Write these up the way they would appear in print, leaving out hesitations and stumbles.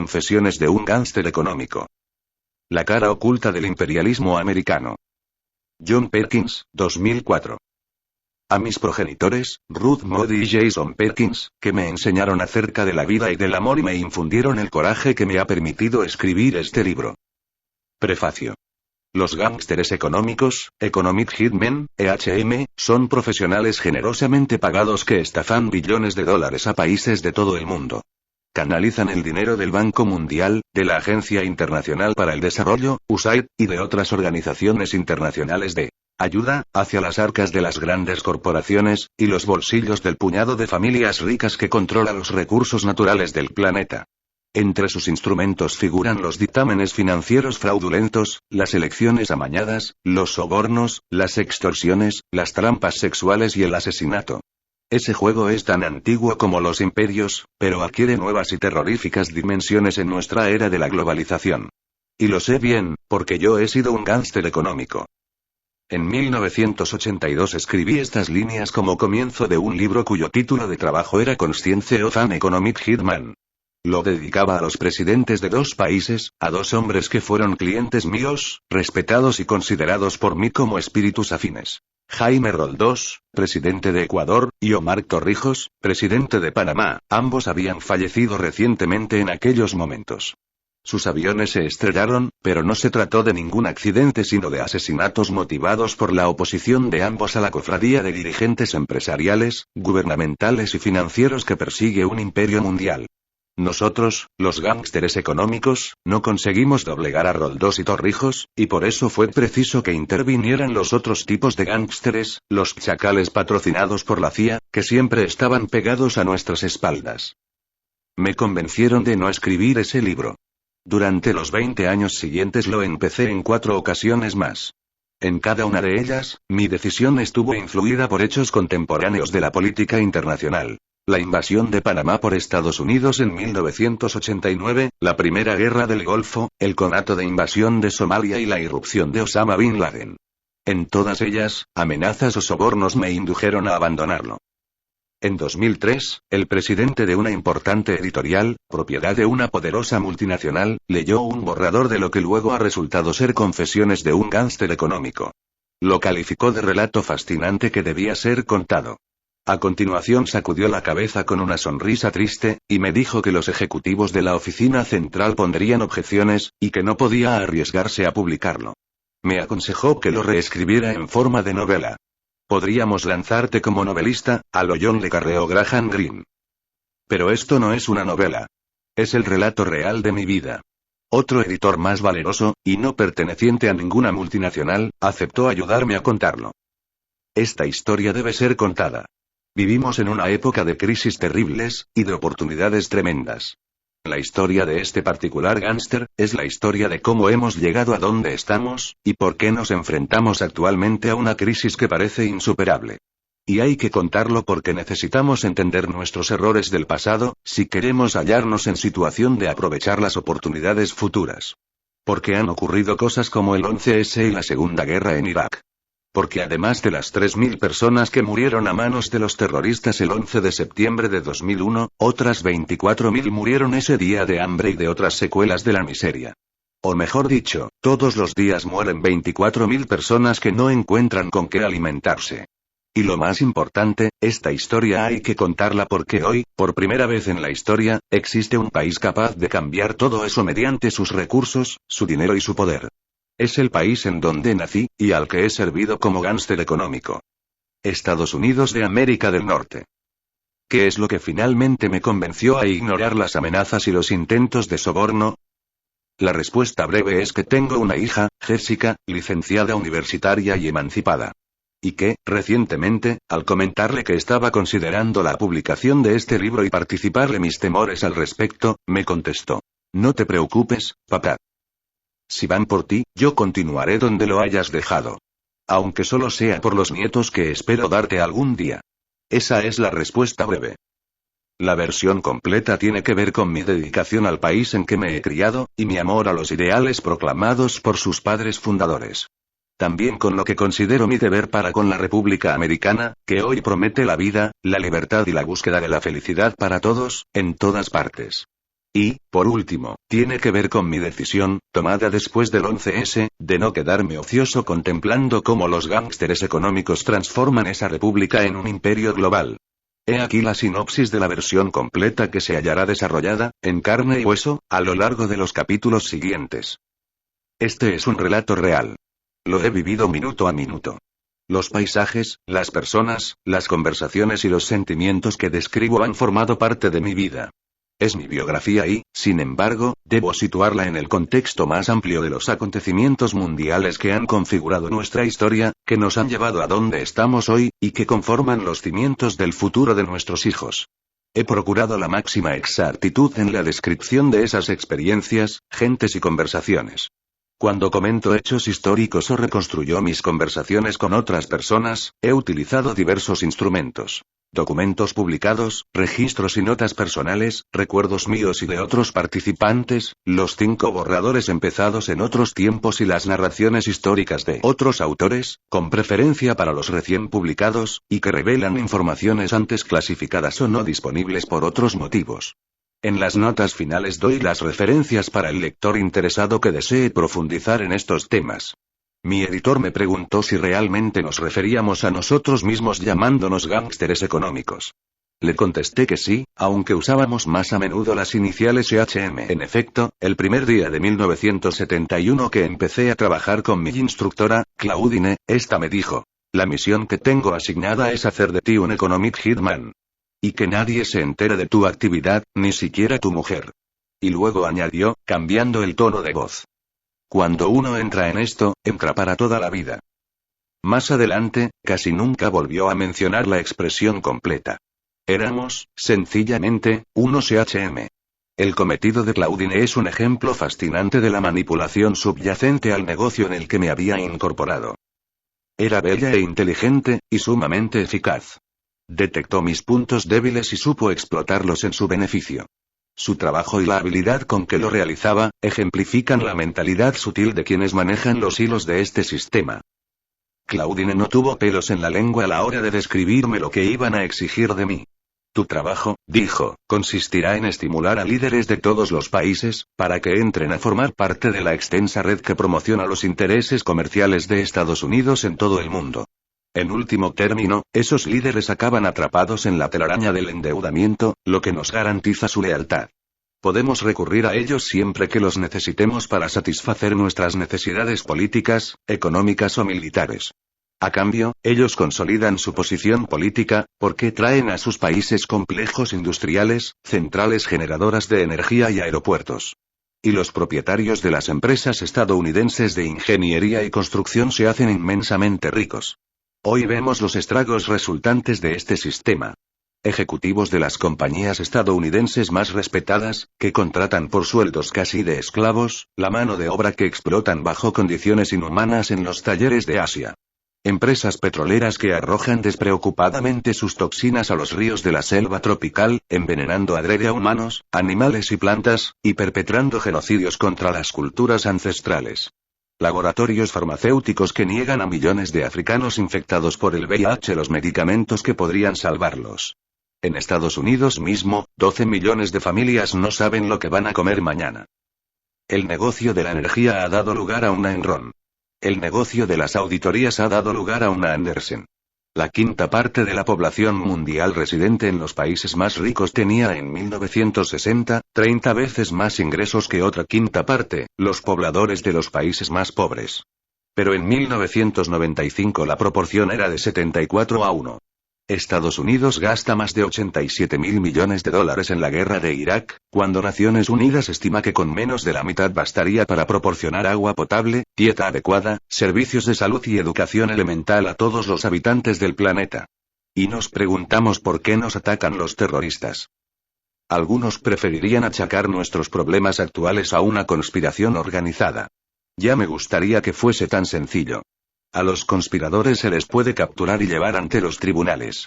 Confesiones de un gángster económico. La cara oculta del imperialismo americano. John Perkins, 2004. A mis progenitores, Ruth Moody y Jason Perkins, que me enseñaron acerca de la vida y del amor y me infundieron el coraje que me ha permitido escribir este libro. Prefacio. Los gángsteres económicos, Economic Hitmen, EHM, son profesionales generosamente pagados que estafan billones de dólares a países de todo el mundo. Canalizan el dinero del Banco Mundial, de la Agencia Internacional para el Desarrollo, USAID, y de otras organizaciones internacionales de ayuda, hacia las arcas de las grandes corporaciones, y los bolsillos del puñado de familias ricas que controla los recursos naturales del planeta. Entre sus instrumentos figuran los dictámenes financieros fraudulentos, las elecciones amañadas, los sobornos, las extorsiones, las trampas sexuales y el asesinato. Ese juego es tan antiguo como los imperios, pero adquiere nuevas y terroríficas dimensiones en nuestra era de la globalización. Y lo sé bien, porque yo he sido un gángster económico. En 1982 escribí estas líneas como comienzo de un libro cuyo título de trabajo era Conscience of an Economic Hitman. Lo dedicaba a los presidentes de dos países, a dos hombres que fueron clientes míos, respetados y considerados por mí como espíritus afines. Jaime Roldós, presidente de Ecuador, y Omar Torrijos, presidente de Panamá, ambos habían fallecido recientemente en aquellos momentos. Sus aviones se estrellaron, pero no se trató de ningún accidente sino de asesinatos motivados por la oposición de ambos a la cofradía de dirigentes empresariales, gubernamentales y financieros que persigue un imperio mundial. Nosotros, los gángsteres económicos, no conseguimos doblegar a Roldós y Torrijos, y por eso fue preciso que intervinieran los otros tipos de gángsteres, los chacales patrocinados por la CIA, que siempre estaban pegados a nuestras espaldas. Me convencieron de no escribir ese libro. Durante los 20 años siguientes lo empecé en 4 ocasiones más. En cada una de ellas, mi decisión estuvo influida por hechos contemporáneos de la política internacional. La invasión de Panamá por Estados Unidos en 1989, la Primera Guerra del Golfo, el conato de invasión de Somalia y la irrupción de Osama Bin Laden. En todas ellas, amenazas o sobornos me indujeron a abandonarlo. En 2003, el presidente de una importante editorial, propiedad de una poderosa multinacional, leyó un borrador de lo que luego ha resultado ser Confesiones de un gángster económico. Lo calificó de relato fascinante que debía ser contado. A continuación sacudió la cabeza con una sonrisa triste, y me dijo que los ejecutivos de la oficina central pondrían objeciones, y que no podía arriesgarse a publicarlo. Me aconsejó que lo reescribiera en forma de novela. Podríamos lanzarte como novelista, a lo John le Carré o Graham Greene. Pero esto no es una novela. Es el relato real de mi vida. Otro editor más valeroso, y no perteneciente a ninguna multinacional, aceptó ayudarme a contarlo. Esta historia debe ser contada. Vivimos en una época de crisis terribles, y de oportunidades tremendas. La historia de este particular gángster, es la historia de cómo hemos llegado a donde estamos, y por qué nos enfrentamos actualmente a una crisis que parece insuperable. Y hay que contarlo porque necesitamos entender nuestros errores del pasado, si queremos hallarnos en situación de aprovechar las oportunidades futuras. Porque han ocurrido cosas como el 11S y la Segunda Guerra en Irak. Porque además de las 3.000 personas que murieron a manos de los terroristas el 11 de septiembre de 2001, otras 24.000 murieron ese día de hambre y de otras secuelas de la miseria. O mejor dicho, todos los días mueren 24.000 personas que no encuentran con qué alimentarse. Y lo más importante, esta historia hay que contarla porque hoy, por primera vez en la historia, existe un país capaz de cambiar todo eso mediante sus recursos, su dinero y su poder. Es el país en donde nací, y al que he servido como gángster económico. Estados Unidos de América del Norte. ¿Qué es lo que finalmente me convenció a ignorar las amenazas y los intentos de soborno? La respuesta breve es que tengo una hija, Jessica, licenciada universitaria y emancipada. Y que, recientemente, al comentarle que estaba considerando la publicación de este libro y participarle mis temores al respecto, me contestó: "No te preocupes, papá. Si van por ti, yo continuaré donde lo hayas dejado. Aunque solo sea por los nietos que espero darte algún día". Esa es la respuesta breve. La versión completa tiene que ver con mi dedicación al país en que me he criado, y mi amor a los ideales proclamados por sus padres fundadores. También con lo que considero mi deber para con la República Americana, que hoy promete la vida, la libertad y la búsqueda de la felicidad para todos, en todas partes. Y, por último, tiene que ver con mi decisión, tomada después del 11S, de no quedarme ocioso contemplando cómo los gángsteres económicos transforman esa república en un imperio global. He aquí la sinopsis de la versión completa que se hallará desarrollada, en carne y hueso, a lo largo de los capítulos siguientes. Este es un relato real. Lo he vivido minuto a minuto. Los paisajes, las personas, las conversaciones y los sentimientos que describo han formado parte de mi vida. Es mi biografía y, sin embargo, debo situarla en el contexto más amplio de los acontecimientos mundiales que han configurado nuestra historia, que nos han llevado a donde estamos hoy, y que conforman los cimientos del futuro de nuestros hijos. He procurado la máxima exactitud en la descripción de esas experiencias, gentes y conversaciones. Cuando comento hechos históricos o reconstruyo mis conversaciones con otras personas, he utilizado diversos instrumentos. Documentos publicados, registros y notas personales, recuerdos míos y de otros participantes, los 5 borradores empezados en otros tiempos y las narraciones históricas de otros autores, con preferencia para los recién publicados, y que revelan informaciones antes clasificadas o no disponibles por otros motivos. En las notas finales doy las referencias para el lector interesado que desee profundizar en estos temas. Mi editor me preguntó si realmente nos referíamos a nosotros mismos llamándonos gángsteres económicos. Le contesté que sí, aunque usábamos más a menudo las iniciales EHM. En efecto, el primer día de 1971 que empecé a trabajar con mi instructora, Claudine, esta me dijo: la misión que tengo asignada es hacer de ti un economic hitman. Y que nadie se entere de tu actividad, ni siquiera tu mujer. Y luego añadió, cambiando el tono de voz: cuando uno entra en esto, entra para toda la vida. Más adelante, casi nunca volvió a mencionar la expresión completa. Éramos, sencillamente, unos EHM. El cometido de Claudine es un ejemplo fascinante de la manipulación subyacente al negocio en el que me había incorporado. Era bella e inteligente, y sumamente eficaz. Detectó mis puntos débiles y supo explotarlos en su beneficio. Su trabajo y la habilidad con que lo realizaba, ejemplifican la mentalidad sutil de quienes manejan los hilos de este sistema. Claudine no tuvo pelos en la lengua a la hora de describirme lo que iban a exigir de mí. Tu trabajo, dijo, consistirá en estimular a líderes de todos los países, para que entren a formar parte de la extensa red que promociona los intereses comerciales de Estados Unidos en todo el mundo. En último término, esos líderes acaban atrapados en la telaraña del endeudamiento, lo que nos garantiza su lealtad. Podemos recurrir a ellos siempre que los necesitemos para satisfacer nuestras necesidades políticas, económicas o militares. A cambio, ellos consolidan su posición política, porque traen a sus países complejos industriales, centrales generadoras de energía y aeropuertos. Y los propietarios de las empresas estadounidenses de ingeniería y construcción se hacen inmensamente ricos. Hoy vemos los estragos resultantes de este sistema. Ejecutivos de las compañías estadounidenses más respetadas, que contratan por sueldos casi de esclavos, la mano de obra que explotan bajo condiciones inhumanas en los talleres de Asia. Empresas petroleras que arrojan despreocupadamente sus toxinas a los ríos de la selva tropical, envenenando adrede a humanos, animales y plantas, y perpetrando genocidios contra las culturas ancestrales. Laboratorios farmacéuticos que niegan a millones de africanos infectados por el VIH los medicamentos que podrían salvarlos. En Estados Unidos mismo, 12 millones de familias no saben lo que van a comer mañana. El negocio de la energía ha dado lugar a una Enron. El negocio de las auditorías ha dado lugar a una Andersen. La quinta parte de la población mundial residente en los países más ricos tenía en 1960, 30 veces más ingresos que otra quinta parte, los pobladores de los países más pobres. Pero en 1995 la proporción era de 74-1. Estados Unidos gasta más de 87.000 millones de dólares en la guerra de Irak, cuando Naciones Unidas estima que con menos de la mitad bastaría para proporcionar agua potable, dieta adecuada, servicios de salud y educación elemental a todos los habitantes del planeta. Y nos preguntamos por qué nos atacan los terroristas. Algunos preferirían achacar nuestros problemas actuales a una conspiración organizada. Ya me gustaría que fuese tan sencillo. A los conspiradores se les puede capturar y llevar ante los tribunales.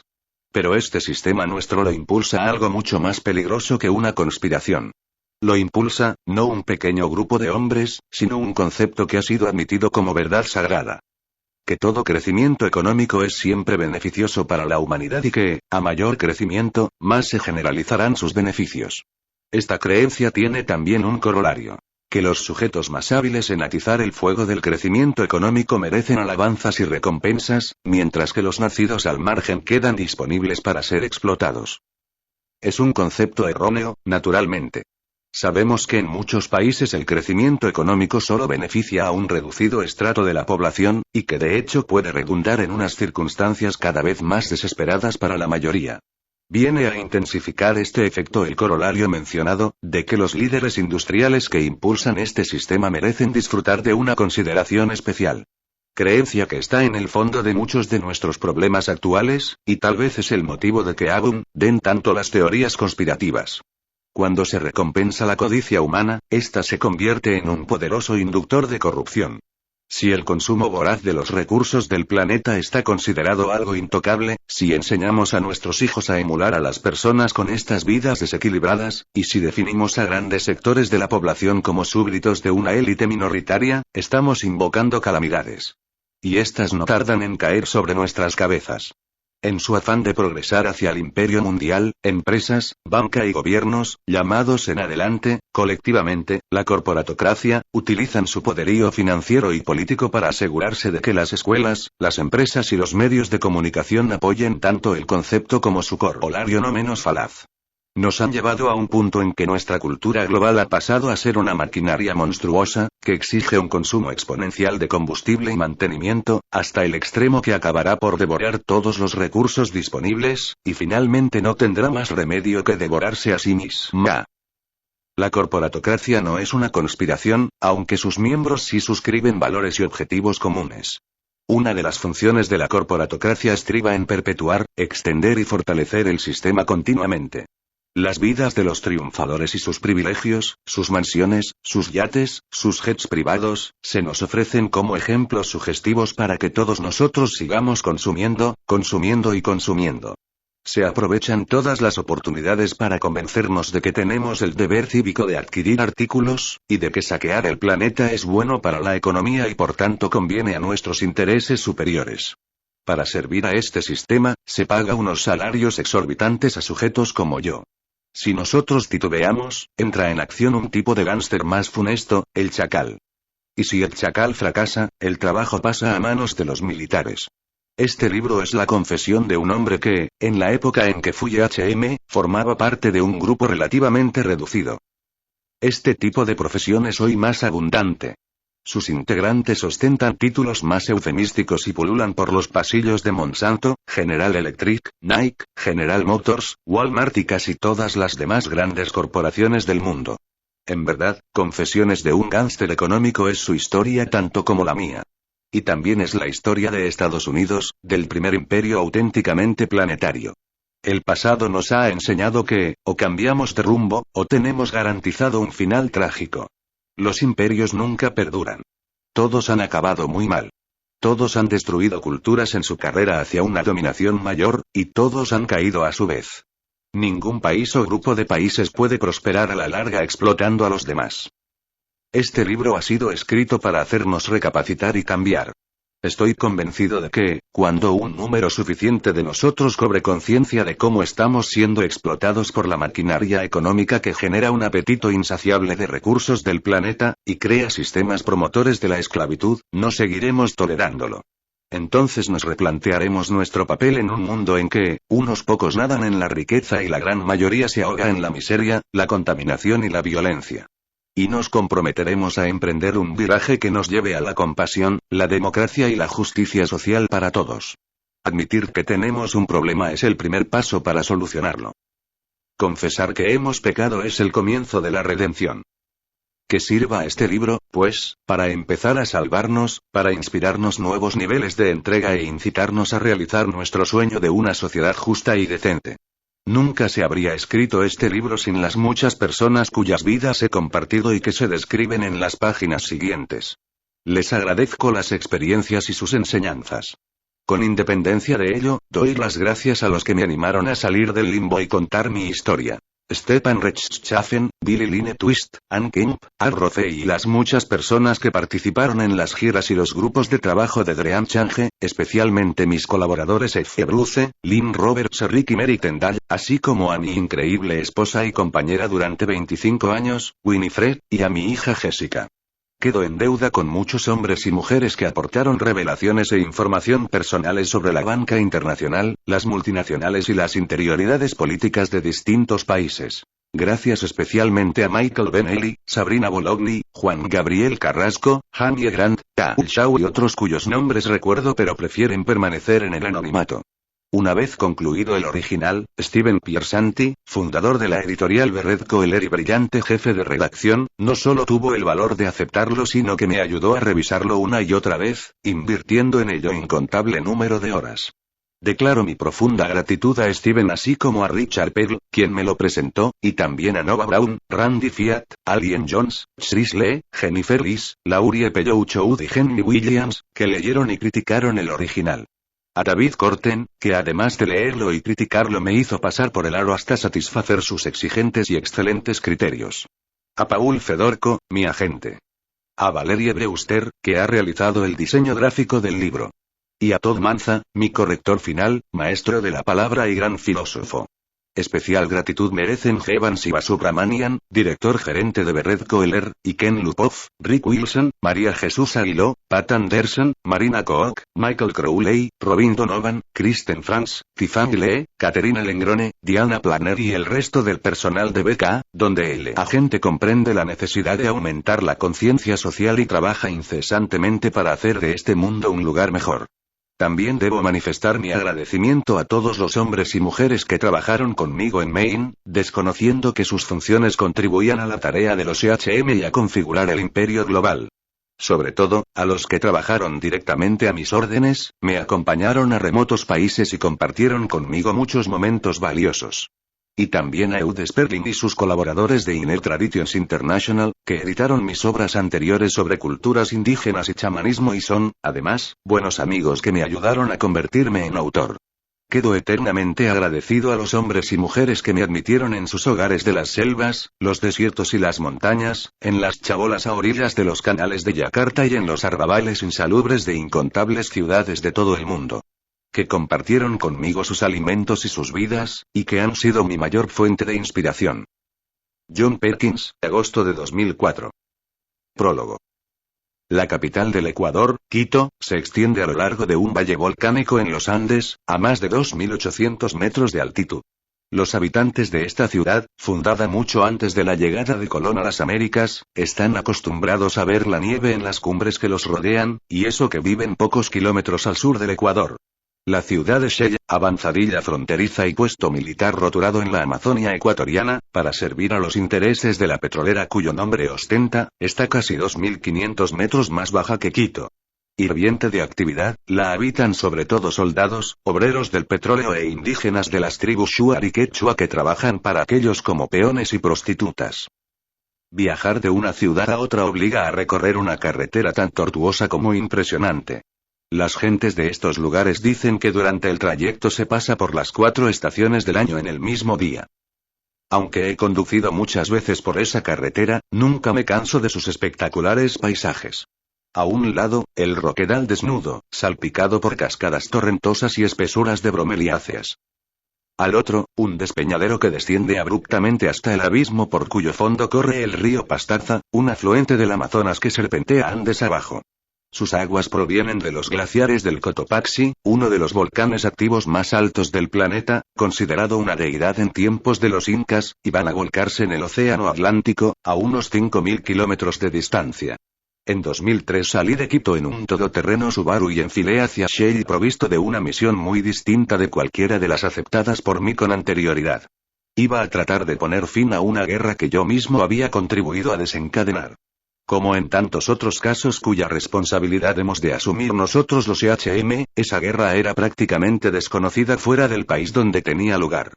Pero este sistema nuestro lo impulsa a algo mucho más peligroso que una conspiración. Lo impulsa, no un pequeño grupo de hombres, sino un concepto que ha sido admitido como verdad sagrada. Que todo crecimiento económico es siempre beneficioso para la humanidad y que, a mayor crecimiento, más se generalizarán sus beneficios. Esta creencia tiene también un corolario. Que los sujetos más hábiles en atizar el fuego del crecimiento económico merecen alabanzas y recompensas, mientras que los nacidos al margen quedan disponibles para ser explotados. Es un concepto erróneo, naturalmente. Sabemos que en muchos países el crecimiento económico solo beneficia a un reducido estrato de la población, y que de hecho puede redundar en unas circunstancias cada vez más desesperadas para la mayoría. Viene a intensificar este efecto el corolario mencionado, de que los líderes industriales que impulsan este sistema merecen disfrutar de una consideración especial. Creencia que está en el fondo de muchos de nuestros problemas actuales, y tal vez es el motivo de que den tanto las teorías conspirativas. Cuando se recompensa la codicia humana, ésta se convierte en un poderoso inductor de corrupción. Si el consumo voraz de los recursos del planeta está considerado algo intocable, si enseñamos a nuestros hijos a emular a las personas con estas vidas desequilibradas, y si definimos a grandes sectores de la población como súbditos de una élite minoritaria, estamos invocando calamidades. Y estas no tardan en caer sobre nuestras cabezas. En su afán de progresar hacia el imperio mundial, empresas, banca y gobiernos, llamados en adelante, colectivamente, la corporatocracia, utilizan su poderío financiero y político para asegurarse de que las escuelas, las empresas y los medios de comunicación apoyen tanto el concepto como su corolario no menos falaz. Nos han llevado a un punto en que nuestra cultura global ha pasado a ser una maquinaria monstruosa, que exige un consumo exponencial de combustible y mantenimiento, hasta el extremo que acabará por devorar todos los recursos disponibles, y finalmente no tendrá más remedio que devorarse a sí misma. La corporatocracia no es una conspiración, aunque sus miembros sí suscriben valores y objetivos comunes. Una de las funciones de la corporatocracia estriba en perpetuar, extender y fortalecer el sistema continuamente. Las vidas de los triunfadores y sus privilegios, sus mansiones, sus yates, sus jets privados, se nos ofrecen como ejemplos sugestivos para que todos nosotros sigamos consumiendo, consumiendo y consumiendo. Se aprovechan todas las oportunidades para convencernos de que tenemos el deber cívico de adquirir artículos, y de que saquear el planeta es bueno para la economía y por tanto conviene a nuestros intereses superiores. Para servir a este sistema, se paga unos salarios exorbitantes a sujetos como yo. Si nosotros titubeamos, entra en acción un tipo de gángster más funesto, el chacal. Y si el chacal fracasa, el trabajo pasa a manos de los militares. Este libro es la confesión de un hombre que, en la época en que fui formaba parte de un grupo relativamente reducido. Este tipo de profesión es hoy más abundante. Sus integrantes ostentan títulos más eufemísticos y pululan por los pasillos de Monsanto, General Electric, Nike, General Motors, Walmart y casi todas las demás grandes corporaciones del mundo. En verdad, Confesiones de un gángster económico es su historia tanto como la mía. Y también es la historia de Estados Unidos, del primer imperio auténticamente planetario. El pasado nos ha enseñado que, o cambiamos de rumbo, o tenemos garantizado un final trágico. Los imperios nunca perduran. Todos han acabado muy mal. Todos han destruido culturas en su carrera hacia una dominación mayor, y todos han caído a su vez. Ningún país o grupo de países puede prosperar a la larga explotando a los demás. Este libro ha sido escrito para hacernos recapacitar y cambiar. Estoy convencido de que, cuando un número suficiente de nosotros cobre conciencia de cómo estamos siendo explotados por la maquinaria económica que genera un apetito insaciable de recursos del planeta, y crea sistemas promotores de la esclavitud, no seguiremos tolerándolo. Entonces nos replantearemos nuestro papel en un mundo en que, unos pocos nadan en la riqueza y la gran mayoría se ahoga en la miseria, la contaminación y la violencia. Y nos comprometeremos a emprender un viraje que nos lleve a la compasión, la democracia y la justicia social para todos. Admitir que tenemos un problema es el primer paso para solucionarlo. Confesar que hemos pecado es el comienzo de la redención. Que sirva este libro, pues, para empezar a salvarnos, para inspirarnos nuevos niveles de entrega e incitarnos a realizar nuestro sueño de una sociedad justa y decente. Nunca se habría escrito este libro sin las muchas personas cuyas vidas he compartido y que se describen en las páginas siguientes. Les agradezco las experiencias y sus enseñanzas. Con independencia de ello, doy las gracias a los que me animaron a salir del limbo y contar mi historia. Stepan Rechtschaffen, Billy Line Twist, Ann Kemp, Al Roce y las muchas personas que participaron en las giras y los grupos de trabajo de Dream Change, especialmente mis colaboradores F. Bruce, Lynn Roberts y Ricky Merrick Tendall, así como a mi increíble esposa y compañera durante 25 años, Winifred, y a mi hija Jessica. Quedo en deuda con muchos hombres y mujeres que aportaron revelaciones e información personales sobre la banca internacional, las multinacionales y las interioridades políticas de distintos países. Gracias especialmente a Michael Benelli, Sabrina Bologni, Juan Gabriel Carrasco, Jamie Grant, Tal Shaw y otros cuyos nombres recuerdo pero prefieren permanecer en el anonimato. Una vez concluido el original, Steven Piersanti, fundador de la editorial Barrett Coeller y brillante jefe de redacción, no solo tuvo el valor de aceptarlo sino que me ayudó a revisarlo una y otra vez, invirtiendo en ello incontable número de horas. Declaro mi profunda gratitud a Steven así como a Richard Pegg, quien me lo presentó, y también a Nova Brown, Randy Fiat, Alien Jones, Chris Lee, Jennifer Lis, Laurie Pellouchoud y Henry Williams, que leyeron y criticaron el original. A David Corten, que además de leerlo y criticarlo me hizo pasar por el aro hasta satisfacer sus exigentes y excelentes criterios. A Paul Fedorko, mi agente. A Valerie Brewster, que ha realizado el diseño gráfico del libro. Y a Todd Manza, mi corrector final, maestro de la palabra y gran filósofo. Especial gratitud merecen Evans y Basubramanian, director gerente de Barrett Coeller, y Ken Lupoff, Rick Wilson, María Jesús Aguiló, Pat Anderson, Marina Koch, Michael Crowley, Robin Donovan, Kristen Franz, Tiffany Lee, Caterina Lengrone, Diana Planner y el resto del personal de BK, donde el agente comprende la necesidad de aumentar la conciencia social y trabaja incesantemente para hacer de este mundo un lugar mejor. También debo manifestar mi agradecimiento a todos los hombres y mujeres que trabajaron conmigo en Maine, desconociendo que sus funciones contribuían a la tarea de los EHM y a configurar el imperio global. Sobre todo, a los que trabajaron directamente a mis órdenes, me acompañaron a remotos países y compartieron conmigo muchos momentos valiosos. Y también a Eudes Sperling y sus colaboradores de Inner Traditions International, que editaron mis obras anteriores sobre culturas indígenas y chamanismo y son, además, buenos amigos que me ayudaron a convertirme en autor. Quedo eternamente agradecido a los hombres y mujeres que me admitieron en sus hogares de las selvas, los desiertos y las montañas, en las chabolas a orillas de los canales de Yakarta y en los arrabales insalubres de incontables ciudades de todo el mundo. Que compartieron conmigo sus alimentos y sus vidas, y que han sido mi mayor fuente de inspiración. John Perkins, agosto de 2004. Prólogo. La capital del Ecuador, Quito, se extiende a lo largo de un valle volcánico en los Andes, a más de 2.800 metros de altitud. Los habitantes de esta ciudad, fundada mucho antes de la llegada de Colón a las Américas, están acostumbrados a ver la nieve en las cumbres que los rodean, y eso que viven pocos kilómetros al sur del Ecuador. La ciudad de Shella, avanzadilla fronteriza y puesto militar roturado en la Amazonia ecuatoriana, para servir a los intereses de la petrolera cuyo nombre ostenta, está casi 2.500 metros más baja que Quito. Hirviente de actividad, la habitan sobre todo soldados, obreros del petróleo e indígenas de las tribus Shuar y Quechua que trabajan para aquellos como peones y prostitutas. Viajar de una ciudad a otra obliga a recorrer una carretera tan tortuosa como impresionante. Las gentes de estos lugares dicen que durante el trayecto se pasa por las 4 estaciones del año en el mismo día. Aunque he conducido muchas veces por esa carretera, nunca me canso de sus espectaculares paisajes. A un lado, el roquedal desnudo, salpicado por cascadas torrentosas y espesuras de bromeliáceas. Al otro, un despeñadero que desciende abruptamente hasta el abismo por cuyo fondo corre el río Pastaza, un afluente del Amazonas que serpentea Andes abajo. Sus aguas provienen de los glaciares del Cotopaxi, uno de los volcanes activos más altos del planeta, considerado una deidad en tiempos de los incas, y van a volcarse en el Océano Atlántico, a unos 5.000 kilómetros de distancia. En 2003 salí de Quito en un todoterreno Subaru y enfilé hacia Shell provisto de una misión muy distinta de cualquiera de las aceptadas por mí con anterioridad. Iba a tratar de poner fin a una guerra que yo mismo había contribuido a desencadenar. Como en tantos otros casos cuya responsabilidad hemos de asumir nosotros los EHM, esa guerra era prácticamente desconocida fuera del país donde tenía lugar.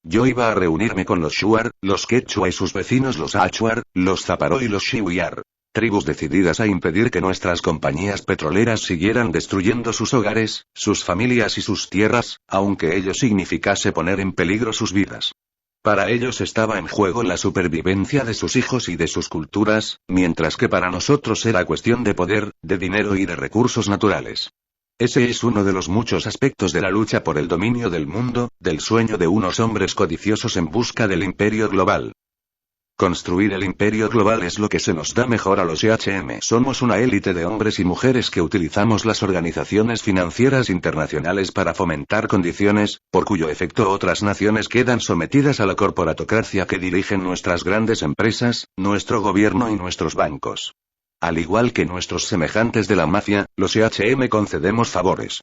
Yo iba a reunirme con los Shuar, los Quechua y sus vecinos los Achuar, los Zaparó y los Shiwiar. Tribus decididas a impedir que nuestras compañías petroleras siguieran destruyendo sus hogares, sus familias y sus tierras, aunque ello significase poner en peligro sus vidas. Para ellos estaba en juego la supervivencia de sus hijos y de sus culturas, mientras que para nosotros era cuestión de poder, de dinero y de recursos naturales. Ese es uno de los muchos aspectos de la lucha por el dominio del mundo, del sueño de unos hombres codiciosos en busca del imperio global. Construir el imperio global es lo que se nos da mejor a los EHM. Somos una élite de hombres y mujeres que utilizamos las organizaciones financieras internacionales para fomentar condiciones, por cuyo efecto otras naciones quedan sometidas a la corporatocracia que dirigen nuestras grandes empresas, nuestro gobierno y nuestros bancos. Al igual que nuestros semejantes de la mafia, los EHM concedemos favores.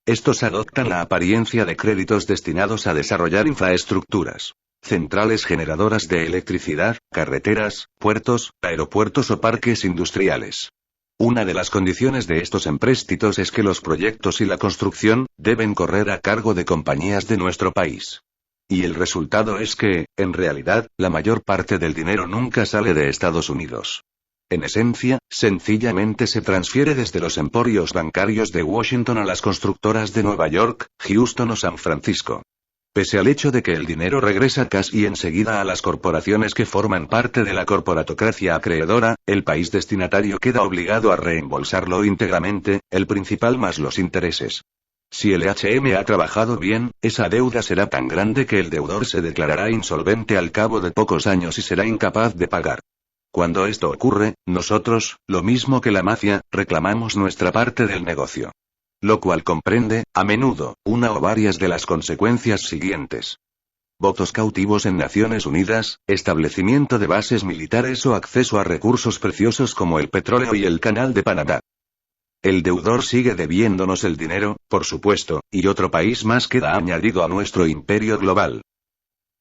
Estos adoptan la apariencia de créditos destinados a desarrollar infraestructuras. Centrales generadoras de electricidad, carreteras, puertos, aeropuertos o parques industriales. Una de las condiciones de estos empréstitos es que los proyectos y la construcción deben correr a cargo de compañías de nuestro país. Y el resultado es que, en realidad, la mayor parte del dinero nunca sale de Estados Unidos. En esencia, sencillamente se transfiere desde los emporios bancarios de Washington a las constructoras de Nueva York, Houston o San Francisco. Pese al hecho de que el dinero regresa casi enseguida a las corporaciones que forman parte de la corporatocracia acreedora, el país destinatario queda obligado a reembolsarlo íntegramente, el principal más los intereses. Si el EHM ha trabajado bien, esa deuda será tan grande que el deudor se declarará insolvente al cabo de pocos años y será incapaz de pagar. Cuando esto ocurre, nosotros, lo mismo que la mafia, reclamamos nuestra parte del negocio. Lo cual comprende, a menudo, una o varias de las consecuencias siguientes. Votos cautivos en Naciones Unidas, establecimiento de bases militares o acceso a recursos preciosos como el petróleo y el Canal de Panamá. El deudor sigue debiéndonos el dinero, por supuesto, y otro país más queda añadido a nuestro imperio global.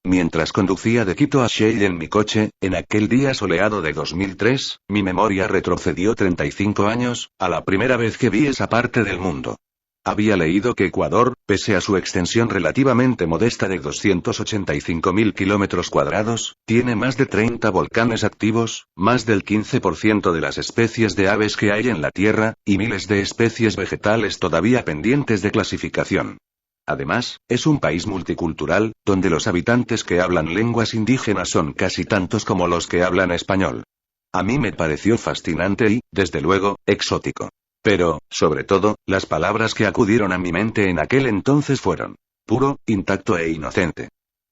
Mientras conducía de Quito a Shell en mi coche, en aquel día soleado de 2003, mi memoria retrocedió 35 años, a la primera vez que vi esa parte del mundo. Había leído que Ecuador, pese a su extensión relativamente modesta de 285.000 kilómetros cuadrados, tiene más de 30 volcanes activos, más del 15% de las especies de aves que hay en la Tierra, y miles de especies vegetales todavía pendientes de clasificación. Además, es un país multicultural, donde los habitantes que hablan lenguas indígenas son casi tantos como los que hablan español. A mí me pareció fascinante y, desde luego, exótico. Pero, sobre todo, las palabras que acudieron a mi mente en aquel entonces fueron puro, intacto e inocente.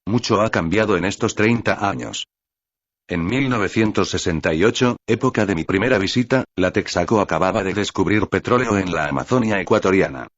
Mucho ha cambiado en estos 30 años. En 1968, época de mi primera visita, la Texaco acababa de descubrir petróleo en la Amazonia ecuatoriana.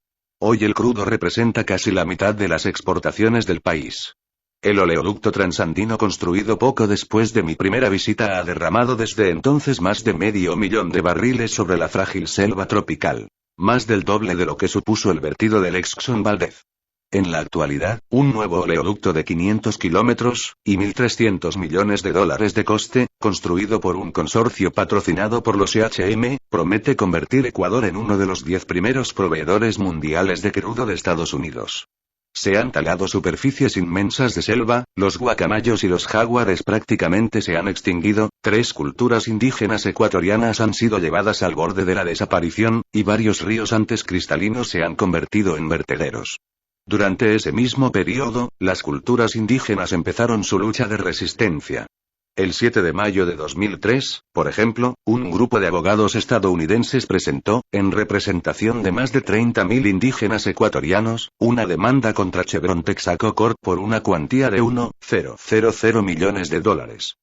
Hoy el crudo representa casi la mitad de las exportaciones del país. El oleoducto transandino construido poco después de mi primera visita ha derramado desde entonces más de 500.000 de barriles sobre la frágil selva tropical. Más del doble de lo que supuso el vertido del Exxon Valdez. En la actualidad, un nuevo oleoducto de 500 kilómetros, y $1.300 millones de coste, construido por un consorcio patrocinado por los EHM, promete convertir Ecuador en uno de los 10 primeros proveedores mundiales de crudo de Estados Unidos. Se han talado superficies inmensas de selva, los guacamayos y los jaguares prácticamente se han extinguido, 3 culturas indígenas ecuatorianas han sido llevadas al borde de la desaparición, y varios ríos antes cristalinos se han convertido en vertederos. Durante ese mismo periodo, las culturas indígenas empezaron su lucha de resistencia. El 7 de mayo de 2003, por ejemplo, un grupo de abogados estadounidenses presentó, en representación de más de 30.000 indígenas ecuatorianos, una demanda contra Chevron Texaco Corp por una cuantía de $1,000 millones.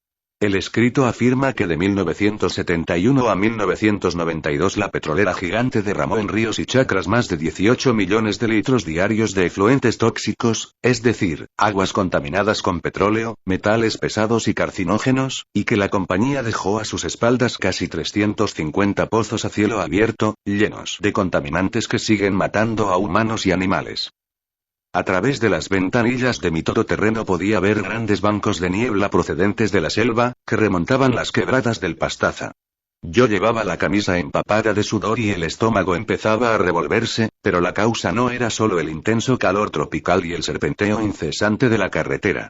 El escrito afirma que de 1971 a 1992 la petrolera gigante derramó en ríos y chacras más de 18 millones de litros diarios de efluentes tóxicos, es decir, aguas contaminadas con petróleo, metales pesados y carcinógenos, y que la compañía dejó a sus espaldas casi 350 pozos a cielo abierto, llenos de contaminantes que siguen matando a humanos y animales. A través de las ventanillas de mi todoterreno podía ver grandes bancos de niebla procedentes de la selva, que remontaban las quebradas del Pastaza. Yo llevaba la camisa empapada de sudor y el estómago empezaba a revolverse, pero la causa no era solo el intenso calor tropical y el serpenteo incesante de la carretera.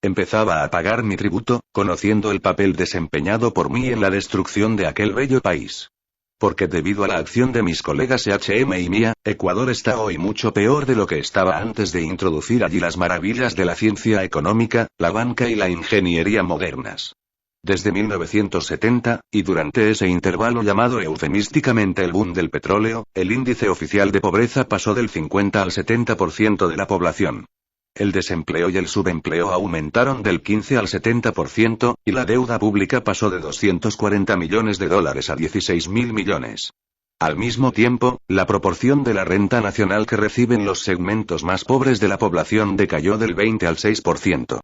Empezaba a pagar mi tributo, conociendo el papel desempeñado por mí en la destrucción de aquel bello país. Porque debido a la acción de mis colegas EHM y mía, Ecuador está hoy mucho peor de lo que estaba antes de introducir allí las maravillas de la ciencia económica, la banca y la ingeniería modernas. Desde 1970, y durante ese intervalo llamado eufemísticamente el boom del petróleo, el índice oficial de pobreza pasó del 50 al 70% de la población. El desempleo y el subempleo aumentaron del 15 al 70%, y la deuda pública pasó de $240 millones a 16.000 millones. Al mismo tiempo, la proporción de la renta nacional que reciben los segmentos más pobres de la población decayó del 20 al 6%.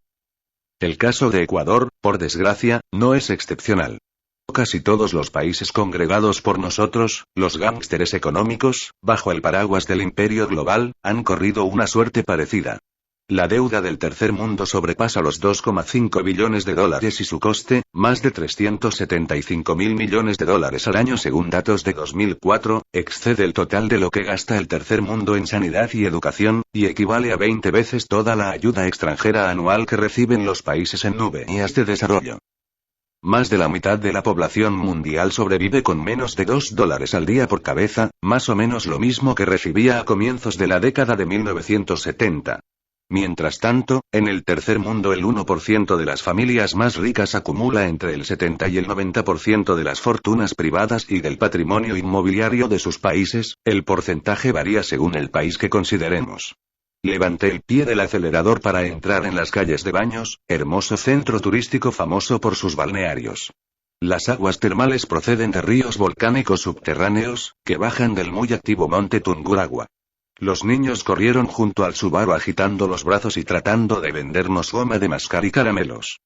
El caso de Ecuador, por desgracia, no es excepcional. Casi todos los países congregados por nosotros, los gángsteres económicos, bajo el paraguas del imperio global, han corrido una suerte parecida. La deuda del tercer mundo sobrepasa los $2,5 billones y su coste, más de $375.000 millones al año según datos de 2004, excede el total de lo que gasta el tercer mundo en sanidad y educación, y equivale a 20 veces toda la ayuda extranjera anual que reciben los países en vías de desarrollo. Más de la mitad de la población mundial sobrevive con menos de $2 al día por cabeza, más o menos lo mismo que recibía a comienzos de la década de 1970. Mientras tanto, en el tercer mundo el 1% de las familias más ricas acumula entre el 70 y el 90% de las fortunas privadas y del patrimonio inmobiliario de sus países, el porcentaje varía según el país que consideremos. Levanté el pie del acelerador para entrar en las calles de Baños, hermoso centro turístico famoso por sus balnearios. Las aguas termales proceden de ríos volcánicos subterráneos, que bajan del muy activo monte Tungurahua. Los niños corrieron junto al Subaru agitando los brazos y tratando de vendernos goma de mascar y caramelos.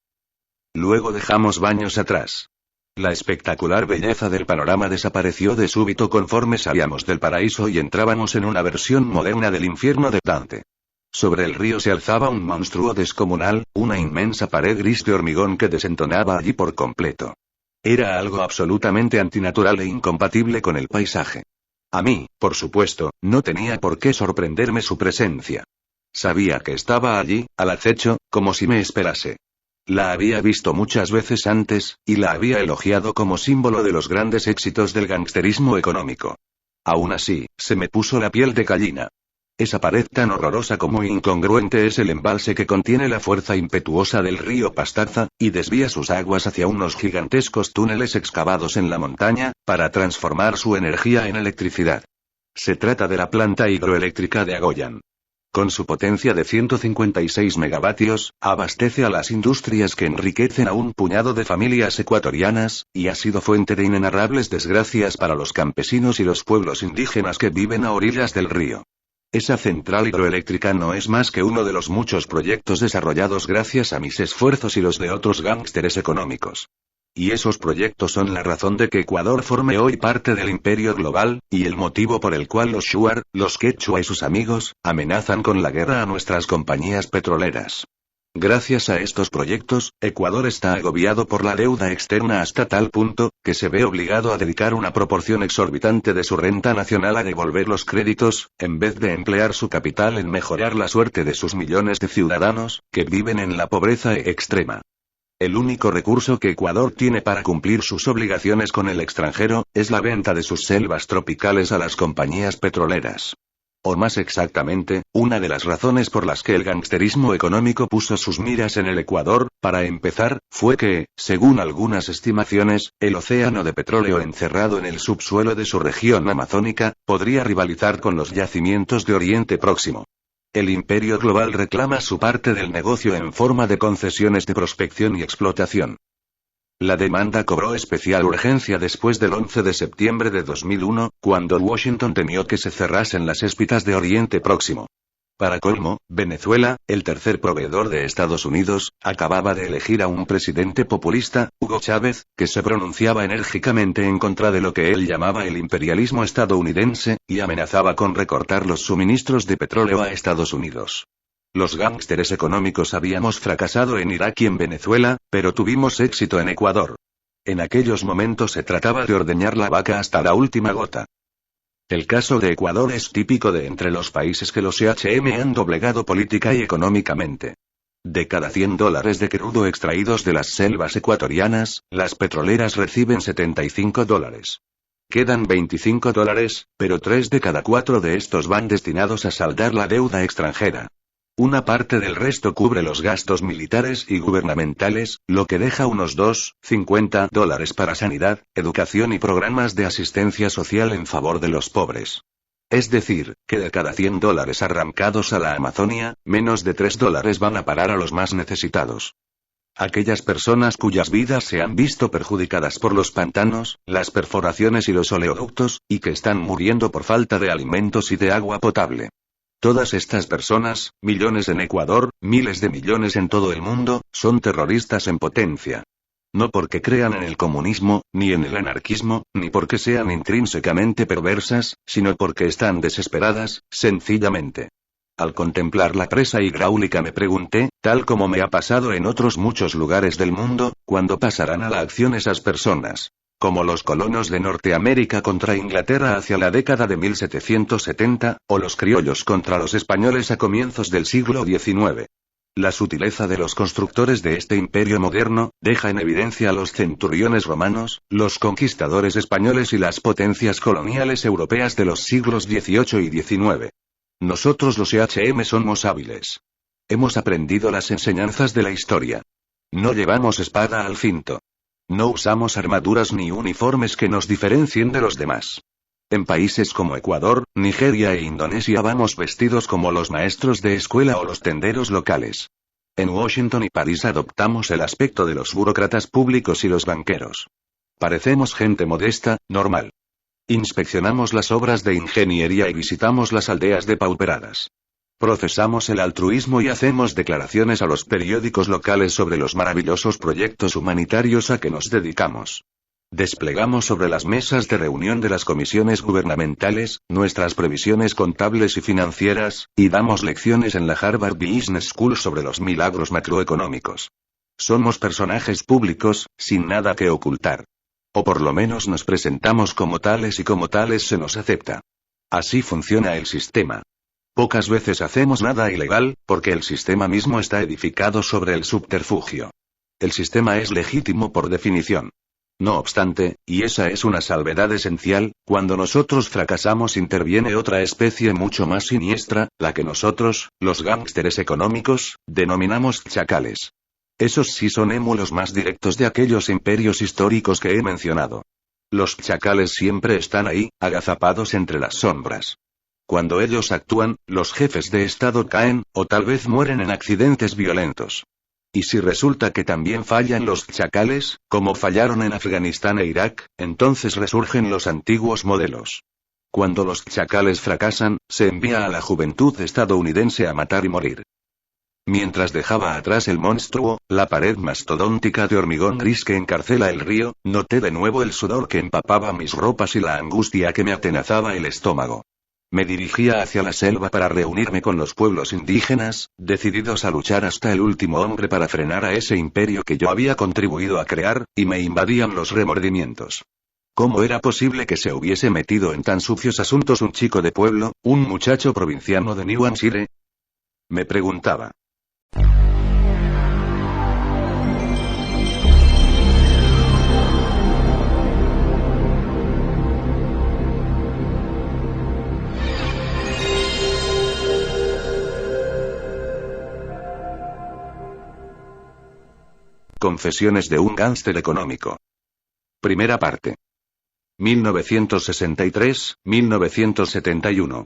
Luego dejamos Baños atrás. La espectacular belleza del panorama desapareció de súbito conforme salíamos del paraíso y entrábamos en una versión moderna del infierno de Dante. Sobre el río se alzaba un monstruo descomunal, una inmensa pared gris de hormigón que desentonaba allí por completo. Era algo absolutamente antinatural e incompatible con el paisaje. A mí, por supuesto, no tenía por qué sorprenderme su presencia. Sabía que estaba allí, al acecho, como si me esperase. La había visto muchas veces antes, y la había elogiado como símbolo de los grandes éxitos del gangsterismo económico. Aún así, se me puso la piel de gallina. Esa pared tan horrorosa como incongruente es el embalse que contiene la fuerza impetuosa del río Pastaza, y desvía sus aguas hacia unos gigantescos túneles excavados en la montaña, para transformar su energía en electricidad. Se trata de la planta hidroeléctrica de Agoyan. Con su potencia de 156 megavatios, abastece a las industrias que enriquecen a un puñado de familias ecuatorianas, y ha sido fuente de inenarrables desgracias para los campesinos y los pueblos indígenas que viven a orillas del río. Esa central hidroeléctrica no es más que uno de los muchos proyectos desarrollados gracias a mis esfuerzos y los de otros gángsteres económicos. Y esos proyectos son la razón de que Ecuador forme hoy parte del imperio global, y el motivo por el cual los Shuar, los Quechua y sus amigos, amenazan con la guerra a nuestras compañías petroleras. Gracias a estos proyectos, Ecuador está agobiado por la deuda externa hasta tal punto, que se ve obligado a dedicar una proporción exorbitante de su renta nacional a devolver los créditos, en vez de emplear su capital en mejorar la suerte de sus millones de ciudadanos, que viven en la pobreza extrema. El único recurso que Ecuador tiene para cumplir sus obligaciones con el extranjero, es la venta de sus selvas tropicales a las compañías petroleras. O más exactamente, una de las razones por las que el gangsterismo económico puso sus miras en el Ecuador, para empezar, fue que, según algunas estimaciones, el océano de petróleo encerrado en el subsuelo de su región amazónica, podría rivalizar con los yacimientos de Oriente Próximo. El imperio global reclama su parte del negocio en forma de concesiones de prospección y explotación. La demanda cobró especial urgencia después del 11 de septiembre de 2001, cuando Washington temió que se cerrasen las espitas de Oriente Próximo. Para colmo, Venezuela, el tercer proveedor de Estados Unidos, acababa de elegir a un presidente populista, Hugo Chávez, que se pronunciaba enérgicamente en contra de lo que él llamaba el imperialismo estadounidense, y amenazaba con recortar los suministros de petróleo a Estados Unidos. Los gángsteres económicos habíamos fracasado en Irak y en Venezuela, pero tuvimos éxito en Ecuador. En aquellos momentos se trataba de ordeñar la vaca hasta la última gota. El caso de Ecuador es típico de entre los países que los EHM han doblegado política y económicamente. De cada $100 de crudo extraídos de las selvas ecuatorianas, las petroleras reciben $75. Quedan $25, pero 3 de cada 4 de estos van destinados a saldar la deuda extranjera. Una parte del resto cubre los gastos militares y gubernamentales, lo que deja unos $50 para sanidad, educación y programas de asistencia social en favor de los pobres. Es decir, que de cada $100 arrancados a la Amazonia, menos de $3 van a parar a los más necesitados. Aquellas personas cuyas vidas se han visto perjudicadas por los pantanos, las perforaciones y los oleoductos, y que están muriendo por falta de alimentos y de agua potable. Todas estas personas, millones en Ecuador, miles de millones en todo el mundo, son terroristas en potencia. No porque crean en el comunismo, ni en el anarquismo, ni porque sean intrínsecamente perversas, sino porque están desesperadas, sencillamente. Al contemplar la presa hidráulica me pregunté, tal como me ha pasado en otros muchos lugares del mundo, ¿cuándo pasarán a la acción esas personas? Como los colonos de Norteamérica contra Inglaterra hacia la década de 1770, o los criollos contra los españoles a comienzos del siglo XIX. La sutileza de los constructores de este imperio moderno, deja en evidencia a los centuriones romanos, los conquistadores españoles y las potencias coloniales europeas de los siglos XVIII y XIX. Nosotros los EHM somos hábiles. Hemos aprendido las enseñanzas de la historia. No llevamos espada al cinto. No usamos armaduras ni uniformes que nos diferencien de los demás. En países como Ecuador, Nigeria e Indonesia vamos vestidos como los maestros de escuela o los tenderos locales. En Washington y París adoptamos el aspecto de los burócratas públicos y los banqueros. Parecemos gente modesta, normal. Inspeccionamos las obras de ingeniería y visitamos las aldeas depauperadas. Profesamos el altruismo y hacemos declaraciones a los periódicos locales sobre los maravillosos proyectos humanitarios a que nos dedicamos. Desplegamos sobre las mesas de reunión de las comisiones gubernamentales, nuestras previsiones contables y financieras, y damos lecciones en la Harvard Business School sobre los milagros macroeconómicos. Somos personajes públicos, sin nada que ocultar. O por lo menos nos presentamos como tales y como tales se nos acepta. Así funciona el sistema. Pocas veces hacemos nada ilegal, porque el sistema mismo está edificado sobre el subterfugio. El sistema es legítimo por definición. No obstante, y esa es una salvedad esencial, cuando nosotros fracasamos interviene otra especie mucho más siniestra, la que nosotros, los gángsteres económicos, denominamos chacales. Esos sí son émulos más directos de aquellos imperios históricos que he mencionado. Los chacales siempre están ahí, agazapados entre las sombras. Cuando ellos actúan, los jefes de Estado caen, o tal vez mueren en accidentes violentos. Y si resulta que también fallan los chacales, como fallaron en Afganistán e Irak, entonces resurgen los antiguos modelos. Cuando los chacales fracasan, se envía a la juventud estadounidense a matar y morir. Mientras dejaba atrás el monstruo, la pared mastodóntica de hormigón gris que encarcela el río, noté de nuevo el sudor que empapaba mis ropas y la angustia que me atenazaba el estómago. Me dirigía hacia la selva para reunirme con los pueblos indígenas, decididos a luchar hasta el último hombre para frenar a ese imperio que yo había contribuido a crear, y me invadían los remordimientos. ¿Cómo era posible que se hubiese metido en tan sucios asuntos un chico de pueblo, un muchacho provinciano de New Hampshire? Me preguntaba. Confesiones de un gángster económico. Primera parte. 1963-1971.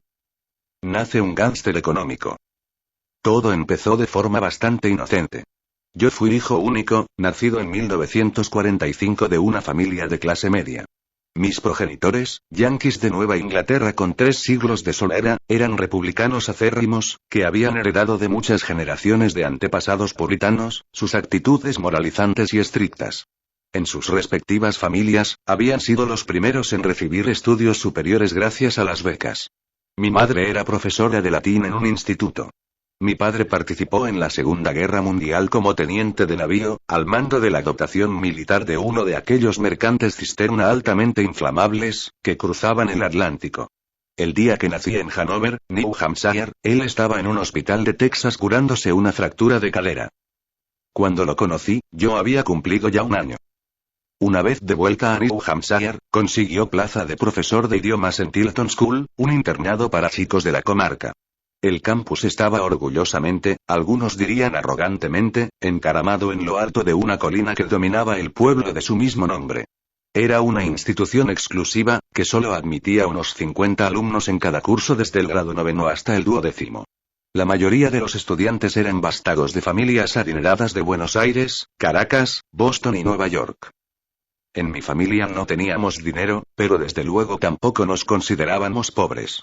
Nace un gángster económico. Todo empezó de forma bastante inocente. Yo fui hijo único, nacido en 1945 de una familia de clase media. Mis progenitores, yanquis de Nueva Inglaterra con 3 siglos de solera, eran republicanos acérrimos, que habían heredado de muchas generaciones de antepasados puritanos, sus actitudes moralizantes y estrictas. En sus respectivas familias, habían sido los primeros en recibir estudios superiores gracias a las becas. Mi madre era profesora de latín en un instituto. Mi padre participó en la Segunda Guerra Mundial como teniente de navío, al mando de la dotación militar de uno de aquellos mercantes cisterna altamente inflamables, que cruzaban el Atlántico. El día que nací en Hanover, New Hampshire, él estaba en un hospital de Texas curándose una fractura de cadera. Cuando lo conocí, yo había cumplido ya 1 año. Una vez de vuelta a New Hampshire, consiguió plaza de profesor de idiomas en Tilton School, un internado para chicos de la comarca. El campus estaba orgullosamente, algunos dirían arrogantemente, encaramado en lo alto de una colina que dominaba el pueblo de su mismo nombre. Era una institución exclusiva, que solo admitía unos 50 alumnos en cada curso desde el grado 9 hasta el 12. La mayoría de los estudiantes eran vástagos de familias adineradas de Buenos Aires, Caracas, Boston y Nueva York. En mi familia no teníamos dinero, pero desde luego tampoco nos considerábamos pobres.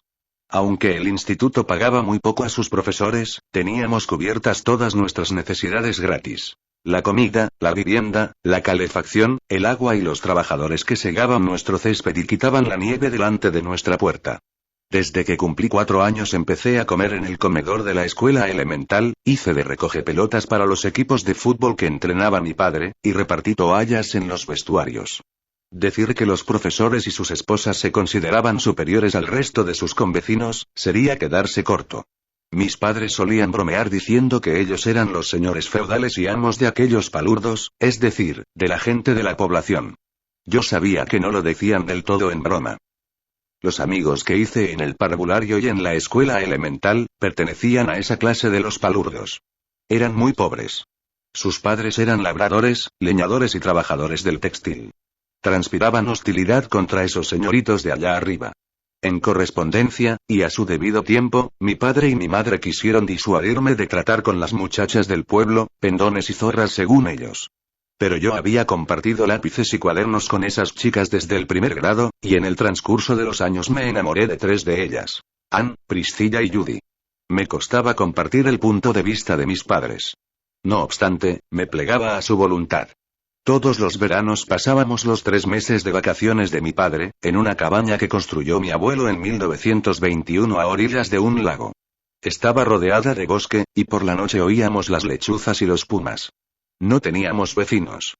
Aunque el instituto pagaba muy poco a sus profesores, teníamos cubiertas todas nuestras necesidades gratis. La comida, la vivienda, la calefacción, el agua y los trabajadores que segaban nuestro césped y quitaban la nieve delante de nuestra puerta. Desde que cumplí 4 años empecé a comer en el comedor de la escuela elemental, hice de recogepelotas para los equipos de fútbol que entrenaba mi padre, y repartí toallas en los vestuarios. Decir que los profesores y sus esposas se consideraban superiores al resto de sus convecinos, sería quedarse corto. Mis padres solían bromear diciendo que ellos eran los señores feudales y amos de aquellos palurdos, es decir, de la gente de la población. Yo sabía que no lo decían del todo en broma. Los amigos que hice en el parvulario y en la escuela elemental, pertenecían a esa clase de los palurdos. Eran muy pobres. Sus padres eran labradores, leñadores y trabajadores del textil. Transpiraban hostilidad contra esos señoritos de allá arriba. En correspondencia, y a su debido tiempo, mi padre y mi madre quisieron disuadirme de tratar con las muchachas del pueblo, pendones y zorras según ellos. Pero yo había compartido lápices y cuadernos con esas chicas desde el primer grado, y en el transcurso de los años me enamoré de 3 de ellas. Ann, Priscilla y Judy. Me costaba compartir el punto de vista de mis padres. No obstante, me plegaba a su voluntad. Todos los veranos pasábamos los 3 meses de vacaciones de mi padre, en una cabaña que construyó mi abuelo en 1921 a orillas de un lago. Estaba rodeada de bosque, y por la noche oíamos las lechuzas y los pumas. No teníamos vecinos.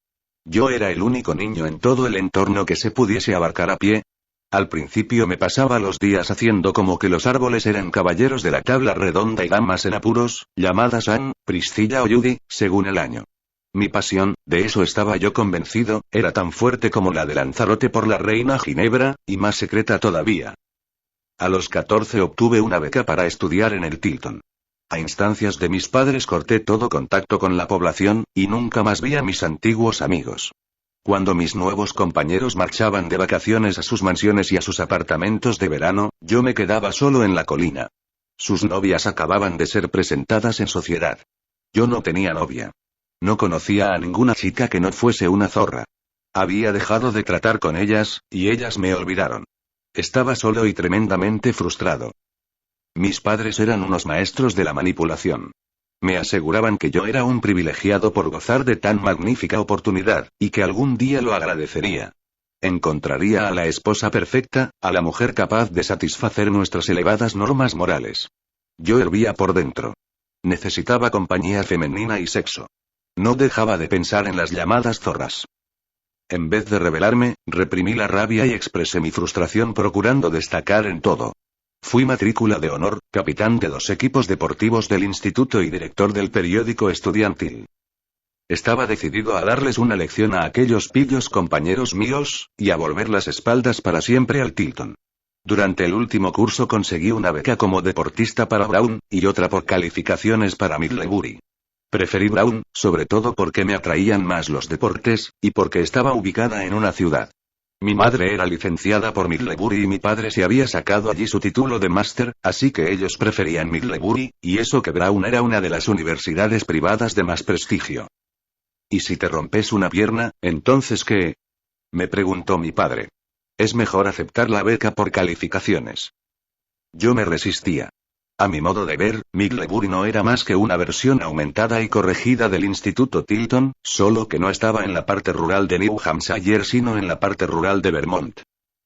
Yo era el único niño en todo el entorno que se pudiese abarcar a pie. Al principio me pasaba los días haciendo como que los árboles eran caballeros de la tabla redonda y damas en apuros, llamadas Ann, Priscilla o Judy, según el año. Mi pasión, de eso estaba yo convencido, era tan fuerte como la de Lanzarote por la reina Ginebra, y más secreta todavía. A los 14 obtuve una beca para estudiar en el Tilton. A instancias de mis padres corté todo contacto con la población, y nunca más vi a mis antiguos amigos. Cuando mis nuevos compañeros marchaban de vacaciones a sus mansiones y a sus apartamentos de verano, yo me quedaba solo en la colina. Sus novias acababan de ser presentadas en sociedad. Yo no tenía novia. No conocía a ninguna chica que no fuese una zorra. Había dejado de tratar con ellas, y ellas me olvidaron. Estaba solo y tremendamente frustrado. Mis padres eran unos maestros de la manipulación. Me aseguraban que yo era un privilegiado por gozar de tan magnífica oportunidad, y que algún día lo agradecería. Encontraría a la esposa perfecta, a la mujer capaz de satisfacer nuestras elevadas normas morales. Yo hervía por dentro. Necesitaba compañía femenina y sexo. No dejaba de pensar en las llamadas zorras. En vez de rebelarme, reprimí la rabia y expresé mi frustración procurando destacar en todo. Fui matrícula de honor, capitán de 2 equipos deportivos del instituto y director del periódico estudiantil. Estaba decidido a darles una lección a aquellos pillos compañeros míos, y a volver las espaldas para siempre al Tilton. Durante el último curso conseguí una beca como deportista para Brown, y otra por calificaciones para Middlebury. Preferí Brown, sobre todo porque me atraían más los deportes, y porque estaba ubicada en una ciudad. Mi madre era licenciada por Middlebury y mi padre se había sacado allí su título de máster, así que ellos preferían Middlebury, y eso que Brown era una de las universidades privadas de más prestigio. ¿Y si te rompes una pierna, entonces qué? Me preguntó mi padre. Es mejor aceptar la beca por calificaciones. Yo me resistía. A mi modo de ver, Middlebury no era más que una versión aumentada y corregida del Instituto Tilton, solo que no estaba en la parte rural de New Hampshire sino en la parte rural de Vermont.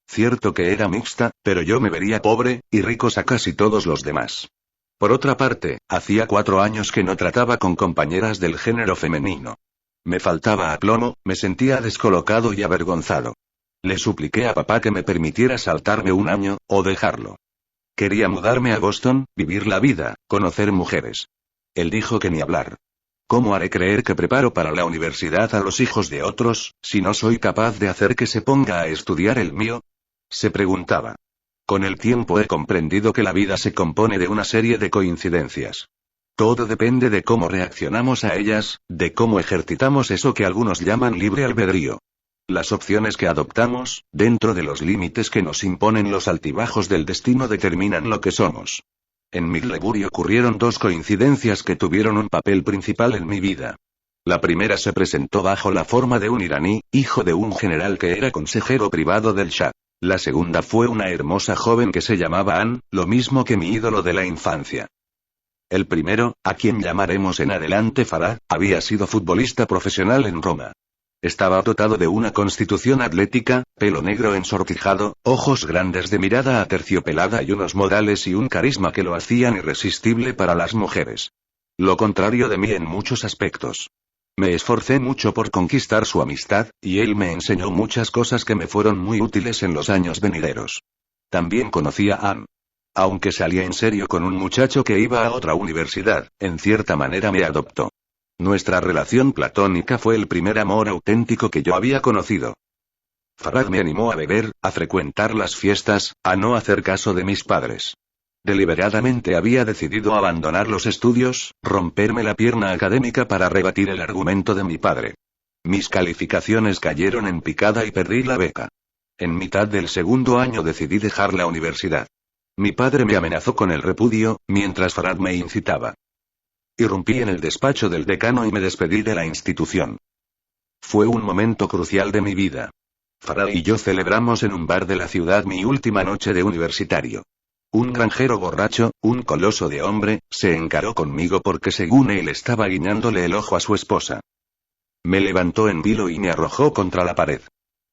Cierto que era mixta, pero yo me vería pobre, y ricos a casi todos los demás. Por otra parte, hacía 4 años que no trataba con compañeras del género femenino. Me faltaba aplomo, me sentía descolocado y avergonzado. Le supliqué a papá que me permitiera saltarme un año, o dejarlo. Quería mudarme a Boston, vivir la vida, conocer mujeres. Él dijo que ni hablar. ¿Cómo haré creer que preparo para la universidad a los hijos de otros, si no soy capaz de hacer que se ponga a estudiar el mío? Se preguntaba. Con el tiempo he comprendido que la vida se compone de una serie de coincidencias. Todo depende de cómo reaccionamos a ellas, de cómo ejercitamos eso que algunos llaman libre albedrío. Las opciones que adoptamos, dentro de los límites que nos imponen los altibajos del destino, determinan lo que somos. En Midlebury ocurrieron dos coincidencias que tuvieron un papel principal en mi vida. La primera se presentó bajo la forma de un iraní, hijo de un general que era consejero privado del Shah. La segunda fue una hermosa joven que se llamaba Anne, lo mismo que mi ídolo de la infancia. El primero, a quien llamaremos en adelante Farah, había sido futbolista profesional en Roma. Estaba dotado de una constitución atlética, pelo negro ensortijado, ojos grandes de mirada aterciopelada y unos modales y un carisma que lo hacían irresistible para las mujeres. Lo contrario de mí en muchos aspectos. Me esforcé mucho por conquistar su amistad, y él me enseñó muchas cosas que me fueron muy útiles en los años venideros. También conocí a Anne. Aunque salía en serio con un muchacho que iba a otra universidad, en cierta manera me adoptó. Nuestra relación platónica fue el primer amor auténtico que yo había conocido. Farah me animó a beber, a frecuentar las fiestas, a no hacer caso de mis padres. Deliberadamente había decidido abandonar los estudios, romperme la pierna académica para rebatir el argumento de mi padre. Mis calificaciones cayeron en picada y perdí la beca. En mitad del segundo año decidí dejar la universidad. Mi padre me amenazó con el repudio, mientras Farah me incitaba. Irrumpí en el despacho del decano y me despedí de la institución. Fue un momento crucial de mi vida. Farah y yo celebramos en un bar de la ciudad mi última noche de universitario. Un granjero borracho, un coloso de hombre, se encaró conmigo porque según él estaba guiñándole el ojo a su esposa. Me levantó en vilo y me arrojó contra la pared.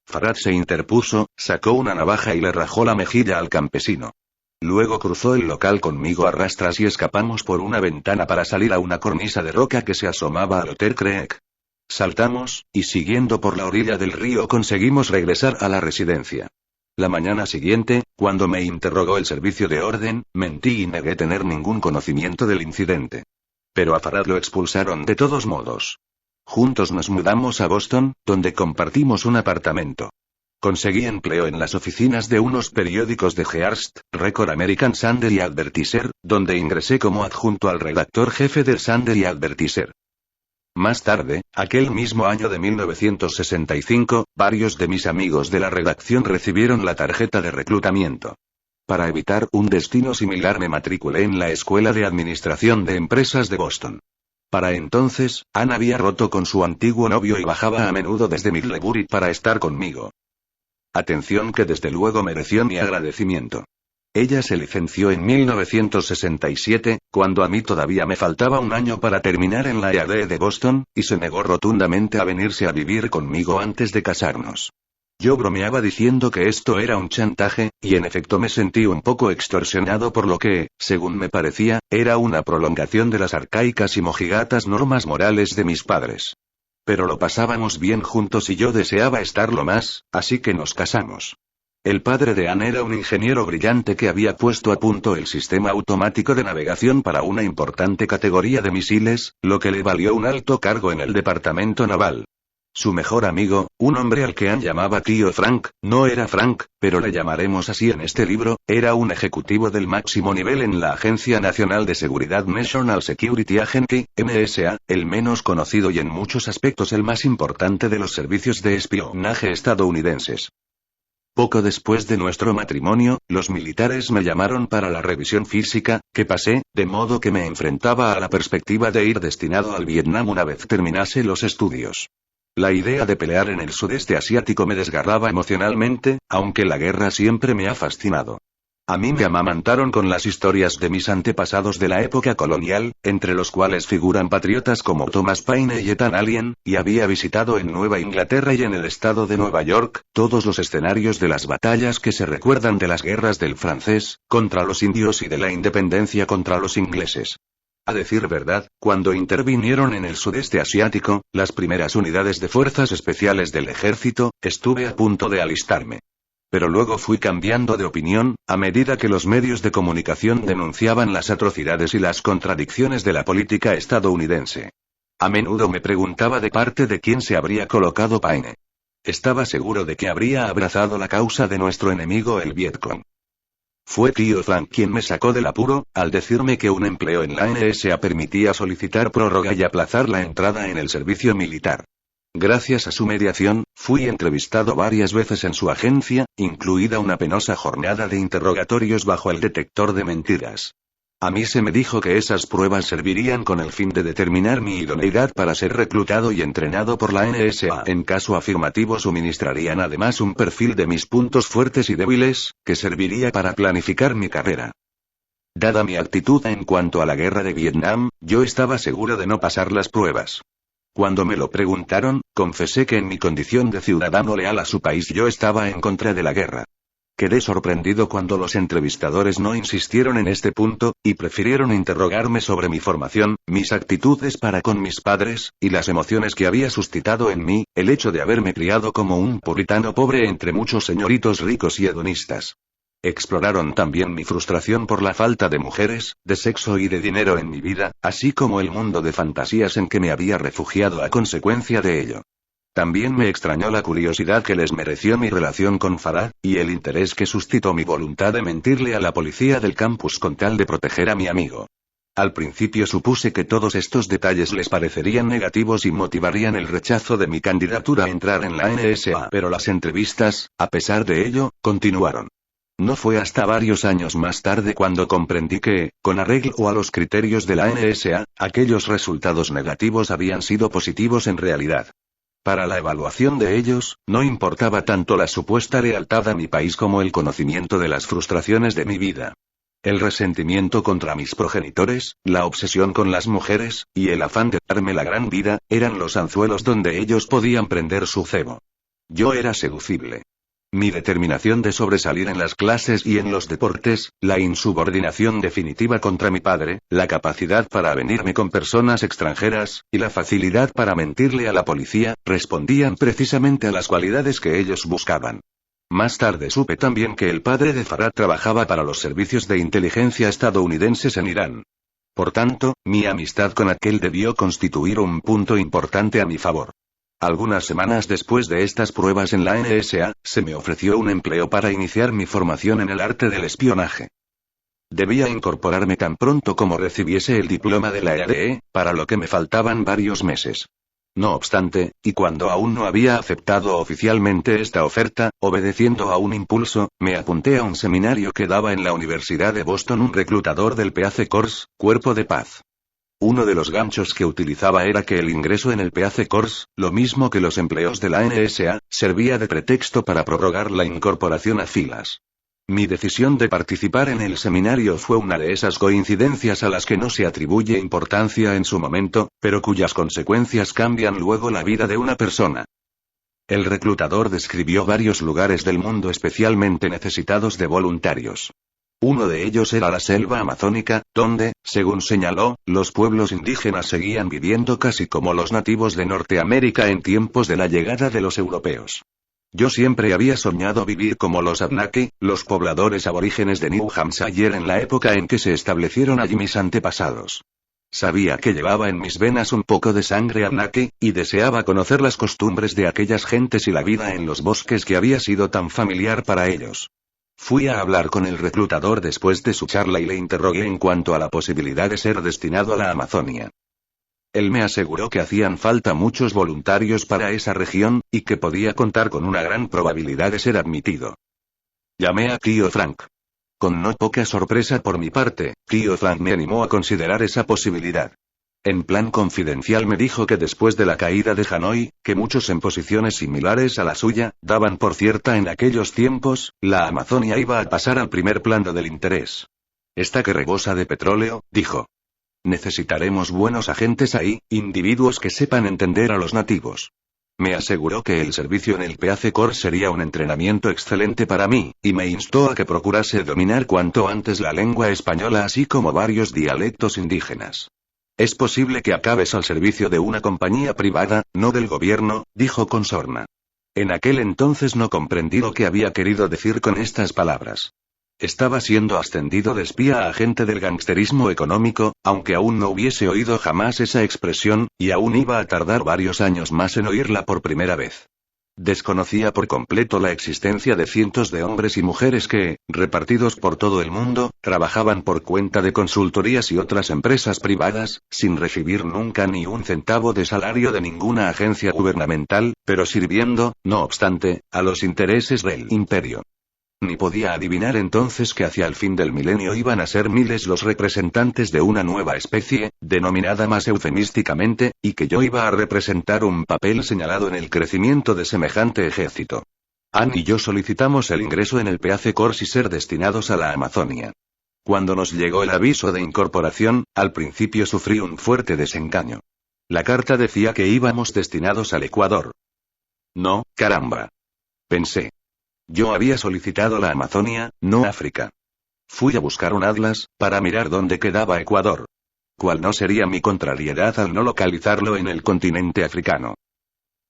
Farah se interpuso, sacó una navaja y le rajó la mejilla al campesino. Luego cruzó el local conmigo a rastras y escapamos por una ventana para salir a una cornisa de roca que se asomaba al Hotel Creek. Saltamos, y siguiendo por la orilla del río conseguimos regresar a la residencia. La mañana siguiente, cuando me interrogó el servicio de orden, mentí y negué tener ningún conocimiento del incidente. Pero a Farah lo expulsaron de todos modos. Juntos nos mudamos a Boston, donde compartimos un apartamento. Conseguí empleo en las oficinas de unos periódicos de Hearst, Record American Sunday y Advertiser, donde ingresé como adjunto al redactor jefe del Sunday y Advertiser. Más tarde, aquel mismo año de 1965, varios de mis amigos de la redacción recibieron la tarjeta de reclutamiento. Para evitar un destino similar me matriculé en la Escuela de Administración de Empresas de Boston. Para entonces, Anne había roto con su antiguo novio y bajaba a menudo desde Midlebury para estar conmigo. Atención que desde luego mereció mi agradecimiento. Ella se licenció en 1967, cuando a mí todavía me faltaba un año para terminar en la EAD de Boston, y se negó rotundamente a venirse a vivir conmigo antes de casarnos. Yo bromeaba diciendo que esto era un chantaje, y en efecto me sentí un poco extorsionado por lo que, según me parecía, era una prolongación de las arcaicas y mojigatas normas morales de mis padres. Pero lo pasábamos bien juntos y yo deseaba estarlo más, así que nos casamos. El padre de Anne era un ingeniero brillante que había puesto a punto el sistema automático de navegación para una importante categoría de misiles, lo que le valió un alto cargo en el departamento naval. Su mejor amigo, un hombre al que Anne llamaba tío Frank, no era Frank, pero le llamaremos así en este libro, era un ejecutivo del máximo nivel en la Agencia Nacional de Seguridad National Security Agency, NSA, el menos conocido y en muchos aspectos el más importante de los servicios de espionaje estadounidenses. Poco después de nuestro matrimonio, los militares me llamaron para la revisión física, que pasé, de modo que me enfrentaba a la perspectiva de ir destinado al Vietnam una vez terminase los estudios. La idea de pelear en el sudeste asiático me desgarraba emocionalmente, aunque la guerra siempre me ha fascinado. A mí me amamantaron con las historias de mis antepasados de la época colonial, entre los cuales figuran patriotas como Thomas Paine y Ethan Allen, y había visitado en Nueva Inglaterra y en el estado de Nueva York, todos los escenarios de las batallas que se recuerdan de las guerras del francés, contra los indios y de la independencia contra los ingleses. A decir verdad, cuando intervinieron en el sudeste asiático, las primeras unidades de fuerzas especiales del ejército, estuve a punto de alistarme. Pero luego fui cambiando de opinión, a medida que los medios de comunicación denunciaban las atrocidades y las contradicciones de la política estadounidense. A menudo me preguntaba de parte de quién se habría colocado Paine. Estaba seguro de que habría abrazado la causa de nuestro enemigo el Vietcong. Fue tío Frank quien me sacó del apuro, al decirme que un empleo en la NSA permitía solicitar prórroga y aplazar la entrada en el servicio militar. Gracias a su mediación, fui entrevistado varias veces en su agencia, incluida una penosa jornada de interrogatorios bajo el detector de mentiras. A mí se me dijo que esas pruebas servirían con el fin de determinar mi idoneidad para ser reclutado y entrenado por la NSA. En caso afirmativo suministrarían además un perfil de mis puntos fuertes y débiles, que serviría para planificar mi carrera. Dada mi actitud en cuanto a la guerra de Vietnam, yo estaba seguro de no pasar las pruebas. Cuando me lo preguntaron, confesé que en mi condición de ciudadano leal a su país yo estaba en contra de la guerra. Quedé sorprendido cuando los entrevistadores no insistieron en este punto, y prefirieron interrogarme sobre mi formación, mis actitudes para con mis padres, y las emociones que había suscitado en mí, el hecho de haberme criado como un puritano pobre entre muchos señoritos ricos y hedonistas. Exploraron también mi frustración por la falta de mujeres, de sexo y de dinero en mi vida, así como el mundo de fantasías en que me había refugiado a consecuencia de ello. También me extrañó la curiosidad que les mereció mi relación con Farah, y el interés que suscitó mi voluntad de mentirle a la policía del campus con tal de proteger a mi amigo. Al principio supuse que todos estos detalles les parecerían negativos y motivarían el rechazo de mi candidatura a entrar en la NSA, pero las entrevistas, a pesar de ello, continuaron. No fue hasta varios años más tarde cuando comprendí que, con arreglo a los criterios de la NSA, aquellos resultados negativos habían sido positivos en realidad. Para la evaluación de ellos, no importaba tanto la supuesta lealtad a mi país como el conocimiento de las frustraciones de mi vida. El resentimiento contra mis progenitores, la obsesión con las mujeres, y el afán de darme la gran vida, eran los anzuelos donde ellos podían prender su cebo. Yo era seducible. Mi determinación de sobresalir en las clases y en los deportes, la insubordinación definitiva contra mi padre, la capacidad para avenirme con personas extranjeras, y la facilidad para mentirle a la policía, respondían precisamente a las cualidades que ellos buscaban. Más tarde supe también que el padre de Farah trabajaba para los servicios de inteligencia estadounidenses en Irán. Por tanto, mi amistad con aquel debió constituir un punto importante a mi favor. Algunas semanas después de estas pruebas en la NSA, se me ofreció un empleo para iniciar mi formación en el arte del espionaje. Debía incorporarme tan pronto como recibiese el diploma de la EADE, para lo que me faltaban varios meses. No obstante, y cuando aún no había aceptado oficialmente esta oferta, obedeciendo a un impulso, me apunté a un seminario que daba en la Universidad de Boston un reclutador del Peace Corps, Cuerpo de Paz. Uno de los ganchos que utilizaba era que el ingreso en el Peace Corps, lo mismo que los empleos de la NSA, servía de pretexto para prorrogar la incorporación a filas. Mi decisión de participar en el seminario fue una de esas coincidencias a las que no se atribuye importancia en su momento, pero cuyas consecuencias cambian luego la vida de una persona. El reclutador describió varios lugares del mundo especialmente necesitados de voluntarios. Uno de ellos era la selva amazónica, donde, según señaló, los pueblos indígenas seguían viviendo casi como los nativos de Norteamérica en tiempos de la llegada de los europeos. Yo siempre había soñado vivir como los Abenaki, los pobladores aborígenes de New Hampshire en la época en que se establecieron allí mis antepasados. Sabía que llevaba en mis venas un poco de sangre Abenaki, y deseaba conocer las costumbres de aquellas gentes y la vida en los bosques que había sido tan familiar para ellos. Fui a hablar con el reclutador después de su charla y le interrogué en cuanto a la posibilidad de ser destinado a la Amazonia. Él me aseguró que hacían falta muchos voluntarios para esa región, y que podía contar con una gran probabilidad de ser admitido. Llamé a tío Frank. Con no poca sorpresa por mi parte, tío Frank me animó a considerar esa posibilidad. En plan confidencial me dijo que después de la caída de Hanoi, que muchos en posiciones similares a la suya, daban por cierta en aquellos tiempos, la Amazonia iba a pasar al primer plano del interés. Esta que rebosa de petróleo, dijo. Necesitaremos buenos agentes ahí, individuos que sepan entender a los nativos. Me aseguró que el servicio en el Peace Corps sería un entrenamiento excelente para mí, y me instó a que procurase dominar cuanto antes la lengua española así como varios dialectos indígenas. Es posible que acabes al servicio de una compañía privada, no del gobierno, dijo con sorna. En aquel entonces no comprendí lo que había querido decir con estas palabras. Estaba siendo ascendido de espía a agente del gangsterismo económico, aunque aún no hubiese oído jamás esa expresión, y aún iba a tardar varios años más en oírla por primera vez. Desconocía por completo la existencia de cientos de hombres y mujeres que, repartidos por todo el mundo, trabajaban por cuenta de consultorías y otras empresas privadas, sin recibir nunca ni un centavo de salario de ninguna agencia gubernamental, pero sirviendo, no obstante, a los intereses del imperio. Ni podía adivinar entonces que hacia el fin del milenio iban a ser miles los representantes de una nueva especie, denominada más eufemísticamente, y que yo iba a representar un papel señalado en el crecimiento de semejante ejército. Ann y yo solicitamos el ingreso en el Peace Corps y ser destinados a la Amazonia. Cuando nos llegó el aviso de incorporación, al principio sufrí un fuerte desengaño. La carta decía que íbamos destinados al Ecuador. No, caramba. Pensé. Yo había solicitado la Amazonia, no África. Fui a buscar un atlas, para mirar dónde quedaba Ecuador. ¿Cuál no sería mi contrariedad al no localizarlo en el continente africano?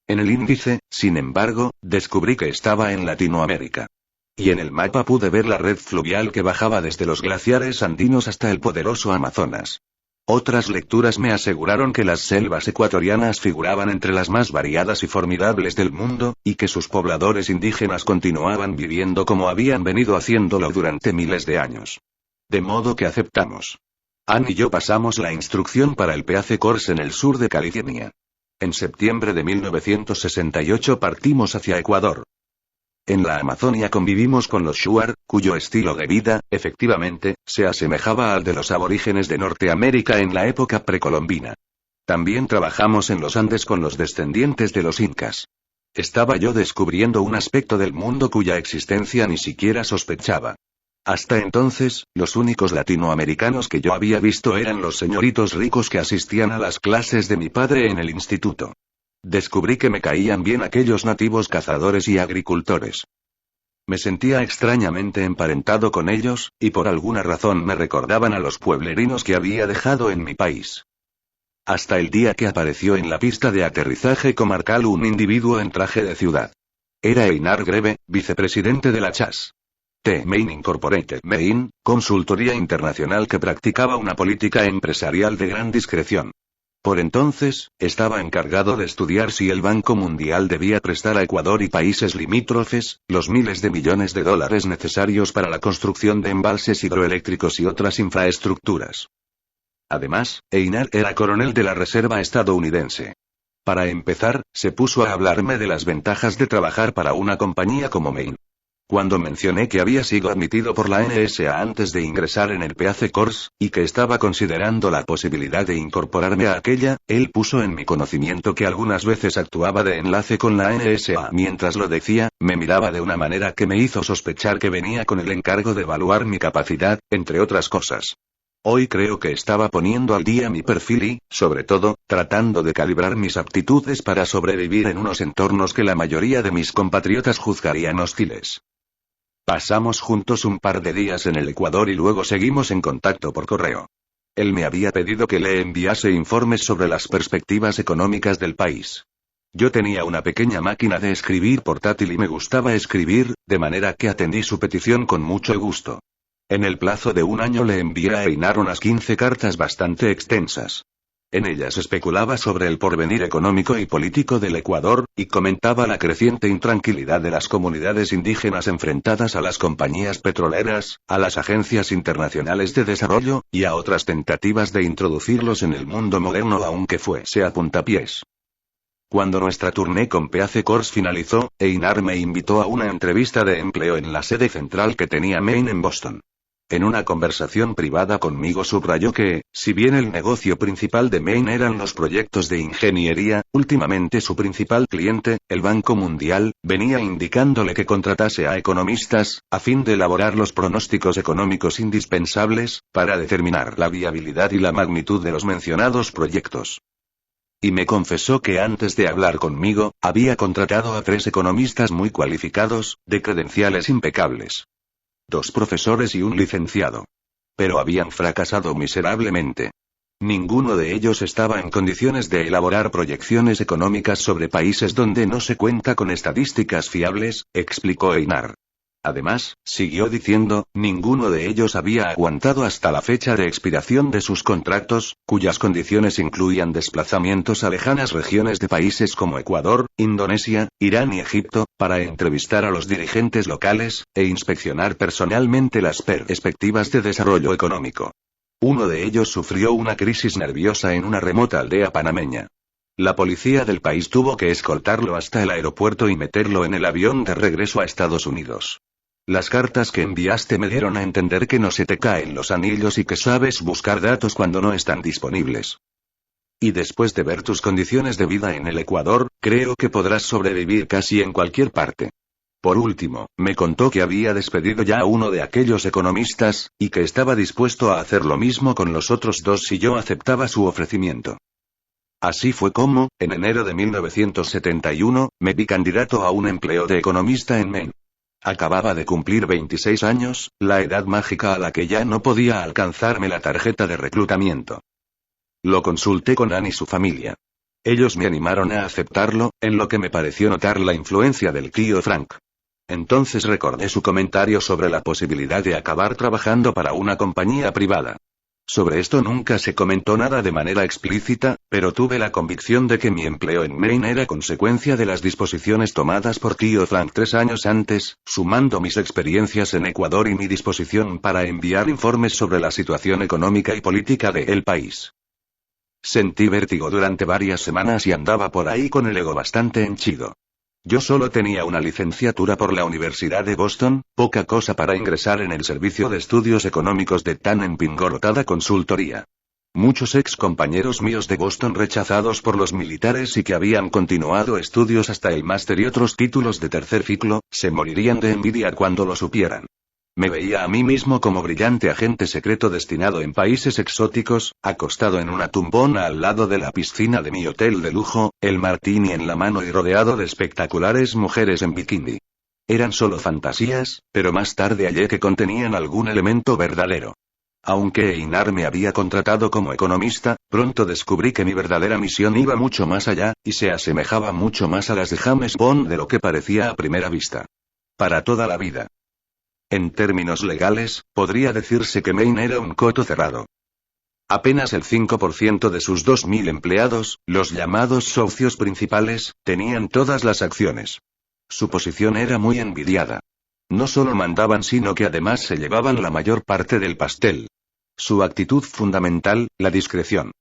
En el índice, sin embargo, descubrí que estaba en Latinoamérica. Y en el mapa pude ver la red fluvial que bajaba desde los glaciares andinos hasta el poderoso Amazonas. Otras lecturas me aseguraron que las selvas ecuatorianas figuraban entre las más variadas y formidables del mundo, y que sus pobladores indígenas continuaban viviendo como habían venido haciéndolo durante miles de años. De modo que aceptamos. Ann y yo pasamos la instrucción para el Peace Corps en el sur de California. En septiembre de 1968 partimos hacia Ecuador. En la Amazonia convivimos con los Shuar, cuyo estilo de vida, efectivamente, se asemejaba al de los aborígenes de Norteamérica en la época precolombina. También trabajamos en los Andes con los descendientes de los Incas. Estaba yo descubriendo un aspecto del mundo cuya existencia ni siquiera sospechaba. Hasta entonces, los únicos latinoamericanos que yo había visto eran los señoritos ricos que asistían a las clases de mi padre en el instituto. Descubrí que me caían bien aquellos nativos cazadores y agricultores. Me sentía extrañamente emparentado con ellos, y por alguna razón me recordaban a los pueblerinos que había dejado en mi país. Hasta el día que apareció en la pista de aterrizaje comarcal un individuo en traje de ciudad. Era Einar Greve, vicepresidente de la Chas. T. Main Incorporated Main, consultoría internacional que practicaba una política empresarial de gran discreción. Por entonces, estaba encargado de estudiar si el Banco Mundial debía prestar a Ecuador y países limítrofes, los miles de millones de dólares necesarios para la construcción de embalses hidroeléctricos y otras infraestructuras. Además, Einar era coronel de la Reserva estadounidense. Para empezar, se puso a hablarme de las ventajas de trabajar para una compañía como Main. Cuando mencioné que había sido admitido por la NSA antes de ingresar en el Peace Corps, y que estaba considerando la posibilidad de incorporarme a aquella, él puso en mi conocimiento que algunas veces actuaba de enlace con la NSA. Mientras lo decía, me miraba de una manera que me hizo sospechar que venía con el encargo de evaluar mi capacidad, entre otras cosas. Hoy creo que estaba poniendo al día mi perfil y, sobre todo, tratando de calibrar mis aptitudes para sobrevivir en unos entornos que la mayoría de mis compatriotas juzgarían hostiles. Pasamos juntos un par de días en el Ecuador y luego seguimos en contacto por correo. Él me había pedido que le enviase informes sobre las perspectivas económicas del país. Yo tenía una pequeña máquina de escribir portátil y me gustaba escribir, de manera que atendí su petición con mucho gusto. En el plazo de un año le envié a Einar unas 15 cartas bastante extensas. En ellas especulaba sobre el porvenir económico y político del Ecuador, y comentaba la creciente intranquilidad de las comunidades indígenas enfrentadas a las compañías petroleras, a las agencias internacionales de desarrollo, y a otras tentativas de introducirlos en el mundo moderno aunque fuese a puntapiés. Cuando nuestra tournée con Peace Corps finalizó, Einar me invitó a una entrevista de empleo en la sede central que tenía Main en Boston. En una conversación privada conmigo subrayó que, si bien el negocio principal de Main eran los proyectos de ingeniería, últimamente su principal cliente, el Banco Mundial, venía indicándole que contratase a economistas, a fin de elaborar los pronósticos económicos indispensables, para determinar la viabilidad y la magnitud de los mencionados proyectos. Y me confesó que antes de hablar conmigo, había contratado a 3 economistas muy cualificados, de credenciales impecables. 2 profesores y un licenciado. Pero habían fracasado miserablemente. Ninguno de ellos estaba en condiciones de elaborar proyecciones económicas sobre países donde no se cuenta con estadísticas fiables, explicó Einar. Además, siguió diciendo, ninguno de ellos había aguantado hasta la fecha de expiración de sus contratos, cuyas condiciones incluían desplazamientos a lejanas regiones de países como Ecuador, Indonesia, Irán y Egipto, para entrevistar a los dirigentes locales, e inspeccionar personalmente las perspectivas de desarrollo económico. Uno de ellos sufrió una crisis nerviosa en una remota aldea panameña. La policía del país tuvo que escoltarlo hasta el aeropuerto y meterlo en el avión de regreso a Estados Unidos. Las cartas que enviaste me dieron a entender que no se te caen los anillos y que sabes buscar datos cuando no están disponibles. Y después de ver tus condiciones de vida en el Ecuador, creo que podrás sobrevivir casi en cualquier parte. Por último, me contó que había despedido ya a uno de aquellos economistas, y que estaba dispuesto a hacer lo mismo con los otros dos si yo aceptaba su ofrecimiento. Así fue como, en enero de 1971, me vi candidato a un empleo de economista en Maine. Acababa de cumplir 26 años, la edad mágica a la que ya no podía alcanzarme la tarjeta de reclutamiento. Lo consulté con Ann y su familia. Ellos me animaron a aceptarlo, en lo que me pareció notar la influencia del tío Frank. Entonces recordé su comentario sobre la posibilidad de acabar trabajando para una compañía privada. Sobre esto nunca se comentó nada de manera explícita, pero tuve la convicción de que mi empleo en Maine era consecuencia de las disposiciones tomadas por tío Frank 3 años antes, sumando mis experiencias en Ecuador y mi disposición para enviar informes sobre la situación económica y política de el país. Sentí vértigo durante varias semanas y andaba por ahí con el ego bastante henchido. Yo solo tenía una licenciatura por la Universidad de Boston, poca cosa para ingresar en el Servicio de Estudios Económicos de tan empingorotada consultoría. Muchos ex compañeros míos de Boston rechazados por los militares y que habían continuado estudios hasta el máster y otros títulos de tercer ciclo, se morirían de envidia cuando lo supieran. Me veía a mí mismo como brillante agente secreto destinado en países exóticos, acostado en una tumbona al lado de la piscina de mi hotel de lujo, el martini en la mano y rodeado de espectaculares mujeres en bikini. Eran solo fantasías, pero más tarde hallé que contenían algún elemento verdadero. Aunque Einar me había contratado como economista, pronto descubrí que mi verdadera misión iba mucho más allá, y se asemejaba mucho más a las de James Bond de lo que parecía a primera vista. Para toda la vida. En términos legales, podría decirse que Maine era un coto cerrado. Apenas el 5% de sus 2.000 empleados, los llamados socios principales, tenían todas las acciones. Su posición era muy envidiada. No solo mandaban sino que además se llevaban la mayor parte del pastel. Su actitud fundamental, la discreción.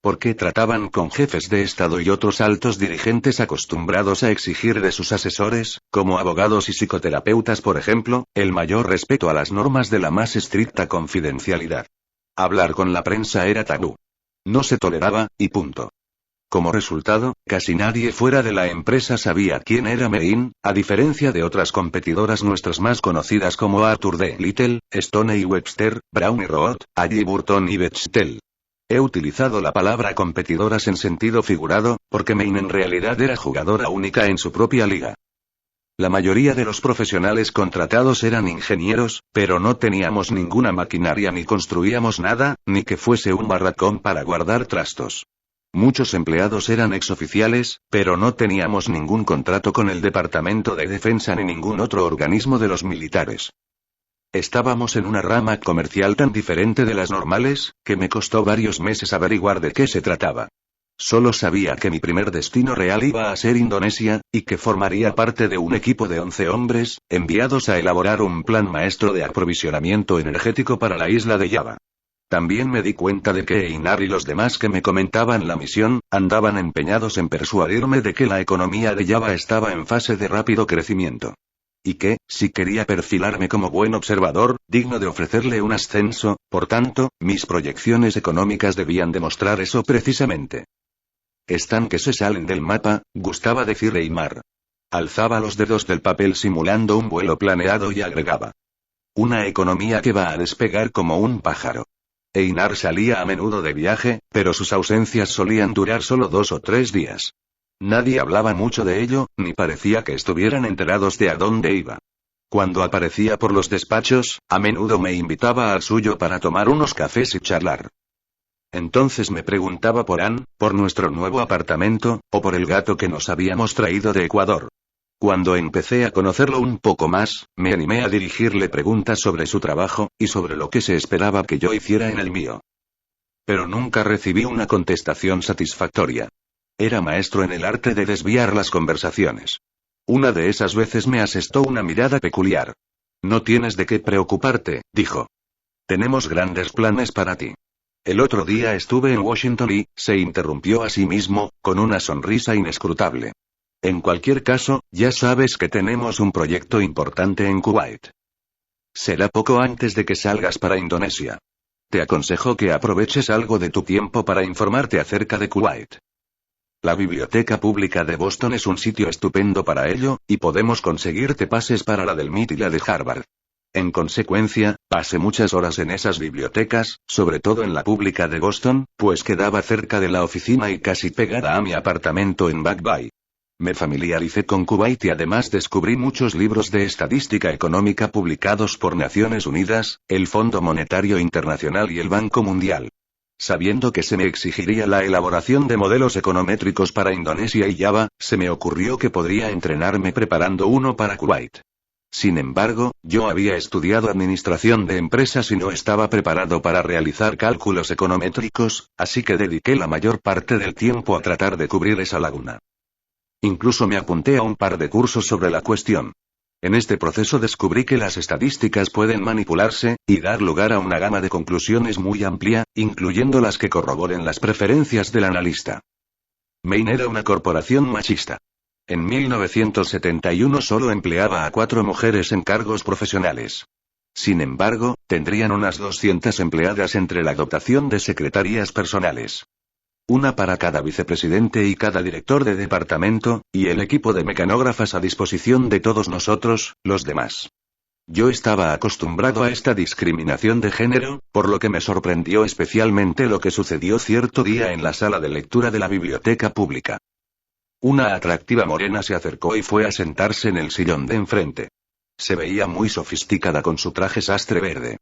Porque trataban con jefes de Estado y otros altos dirigentes acostumbrados a exigir de sus asesores, como abogados y psicoterapeutas por ejemplo, el mayor respeto a las normas de la más estricta confidencialidad. Hablar con la prensa era tabú. No se toleraba, y punto. Como resultado, casi nadie fuera de la empresa sabía quién era Maine, a diferencia de otras competidoras nuestras más conocidas como Arthur D. Little, Stoney Webster, Brown y Root, Halliburton y Bechtel. He utilizado la palabra competidoras en sentido figurado, porque Maine en realidad era jugadora única en su propia liga. La mayoría de los profesionales contratados eran ingenieros, pero no teníamos ninguna maquinaria ni construíamos nada, ni que fuese un barracón para guardar trastos. Muchos empleados eran exoficiales, pero no teníamos ningún contrato con el Departamento de Defensa ni ningún otro organismo de los militares. Estábamos en una rama comercial tan diferente de las normales, que me costó varios meses averiguar de qué se trataba. Solo sabía que mi primer destino real iba a ser Indonesia, y que formaría parte de un equipo de 11 hombres, enviados a elaborar un plan maestro de aprovisionamiento energético para la isla de Java. También me di cuenta de que Einar y los demás que me comentaban la misión, andaban empeñados en persuadirme de que la economía de Java estaba en fase de rápido crecimiento. Y que, si quería perfilarme como buen observador, digno de ofrecerle un ascenso, por tanto, mis proyecciones económicas debían demostrar eso precisamente. Están que se salen del mapa, gustaba decir Einar. Alzaba los dedos del papel simulando un vuelo planeado y agregaba. Una economía que va a despegar como un pájaro. Einar salía a menudo de viaje, pero sus ausencias solían durar solo 2 o 3 días. Nadie hablaba mucho de ello, ni parecía que estuvieran enterados de a dónde iba. Cuando aparecía por los despachos, a menudo me invitaba al suyo para tomar unos cafés y charlar. Entonces me preguntaba por Ann, por nuestro nuevo apartamento, o por el gato que nos habíamos traído de Ecuador. Cuando empecé a conocerlo un poco más, me animé a dirigirle preguntas sobre su trabajo, y sobre lo que se esperaba que yo hiciera en el mío. Pero nunca recibí una contestación satisfactoria. Era maestro en el arte de desviar las conversaciones. Una de esas veces me asestó una mirada peculiar. No tienes de qué preocuparte, dijo. Tenemos grandes planes para ti. El otro día estuve en Washington y, se interrumpió a sí mismo, con una sonrisa inescrutable. En cualquier caso, ya sabes que tenemos un proyecto importante en Kuwait. Será poco antes de que salgas para Indonesia. Te aconsejo que aproveches algo de tu tiempo para informarte acerca de Kuwait. La Biblioteca Pública de Boston es un sitio estupendo para ello, y podemos conseguirte pases para la del MIT y la de Harvard. En consecuencia, pasé muchas horas en esas bibliotecas, sobre todo en la pública de Boston, pues quedaba cerca de la oficina y casi pegada a mi apartamento en Back Bay. Me familiaricé con Kuwait y además descubrí muchos libros de estadística económica publicados por Naciones Unidas, el Fondo Monetario Internacional y el Banco Mundial. Sabiendo que se me exigiría la elaboración de modelos econométricos para Indonesia y Java, se me ocurrió que podría entrenarme preparando uno para Kuwait. Sin embargo, yo había estudiado administración de empresas y no estaba preparado para realizar cálculos econométricos, así que dediqué la mayor parte del tiempo a tratar de cubrir esa laguna. Incluso me apunté a un par de cursos sobre la cuestión. En este proceso descubrí que las estadísticas pueden manipularse, y dar lugar a una gama de conclusiones muy amplia, incluyendo las que corroboren las preferencias del analista. Main era una corporación machista. En 1971 solo empleaba a 4 mujeres en cargos profesionales. Sin embargo, tendrían unas 200 empleadas entre la dotación de secretarías personales. Una para cada vicepresidente y cada director de departamento, y el equipo de mecanógrafas a disposición de todos nosotros, los demás. Yo estaba acostumbrado a esta discriminación de género, por lo que me sorprendió especialmente lo que sucedió cierto día en la sala de lectura de la biblioteca pública. Una atractiva morena se acercó y fue a sentarse en el sillón de enfrente. Se veía muy sofisticada con su traje sastre verde.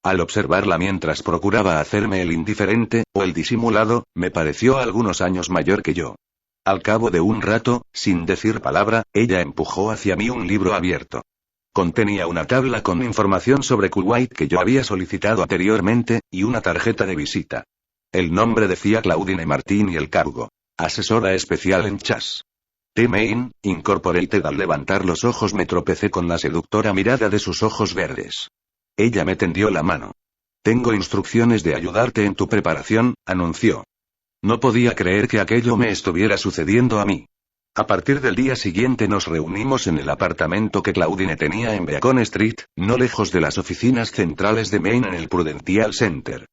Al observarla mientras procuraba hacerme el indiferente, o el disimulado, me pareció algunos años mayor que yo. Al cabo de un rato, sin decir palabra, ella empujó hacia mí un libro abierto. Contenía una tabla con información sobre Kuwait que yo había solicitado anteriormente, y una tarjeta de visita. El nombre decía Claudine Martín y el cargo: asesora especial en Chas. T. Main, Incorporated. Al levantar los ojos me tropecé con la seductora mirada de sus ojos verdes. Ella me tendió la mano. Tengo instrucciones de ayudarte en tu preparación, anunció. No podía creer que aquello me estuviera sucediendo a mí. A partir del día siguiente nos reunimos en el apartamento que Claudine tenía en Beacon Street, no lejos de las oficinas centrales de Main en el Prudential Center.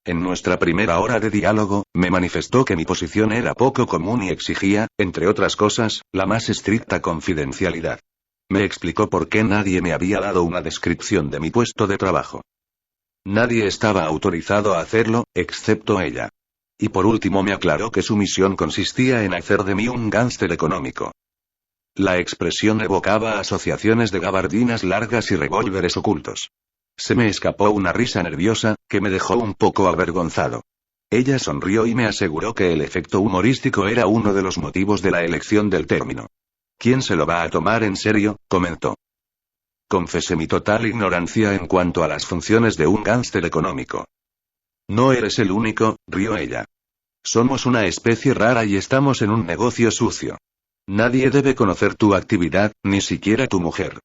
En nuestra primera hora de diálogo, me manifestó que mi posición era poco común y exigía, entre otras cosas, la más estricta confidencialidad. Me explicó por qué nadie me había dado una descripción de mi puesto de trabajo. Nadie estaba autorizado a hacerlo, excepto ella. Y por último me aclaró que su misión consistía en hacer de mí un gángster económico. La expresión evocaba asociaciones de gabardinas largas y revólveres ocultos. Se me escapó una risa nerviosa, que me dejó un poco avergonzado. Ella sonrió y me aseguró que el efecto humorístico era uno de los motivos de la elección del término. ¿Quién se lo va a tomar en serio?, comentó. Confesé mi total ignorancia en cuanto a las funciones de un gángster económico. No eres el único, rió ella. Somos una especie rara y estamos en un negocio sucio. Nadie debe conocer tu actividad, ni siquiera tu mujer.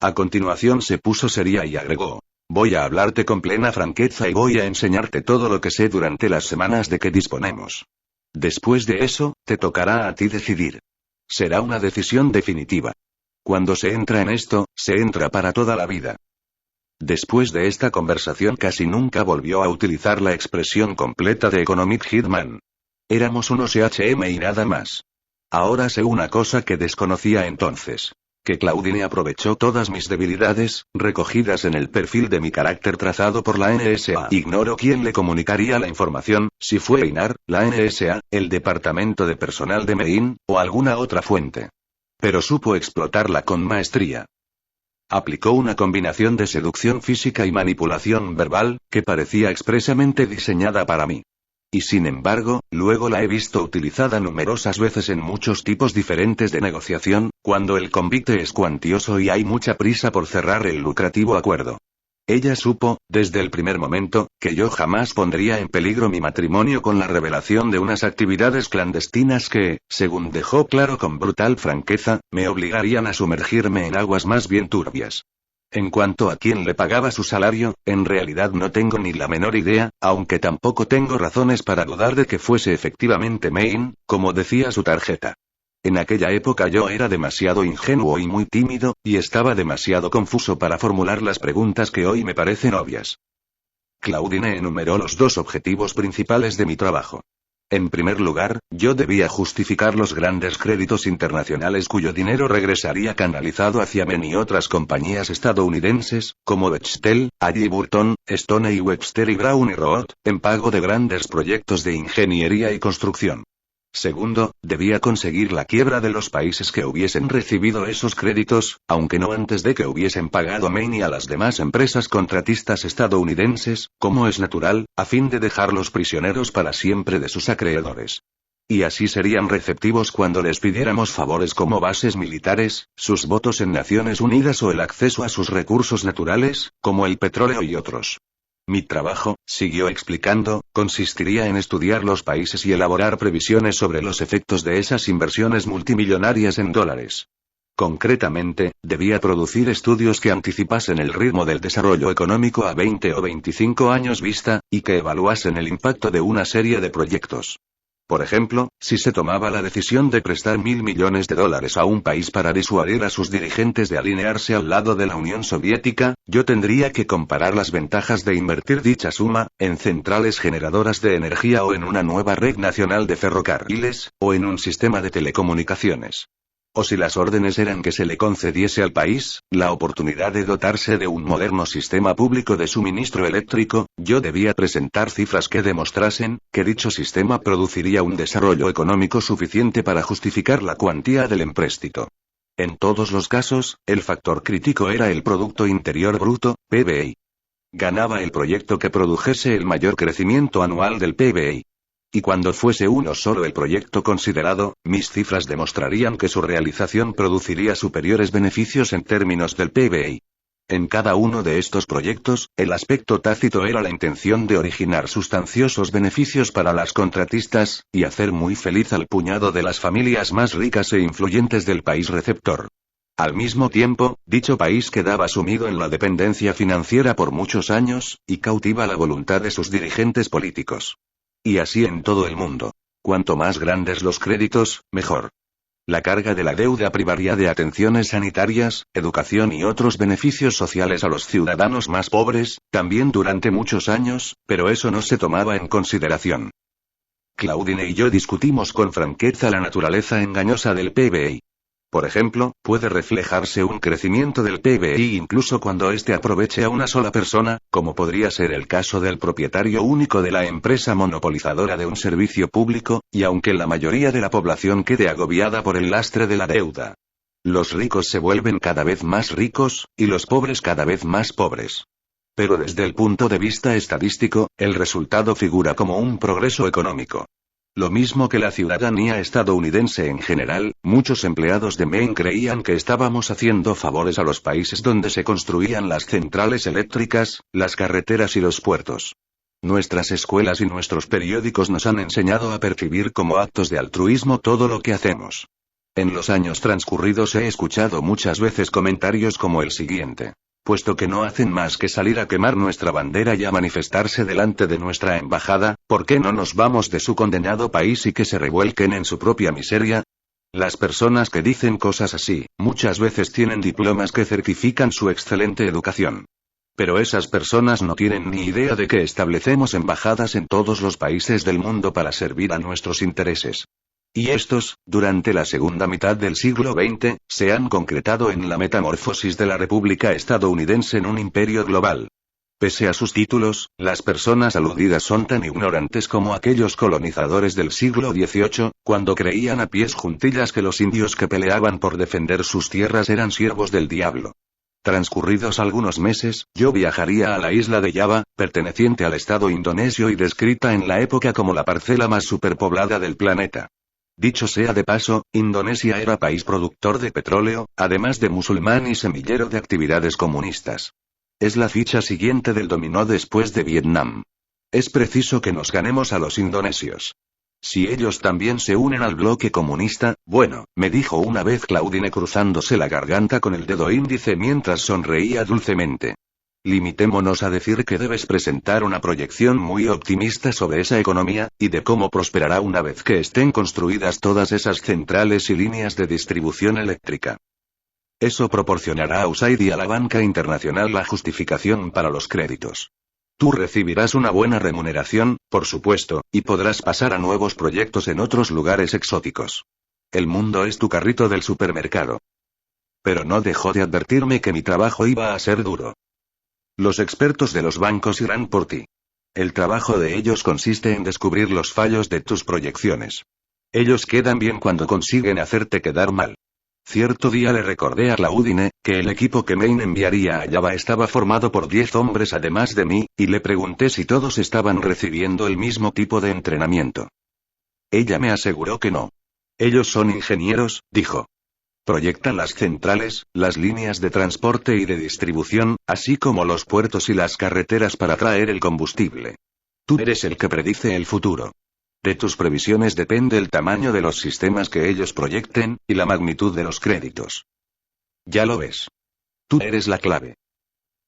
A continuación se puso seria y agregó: voy a hablarte con plena franqueza y voy a enseñarte todo lo que sé durante las semanas de que disponemos. Después de eso, te tocará a ti decidir. Será una decisión definitiva. Cuando se entra en esto, se entra para toda la vida. Después de esta conversación casi nunca volvió a utilizar la expresión completa de Economic Hitman. Éramos unos EHM y nada más. Ahora sé una cosa que desconocía entonces. Que Claudine aprovechó todas mis debilidades, recogidas en el perfil de mi carácter trazado por la NSA. Ignoro quién le comunicaría la información, si fue INAR, la NSA, el Departamento de Personal de Main, o alguna otra fuente. Pero supo explotarla con maestría. Aplicó una combinación de seducción física y manipulación verbal, que parecía expresamente diseñada para mí. Y sin embargo, luego la he visto utilizada numerosas veces en muchos tipos diferentes de negociación, cuando el convite es cuantioso y hay mucha prisa por cerrar el lucrativo acuerdo. Ella supo, desde el primer momento, que yo jamás pondría en peligro mi matrimonio con la revelación de unas actividades clandestinas que, según dejó claro con brutal franqueza, me obligarían a sumergirme en aguas más bien turbias. En cuanto a quién le pagaba su salario, en realidad no tengo ni la menor idea, aunque tampoco tengo razones para dudar de que fuese efectivamente Maine, como decía su tarjeta. En aquella época yo era demasiado ingenuo y muy tímido, y estaba demasiado confuso para formular las preguntas que hoy me parecen obvias. Claudine enumeró los dos objetivos principales de mi trabajo. En primer lugar, yo debía justificar los grandes créditos internacionales cuyo dinero regresaría canalizado hacia Maine y otras compañías estadounidenses, como Bechtel, Halliburton, Stoney Webster y Brown y Root, en pago de grandes proyectos de ingeniería y construcción. Segundo, debía conseguir la quiebra de los países que hubiesen recibido esos créditos, aunque no antes de que hubiesen pagado a Maine y a las demás empresas contratistas estadounidenses, como es natural, a fin de dejarlos prisioneros para siempre de sus acreedores. Y así serían receptivos cuando les pidiéramos favores como bases militares, sus votos en Naciones Unidas o el acceso a sus recursos naturales, como el petróleo y otros. Mi trabajo, siguió explicando, consistiría en estudiar los países y elaborar previsiones sobre los efectos de esas inversiones multimillonarias en dólares. Concretamente, debía producir estudios que anticipasen el ritmo del desarrollo económico a 20 o 25 años vista, y que evaluasen el impacto de una serie de proyectos. Por ejemplo, si se tomaba la decisión de prestar $1.000 millones a un país para disuadir a sus dirigentes de alinearse al lado de la Unión Soviética, yo tendría que comparar las ventajas de invertir dicha suma, en centrales generadoras de energía o en una nueva red nacional de ferrocarriles, o en un sistema de telecomunicaciones. O si las órdenes eran que se le concediese al país la oportunidad de dotarse de un moderno sistema público de suministro eléctrico, yo debía presentar cifras que demostrasen que dicho sistema produciría un desarrollo económico suficiente para justificar la cuantía del empréstito. En todos los casos, el factor crítico era el Producto Interior Bruto, PBI. Ganaba el proyecto que produjese el mayor crecimiento anual del PBI. Y cuando fuese uno solo el proyecto considerado, mis cifras demostrarían que su realización produciría superiores beneficios en términos del PBI. En cada uno de estos proyectos, el aspecto tácito era la intención de originar sustanciosos beneficios para las contratistas, y hacer muy feliz al puñado de las familias más ricas e influyentes del país receptor. Al mismo tiempo, dicho país quedaba sumido en la dependencia financiera por muchos años, y cautiva la voluntad de sus dirigentes políticos. Y así en todo el mundo. Cuanto más grandes los créditos, mejor. La carga de la deuda privaría de atenciones sanitarias, educación y otros beneficios sociales a los ciudadanos más pobres, también durante muchos años, pero eso no se tomaba en consideración. Claudine y yo discutimos con franqueza la naturaleza engañosa del PBI. Por ejemplo, puede reflejarse un crecimiento del PBI incluso cuando éste aproveche a una sola persona, como podría ser el caso del propietario único de la empresa monopolizadora de un servicio público, y aunque la mayoría de la población quede agobiada por el lastre de la deuda. Los ricos se vuelven cada vez más ricos, y los pobres cada vez más pobres. Pero desde el punto de vista estadístico, el resultado figura como un progreso económico. Lo mismo que la ciudadanía estadounidense en general, muchos empleados de Maine creían que estábamos haciendo favores a los países donde se construían las centrales eléctricas, las carreteras y los puertos. Nuestras escuelas y nuestros periódicos nos han enseñado a percibir como actos de altruismo todo lo que hacemos. En los años transcurridos he escuchado muchas veces comentarios como el siguiente. Puesto que no hacen más que salir a quemar nuestra bandera y a manifestarse delante de nuestra embajada, ¿por qué no nos vamos de su condenado país y que se revuelquen en su propia miseria? Las personas que dicen cosas así, muchas veces tienen diplomas que certifican su excelente educación. Pero esas personas no tienen ni idea de que establecemos embajadas en todos los países del mundo para servir a nuestros intereses. Y estos, durante la segunda mitad del siglo XX, se han concretado en la metamorfosis de la República estadounidense en un imperio global. Pese a sus títulos, las personas aludidas son tan ignorantes como aquellos colonizadores del siglo XVIII, cuando creían a pies juntillas que los indios que peleaban por defender sus tierras eran siervos del diablo. Transcurridos algunos meses, yo viajaría a la isla de Java, perteneciente al estado indonesio y descrita en la época como la parcela más superpoblada del planeta. Dicho sea de paso, Indonesia era país productor de petróleo, además de musulmán y semillero de actividades comunistas. Es la ficha siguiente del dominó después de Vietnam. Es preciso que nos ganemos a los indonesios. Si ellos también se unen al bloque comunista, bueno, me dijo una vez Claudine cruzándose la garganta con el dedo índice mientras sonreía dulcemente. Limitémonos a decir que debes presentar una proyección muy optimista sobre esa economía, y de cómo prosperará una vez que estén construidas todas esas centrales y líneas de distribución eléctrica. Eso proporcionará a USAID y a la banca internacional la justificación para los créditos. Tú recibirás una buena remuneración, por supuesto, y podrás pasar a nuevos proyectos en otros lugares exóticos. El mundo es tu carrito del supermercado. Pero no dejó de advertirme que mi trabajo iba a ser duro. Los expertos de los bancos irán por ti. El trabajo de ellos consiste en descubrir los fallos de tus proyecciones. Ellos quedan bien cuando consiguen hacerte quedar mal. Cierto día le recordé a Claudine, que el equipo que Maine enviaría a Java estaba formado por 10 hombres además de mí, y le pregunté si todos estaban recibiendo el mismo tipo de entrenamiento. Ella me aseguró que no. Ellos son ingenieros, dijo. Proyectan las centrales, las líneas de transporte y de distribución, así como los puertos y las carreteras para traer el combustible. Tú eres el que predice el futuro. De tus previsiones depende el tamaño de los sistemas que ellos proyecten, y la magnitud de los créditos. Ya lo ves. Tú eres la clave.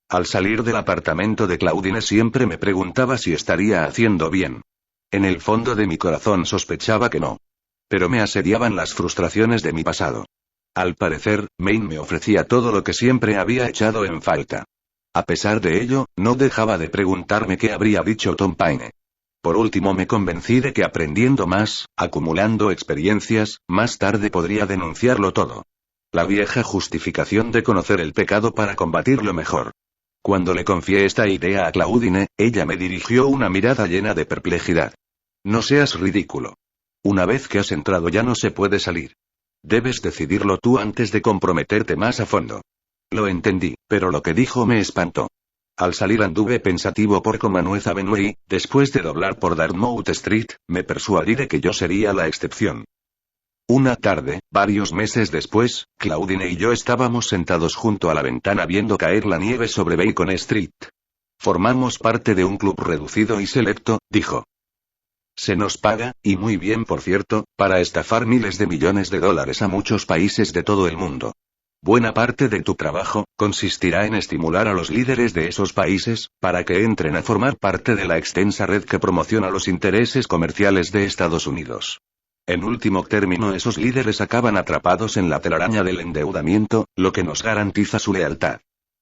Al salir del apartamento de Claudine siempre me preguntaba si estaría haciendo bien. En el fondo de mi corazón sospechaba que no. Pero me asediaban las frustraciones de mi pasado. Al parecer, Maine me ofrecía todo lo que siempre había echado en falta. A pesar de ello, no dejaba de preguntarme qué habría dicho Tom Paine. Por último me convencí de que aprendiendo más, acumulando experiencias, más tarde podría denunciarlo todo. La vieja justificación de conocer el pecado para combatirlo mejor. Cuando le confié esta idea a Claudine, ella me dirigió una mirada llena de perplejidad. No seas ridículo. Una vez que has entrado ya no se puede salir. Debes decidirlo tú antes de comprometerte más a fondo. Lo entendí, pero lo que dijo me espantó. Al salir anduve pensativo por Commonwealth Avenue y, después de doblar por Dartmouth Street, me persuadí de que yo sería la excepción. Una tarde, varios meses después, Claudine y yo estábamos sentados junto a la ventana viendo caer la nieve sobre Bacon Street. Formamos parte de un club reducido y selecto, dijo. Se nos paga, y muy bien por cierto, para estafar miles de millones de dólares a muchos países de todo el mundo. Buena parte de tu trabajo consistirá en estimular a los líderes de esos países, para que entren a formar parte de la extensa red que promociona los intereses comerciales de Estados Unidos. En último término, esos líderes acaban atrapados en la telaraña del endeudamiento, lo que nos garantiza su lealtad.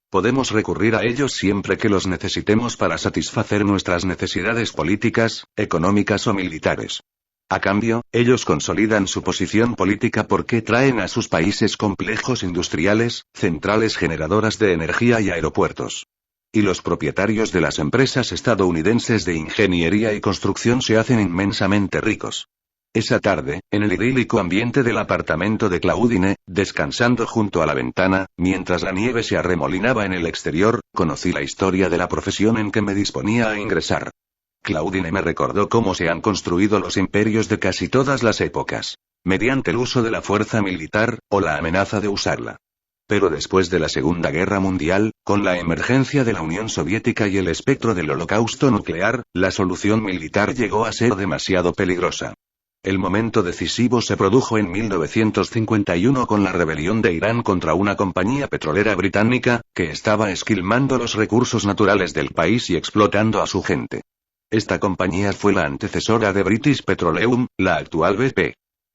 Podemos recurrir a ellos siempre que los necesitemos para satisfacer nuestras necesidades políticas, económicas o militares. A cambio, ellos consolidan su posición política porque traen a sus países complejos industriales, centrales generadoras de energía y aeropuertos. Y los propietarios de las empresas estadounidenses de ingeniería y construcción se hacen inmensamente ricos. Esa tarde, en el idílico ambiente del apartamento de Claudine, descansando junto a la ventana, mientras la nieve se arremolinaba en el exterior, conocí la historia de la profesión en que me disponía a ingresar. Claudine me recordó cómo se han construido los imperios de casi todas las épocas. Mediante el uso de la fuerza militar, o la amenaza de usarla. Pero después de la Segunda Guerra Mundial, con la emergencia de la Unión Soviética y el espectro del holocausto nuclear, la solución militar llegó a ser demasiado peligrosa. El momento decisivo se produjo en 1951 con la rebelión de Irán contra una compañía petrolera británica, que estaba esquilmando los recursos naturales del país y explotando a su gente. Esta compañía fue la antecesora de British Petroleum, la actual BP.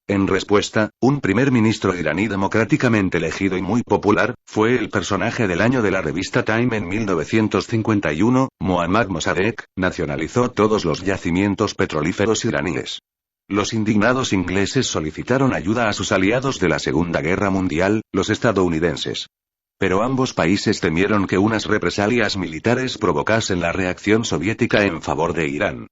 En respuesta, un primer ministro iraní democráticamente elegido y muy popular, fue el personaje del año de la revista Time en 1951, Mohammad Mossadegh, nacionalizó todos los yacimientos petrolíferos iraníes. Los indignados ingleses solicitaron ayuda a sus aliados de la Segunda Guerra Mundial, los estadounidenses. Pero ambos países temieron que unas represalias militares provocasen la reacción soviética en favor de Irán.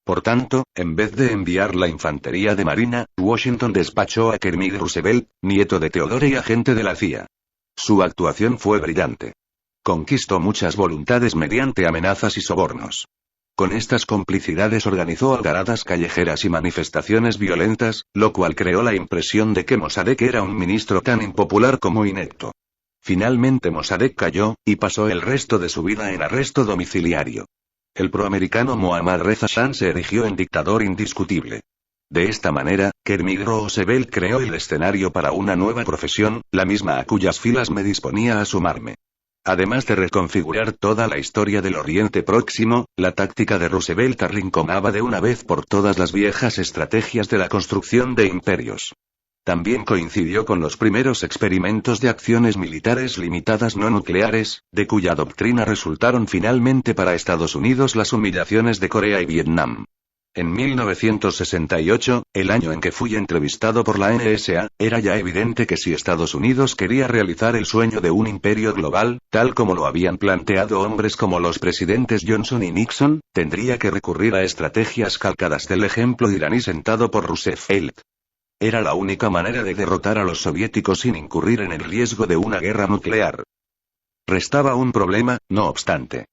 Por tanto, en vez de enviar la infantería de marina, Washington despachó a Kermit Roosevelt, nieto de Theodore y agente de la CIA. Su actuación fue brillante. Conquistó muchas voluntades mediante amenazas y sobornos. Con estas complicidades organizó algaradas callejeras y manifestaciones violentas, lo cual creó la impresión de que Mossadegh era un ministro tan impopular como inepto. Finalmente Mossadegh cayó, y pasó el resto de su vida en arresto domiciliario. El proamericano Mohammad Reza Shah se erigió en dictador indiscutible. De esta manera, Kermit Roosevelt creó el escenario para una nueva profesión, la misma a cuyas filas me disponía a sumarme. Además de reconfigurar toda la historia del Oriente Próximo, la táctica de Roosevelt arrinconaba de una vez por todas las viejas estrategias de la construcción de imperios. También coincidió con los primeros experimentos de acciones militares limitadas no nucleares, de cuya doctrina resultaron finalmente para Estados Unidos las humillaciones de Corea y Vietnam. En 1968, el año en que fui entrevistado por la NSA, era ya evidente que si Estados Unidos quería realizar el sueño de un imperio global, tal como lo habían planteado hombres como los presidentes Johnson y Nixon, tendría que recurrir a estrategias calcadas del ejemplo iraní sentado por Roosevelt. Era la única manera de derrotar a los soviéticos sin incurrir en el riesgo de una guerra nuclear. Restaba un problema, no obstante.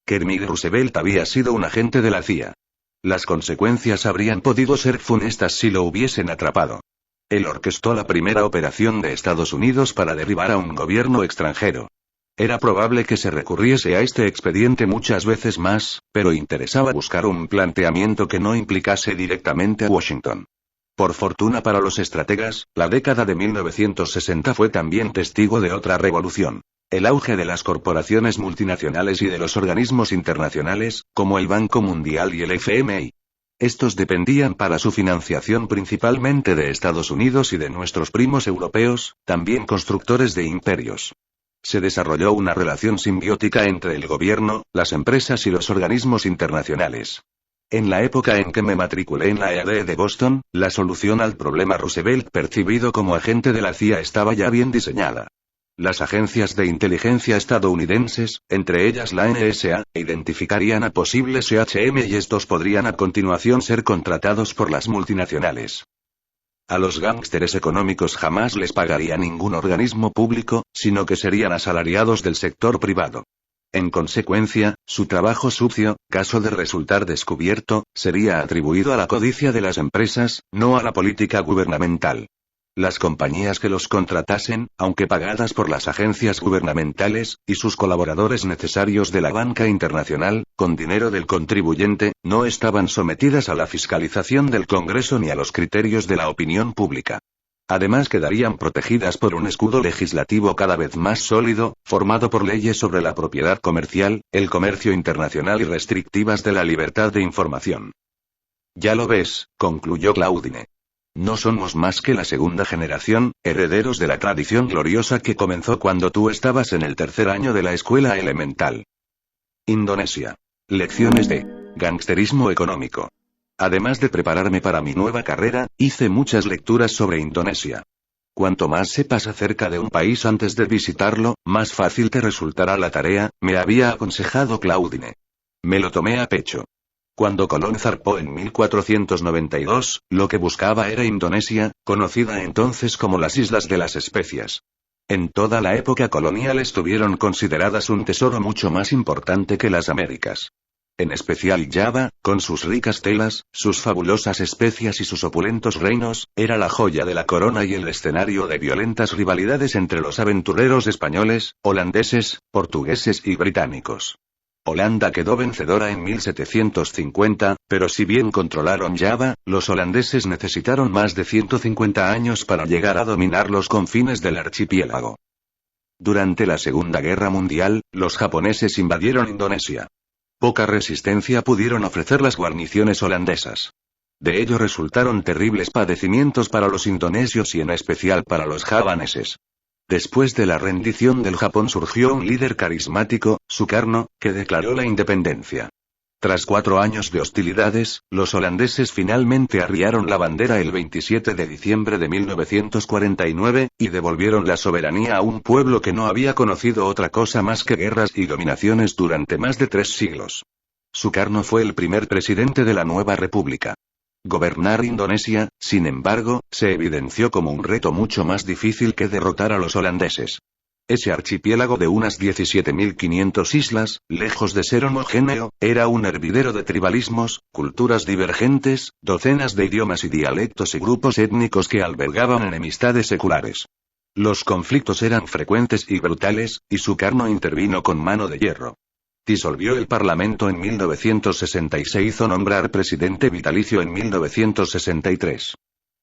Kermit Roosevelt había sido un agente de la CIA. Las consecuencias habrían podido ser funestas si lo hubiesen atrapado. Él orquestó la primera operación de Estados Unidos para derribar a un gobierno extranjero. Era probable que se recurriese a este expediente muchas veces más, pero interesaba buscar un planteamiento que no implicase directamente a Washington. Por fortuna para los estrategas, la década de 1960 fue también testigo de otra revolución. El auge de las corporaciones multinacionales y de los organismos internacionales, como el Banco Mundial y el FMI. Estos dependían para su financiación principalmente de Estados Unidos y de nuestros primos europeos, también constructores de imperios. Se desarrolló una relación simbiótica entre el gobierno, las empresas y los organismos internacionales. En la época en que me matriculé en la EAD de Boston, la solución al problema Roosevelt percibido como agente de la CIA estaba ya bien diseñada. Las agencias de inteligencia estadounidenses, entre ellas la NSA, identificarían a posibles EHM y estos podrían a continuación ser contratados por las multinacionales. A los gángsteres económicos jamás les pagaría ningún organismo público, sino que serían asalariados del sector privado. En consecuencia, su trabajo sucio, caso de resultar descubierto, sería atribuido a la codicia de las empresas, no a la política gubernamental. Las compañías que los contratasen, aunque pagadas por las agencias gubernamentales, y sus colaboradores necesarios de la banca internacional, con dinero del contribuyente, no estaban sometidas a la fiscalización del Congreso ni a los criterios de la opinión pública. Además quedarían protegidas por un escudo legislativo cada vez más sólido, formado por leyes sobre la propiedad comercial, el comercio internacional y restrictivas de la libertad de información. Ya lo ves, concluyó Claudine. No somos más que la segunda generación, herederos de la tradición gloriosa que comenzó cuando tú estabas en el tercer año de la escuela elemental. Indonesia. Lecciones de gangsterismo económico. Además de prepararme para mi nueva carrera, hice muchas lecturas sobre Indonesia. Cuanto más sepas acerca de un país antes de visitarlo, más fácil te resultará la tarea, me había aconsejado Claudine. Me lo tomé a pecho. Cuando Colón zarpó en 1492, lo que buscaba era Indonesia, conocida entonces como las Islas de las Especias. En toda la época colonial estuvieron consideradas un tesoro mucho más importante que las Américas. En especial Java, con sus ricas telas, sus fabulosas especias y sus opulentos reinos, era la joya de la corona y el escenario de violentas rivalidades entre los aventureros españoles, holandeses, portugueses y británicos. Holanda quedó vencedora en 1750, pero si bien controlaron Java, los holandeses necesitaron más de 150 años para llegar a dominar los confines del archipiélago. Durante la Segunda Guerra Mundial, los japoneses invadieron Indonesia. Poca resistencia pudieron ofrecer las guarniciones holandesas. De ello resultaron terribles padecimientos para los indonesios y en especial para los javaneses. Después de la rendición del Japón surgió un líder carismático, Sukarno, que declaró la independencia. Tras 4 años de hostilidades, los holandeses finalmente arriaron la bandera el 27 de diciembre de 1949, y devolvieron la soberanía a un pueblo que no había conocido otra cosa más que guerras y dominaciones durante más de 3 siglos. Sukarno fue el primer presidente de la nueva república. Gobernar Indonesia, sin embargo, se evidenció como un reto mucho más difícil que derrotar a los holandeses. Ese archipiélago de unas 17.500 islas, lejos de ser homogéneo, era un hervidero de tribalismos, culturas divergentes, docenas de idiomas y dialectos y grupos étnicos que albergaban enemistades seculares. Los conflictos eran frecuentes y brutales, y Sukarno intervino con mano de hierro. Disolvió el parlamento en 1966 e hizo nombrar presidente vitalicio en 1963.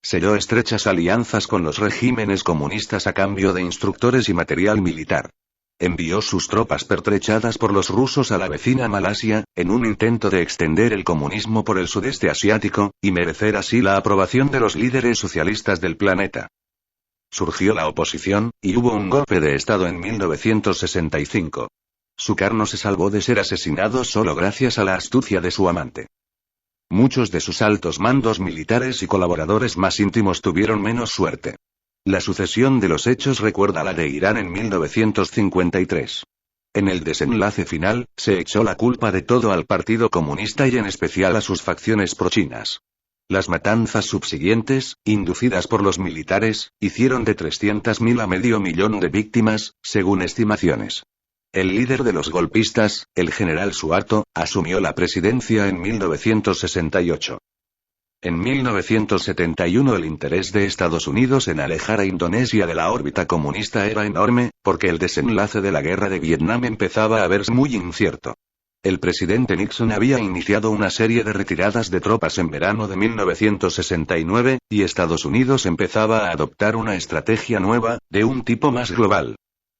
Selló estrechas alianzas con los regímenes comunistas a cambio de instructores y material militar. Envió sus tropas pertrechadas por los rusos a la vecina Malasia, en un intento de extender el comunismo por el sudeste asiático, y merecer así la aprobación de los líderes socialistas del planeta. Surgió la oposición, y hubo un golpe de Estado en 1965. Sukarno se salvó de ser asesinado solo gracias a la astucia de su amante. Muchos de sus altos mandos militares y colaboradores más íntimos tuvieron menos suerte. La sucesión de los hechos recuerda a la de Irán en 1953. En el desenlace final, se echó la culpa de todo al Partido Comunista y en especial a sus facciones prochinas. Las matanzas subsiguientes, inducidas por los militares, hicieron de 300.000 a medio millón de víctimas, según estimaciones. El líder de los golpistas, el general Suharto, asumió la presidencia en 1968. En 1971 el interés de Estados Unidos en alejar a Indonesia de la órbita comunista era enorme, porque el desenlace de la guerra de Vietnam empezaba a verse muy incierto. El presidente Nixon había iniciado una serie de retiradas de tropas en verano de 1969, y Estados Unidos empezaba a adoptar una estrategia nueva, de un tipo más global.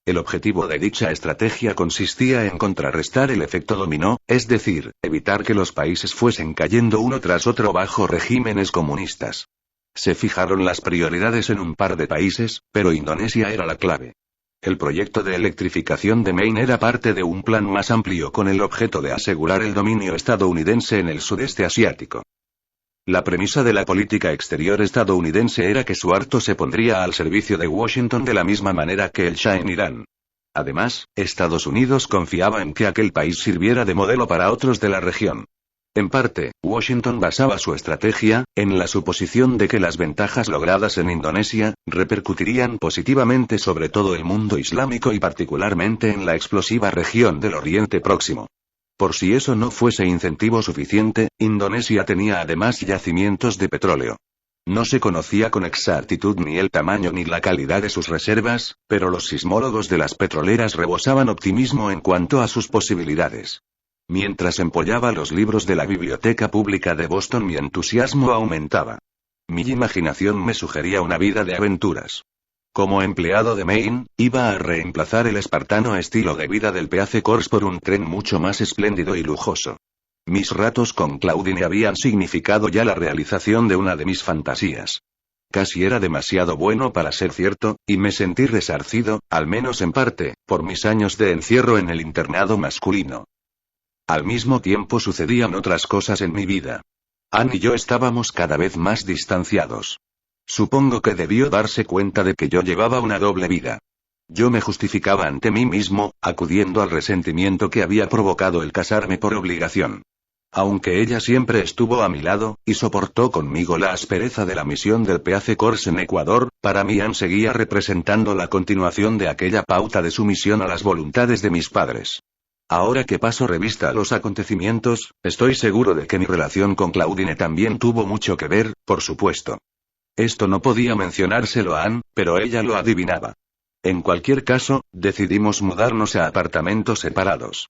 El objetivo de dicha estrategia consistía en contrarrestar el efecto dominó, es decir, evitar que los países fuesen cayendo uno tras otro bajo regímenes comunistas. Se fijaron las prioridades en un par de países, pero Indonesia era la clave. El proyecto de electrificación de Maine era parte de un plan más amplio con el objeto de asegurar el dominio estadounidense en el sudeste asiático. La premisa de la política exterior estadounidense era que Suharto se pondría al servicio de Washington de la misma manera que el Shah en Irán. Además, Estados Unidos confiaba en que aquel país sirviera de modelo para otros de la región. En parte, Washington basaba su estrategia en la suposición de que las ventajas logradas en Indonesia repercutirían positivamente sobre todo el mundo islámico y particularmente en la explosiva región del Oriente Próximo. Por si eso no fuese incentivo suficiente, Indonesia tenía además yacimientos de petróleo. No se conocía con exactitud ni el tamaño ni la calidad de sus reservas, pero los sismólogos de las petroleras rebosaban optimismo en cuanto a sus posibilidades. Mientras empollaba los libros de la biblioteca pública de Boston, mi entusiasmo aumentaba. Mi imaginación me sugería una vida de aventuras. Como empleado de Maine, iba a reemplazar el espartano estilo de vida del Peace Corps por un tren mucho más espléndido y lujoso. Mis ratos con Claudine habían significado ya la realización de una de mis fantasías. Casi era demasiado bueno para ser cierto, y me sentí resarcido, al menos en parte, por mis años de encierro en el internado masculino. Al mismo tiempo sucedían otras cosas en mi vida. Anne y yo estábamos cada vez más distanciados. Supongo que debió darse cuenta de que yo llevaba una doble vida. Yo me justificaba ante mí mismo, acudiendo al resentimiento que había provocado el casarme por obligación. Aunque ella siempre estuvo a mi lado, y soportó conmigo la aspereza de la misión del Peace Corps en Ecuador, para mí Anne seguía representando la continuación de aquella pauta de sumisión a las voluntades de mis padres. Ahora que paso revista a los acontecimientos, estoy seguro de que mi relación con Claudine también tuvo mucho que ver, por supuesto. Esto no podía mencionárselo a Anne, pero ella lo adivinaba. En cualquier caso, decidimos mudarnos a apartamentos separados.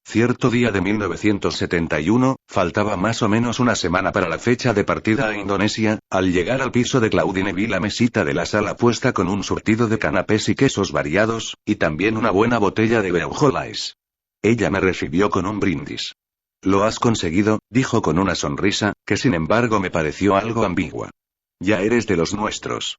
Cierto día de 1971, faltaba más o menos una semana para la fecha de partida a Indonesia, al llegar al piso de Claudine vi la mesita de la sala puesta con un surtido de canapés y quesos variados, y también una buena botella de Beaujolais. Ella me recibió con un brindis. «Lo has conseguido», dijo con una sonrisa, que sin embargo me pareció algo ambigua. «Ya eres de los nuestros».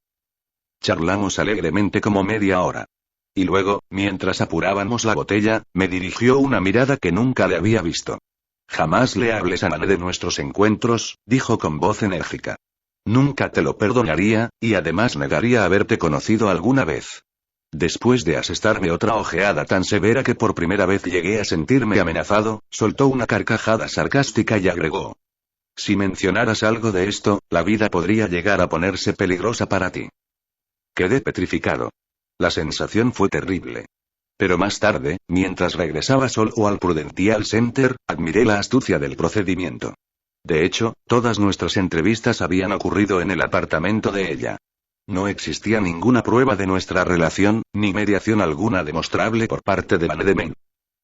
Charlamos alegremente como media hora. Y luego, mientras apurábamos la botella, me dirigió una mirada que nunca le había visto. «Jamás le hables a Anne de nuestros encuentros», dijo con voz enérgica. «Nunca te lo perdonaría, y además negaría haberte conocido alguna vez». Después de asestarme otra ojeada tan severa que por primera vez llegué a sentirme amenazado, soltó una carcajada sarcástica y agregó: «Si mencionaras algo de esto, la vida podría llegar a ponerse peligrosa para ti». Quedé petrificado. La sensación fue terrible. Pero más tarde, mientras regresaba solo al Prudential Center, admiré la astucia del procedimiento. De hecho, todas nuestras entrevistas habían ocurrido en el apartamento de ella. No existía ninguna prueba de nuestra relación, ni mediación alguna demostrable por parte de Van Edemen.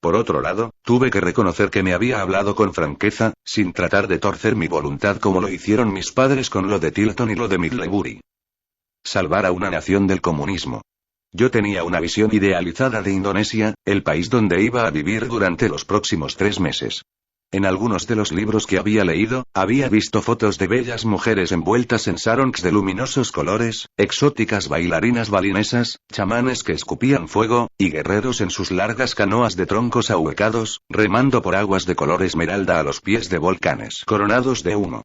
Por otro lado, tuve que reconocer que me había hablado con franqueza, sin tratar de torcer mi voluntad como lo hicieron mis padres con lo de Tilton y lo de Midlebury. Salvar a una nación del comunismo. Yo tenía una visión idealizada de Indonesia, el país donde iba a vivir durante los próximos 3 meses. En algunos de los libros que había leído, había visto fotos de bellas mujeres envueltas en sarongs de luminosos colores, exóticas bailarinas balinesas, chamanes que escupían fuego, y guerreros en sus largas canoas de troncos ahuecados, remando por aguas de color esmeralda a los pies de volcanes coronados de humo.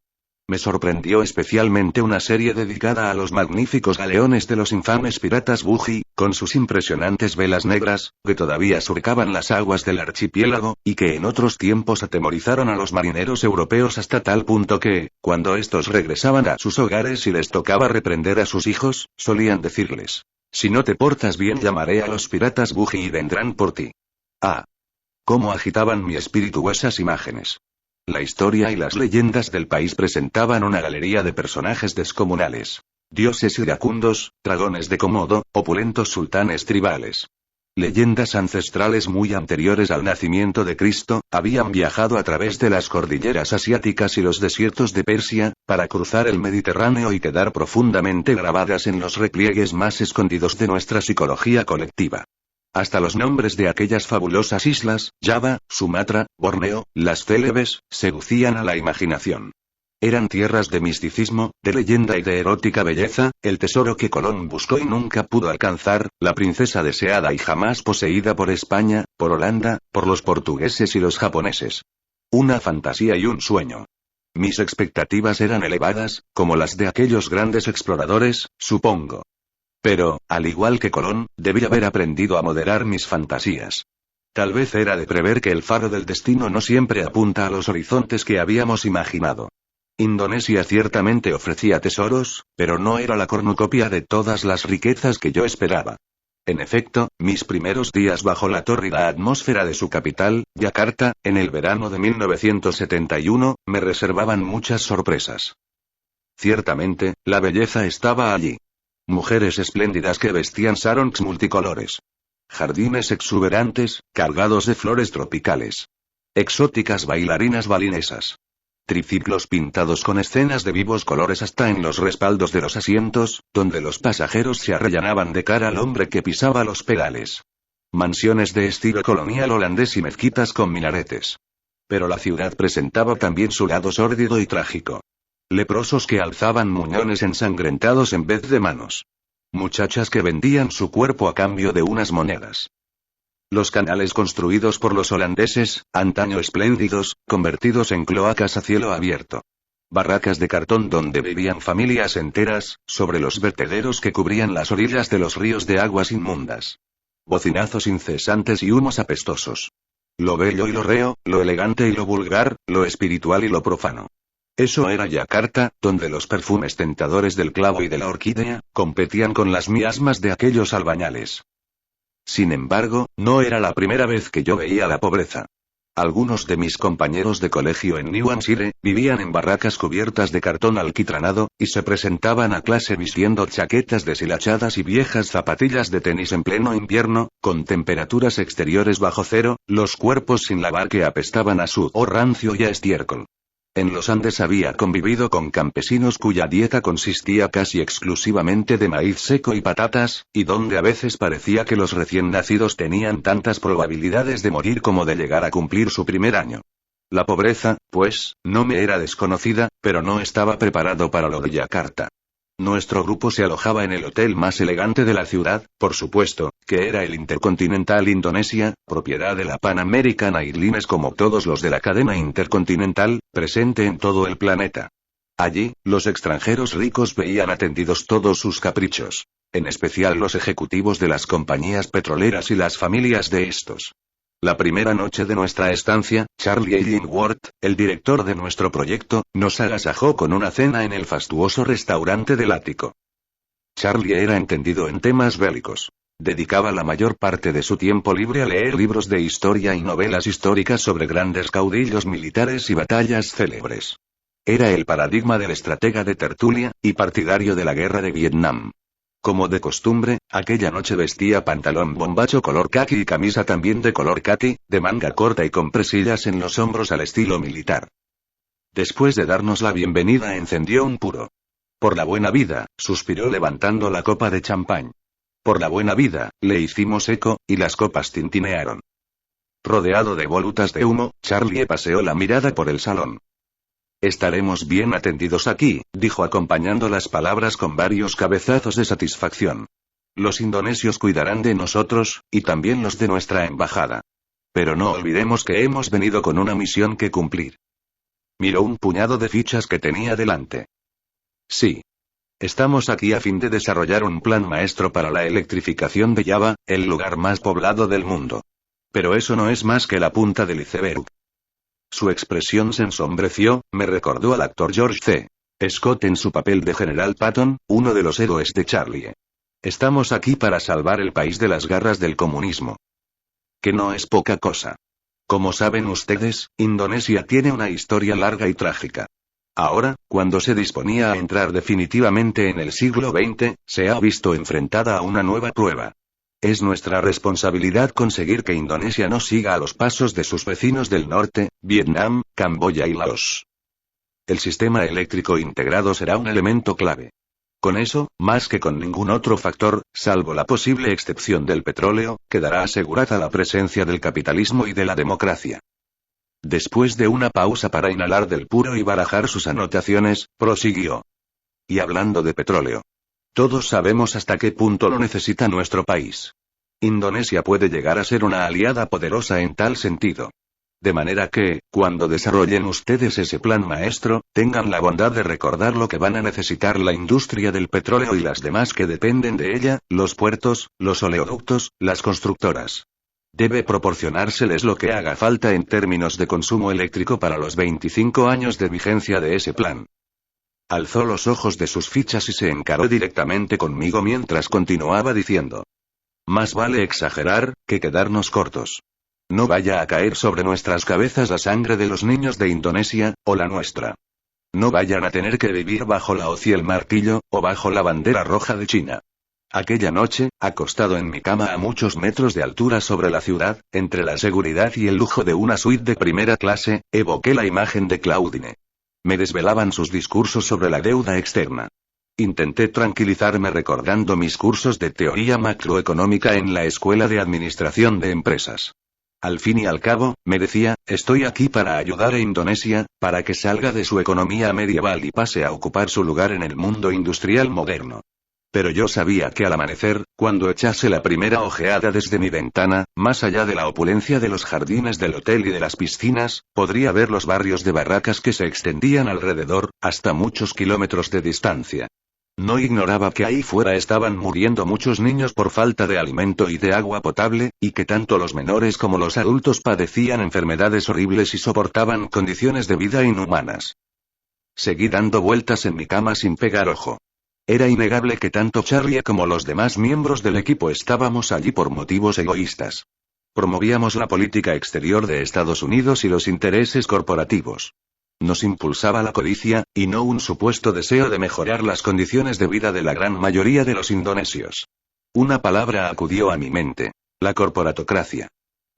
Me sorprendió especialmente una serie dedicada a los magníficos galeones de los infames piratas Buji, con sus impresionantes velas negras, que todavía surcaban las aguas del archipiélago, y que en otros tiempos atemorizaron a los marineros europeos hasta tal punto que, cuando estos regresaban a sus hogares y les tocaba reprender a sus hijos, solían decirles: si no te portas bien llamaré a los piratas Buji y vendrán por ti. Ah. Cómo agitaban mi espíritu esas imágenes. La historia y las leyendas del país presentaban una galería de personajes descomunales. Dioses iracundos, dragones de Komodo, opulentos sultanes tribales. Leyendas ancestrales muy anteriores al nacimiento de Cristo, habían viajado a través de las cordilleras asiáticas y los desiertos de Persia, para cruzar el Mediterráneo y quedar profundamente grabadas en los repliegues más escondidos de nuestra psicología colectiva. Hasta los nombres de aquellas fabulosas islas, Java, Sumatra, Borneo, las Célebes, seducían a la imaginación. Eran tierras de misticismo, de leyenda y de erótica belleza, el tesoro que Colón buscó y nunca pudo alcanzar, la princesa deseada y jamás poseída por España, por Holanda, por los portugueses y los japoneses. Una fantasía y un sueño. Mis expectativas eran elevadas, como las de aquellos grandes exploradores, supongo. Pero, al igual que Colón, debí haber aprendido a moderar mis fantasías. Tal vez era de prever que el faro del destino no siempre apunta a los horizontes que habíamos imaginado. Indonesia ciertamente ofrecía tesoros, pero no era la cornucopia de todas las riquezas que yo esperaba. En efecto, mis primeros días bajo la tórrida atmósfera de su capital, Yakarta, en el verano de 1971, me reservaban muchas sorpresas. Ciertamente, la belleza estaba allí. Mujeres espléndidas que vestían sarongs multicolores. Jardines exuberantes, cargados de flores tropicales. Exóticas bailarinas balinesas. Triciclos pintados con escenas de vivos colores hasta en los respaldos de los asientos, donde los pasajeros se arrellanaban de cara al hombre que pisaba los pedales. Mansiones de estilo colonial holandés y mezquitas con minaretes. Pero la ciudad presentaba también su lado sórdido y trágico. Leprosos que alzaban muñones ensangrentados en vez de manos. Muchachas que vendían su cuerpo a cambio de unas monedas. Los canales construidos por los holandeses, antaño espléndidos, convertidos en cloacas a cielo abierto. Barracas de cartón donde vivían familias enteras, sobre los vertederos que cubrían las orillas de los ríos de aguas inmundas. Bocinazos incesantes y humos apestosos. Lo bello y lo reo, lo elegante y lo vulgar, lo espiritual y lo profano. Eso era Yakarta, donde los perfumes tentadores del clavo y de la orquídea, competían con las miasmas de aquellos albañales. Sin embargo, no era la primera vez que yo veía la pobreza. Algunos de mis compañeros de colegio en New Hampshire, vivían en barracas cubiertas de cartón alquitranado, y se presentaban a clase vistiendo chaquetas deshilachadas y viejas zapatillas de tenis en pleno invierno, con temperaturas exteriores bajo cero, los cuerpos sin lavar que apestaban a sudor rancio y a estiércol. En los Andes había convivido con campesinos cuya dieta consistía casi exclusivamente de maíz seco y patatas, y donde a veces parecía que los recién nacidos tenían tantas probabilidades de morir como de llegar a cumplir su primer año. La pobreza, pues, no me era desconocida, pero no estaba preparado para lo de Yakarta. Nuestro grupo se alojaba en el hotel más elegante de la ciudad, por supuesto, que era el Intercontinental Indonesia, propiedad de la Pan American Airlines como todos los de la cadena Intercontinental, presente en todo el planeta. Allí, los extranjeros ricos veían atendidos todos sus caprichos, en especial los ejecutivos de las compañías petroleras y las familias de estos. La primera noche de nuestra estancia, Charlie Illingworth, el director de nuestro proyecto, nos agasajó con una cena en el fastuoso restaurante del ático. Charlie era entendido en temas bélicos. Dedicaba la mayor parte de su tiempo libre a leer libros de historia y novelas históricas sobre grandes caudillos militares y batallas célebres. Era el paradigma del estratega de tertulia, y partidario de la guerra de Vietnam. Como de costumbre, aquella noche vestía pantalón bombacho color caqui y camisa también de color caqui, de manga corta y con presillas en los hombros al estilo militar. Después de darnos la bienvenida encendió un puro. Por la buena vida, suspiró levantando la copa de champán. Por la buena vida, le hicimos eco, y las copas tintinearon. Rodeado de volutas de humo, Charlie paseó la mirada por el salón. Estaremos bien atendidos aquí, dijo acompañando las palabras con varios cabezazos de satisfacción. Los indonesios cuidarán de nosotros, y también los de nuestra embajada. Pero no olvidemos que hemos venido con una misión que cumplir. Miró un puñado de fichas que tenía delante. Sí. Estamos aquí a fin de desarrollar un plan maestro para la electrificación de Java, el lugar más poblado del mundo. Pero eso no es más que la punta del iceberg. Su expresión se ensombreció, me recordó al actor George C. Scott en su papel de General Patton, uno de los héroes de Charlie. Estamos aquí para salvar el país de las garras del comunismo. Que no es poca cosa. Como saben ustedes, Indonesia tiene una historia larga y trágica. Ahora, cuando se disponía a entrar definitivamente en el siglo XX, se ha visto enfrentada a una nueva prueba. Es nuestra responsabilidad conseguir que Indonesia no siga a los pasos de sus vecinos del norte, Vietnam, Camboya y Laos. El sistema eléctrico integrado será un elemento clave. Con eso, más que con ningún otro factor, salvo la posible excepción del petróleo, quedará asegurada la presencia del capitalismo y de la democracia. Después de una pausa para inhalar del puro y barajar sus anotaciones, prosiguió. Y hablando de petróleo. Todos sabemos hasta qué punto lo necesita nuestro país. Indonesia puede llegar a ser una aliada poderosa en tal sentido. De manera que, cuando desarrollen ustedes ese plan maestro, tengan la bondad de recordar lo que van a necesitar la industria del petróleo y las demás que dependen de ella, los puertos, los oleoductos, las constructoras. Debe proporcionárseles lo que haga falta en términos de consumo eléctrico para los 25 años de vigencia de ese plan. Alzó los ojos de sus fichas y se encaró directamente conmigo mientras continuaba diciendo. Más vale exagerar, que quedarnos cortos. No vaya a caer sobre nuestras cabezas la sangre de los niños de Indonesia, o la nuestra. No vayan a tener que vivir bajo la hoz y el martillo, o bajo la bandera roja de China. Aquella noche, acostado en mi cama a muchos metros de altura sobre la ciudad, entre la seguridad y el lujo de una suite de primera clase, evoqué la imagen de Claudine. Me desvelaban sus discursos sobre la deuda externa. Intenté tranquilizarme recordando mis cursos de teoría macroeconómica en la Escuela de Administración de Empresas. Al fin y al cabo, me decía, estoy aquí para ayudar a Indonesia, para que salga de su economía medieval y pase a ocupar su lugar en el mundo industrial moderno. Pero yo sabía que al amanecer, cuando echase la primera ojeada desde mi ventana, más allá de la opulencia de los jardines del hotel y de las piscinas, podría ver los barrios de barracas que se extendían alrededor, hasta muchos kilómetros de distancia. No ignoraba que ahí fuera estaban muriendo muchos niños por falta de alimento y de agua potable, y que tanto los menores como los adultos padecían enfermedades horribles y soportaban condiciones de vida inhumanas. Seguí dando vueltas en mi cama sin pegar ojo. Era innegable que tanto Charlie como los demás miembros del equipo estábamos allí por motivos egoístas. Promovíamos la política exterior de Estados Unidos y los intereses corporativos. Nos impulsaba la codicia, y no un supuesto deseo de mejorar las condiciones de vida de la gran mayoría de los indonesios. Una palabra acudió a mi mente: la corporatocracia.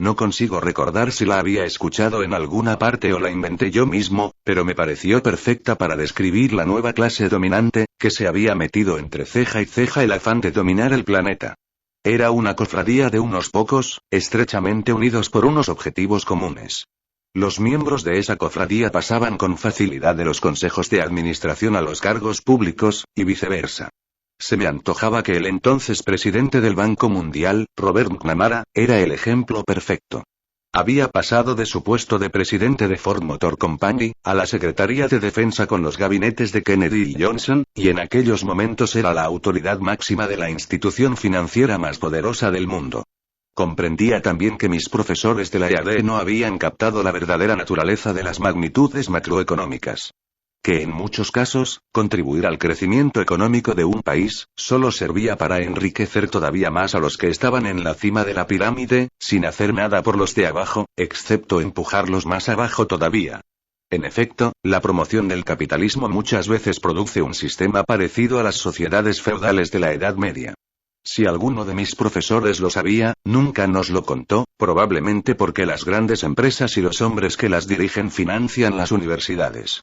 No consigo recordar si la había escuchado en alguna parte o la inventé yo mismo, pero me pareció perfecta para describir la nueva clase dominante, que se había metido entre ceja y ceja el afán de dominar el planeta. Era una cofradía de unos pocos, estrechamente unidos por unos objetivos comunes. Los miembros de esa cofradía pasaban con facilidad de los consejos de administración a los cargos públicos, y viceversa. Se me antojaba que el entonces presidente del Banco Mundial, Robert McNamara, era el ejemplo perfecto. Había pasado de su puesto de presidente de Ford Motor Company, a la Secretaría de Defensa con los gabinetes de Kennedy y Johnson, y en aquellos momentos era la autoridad máxima de la institución financiera más poderosa del mundo. Comprendía también que mis profesores de la EAD no habían captado la verdadera naturaleza de las magnitudes macroeconómicas. Que en muchos casos, contribuir al crecimiento económico de un país, solo servía para enriquecer todavía más a los que estaban en la cima de la pirámide, sin hacer nada por los de abajo, excepto empujarlos más abajo todavía. En efecto, la promoción del capitalismo muchas veces produce un sistema parecido a las sociedades feudales de la Edad Media. Si alguno de mis profesores lo sabía, nunca nos lo contó, probablemente porque las grandes empresas y los hombres que las dirigen financian las universidades.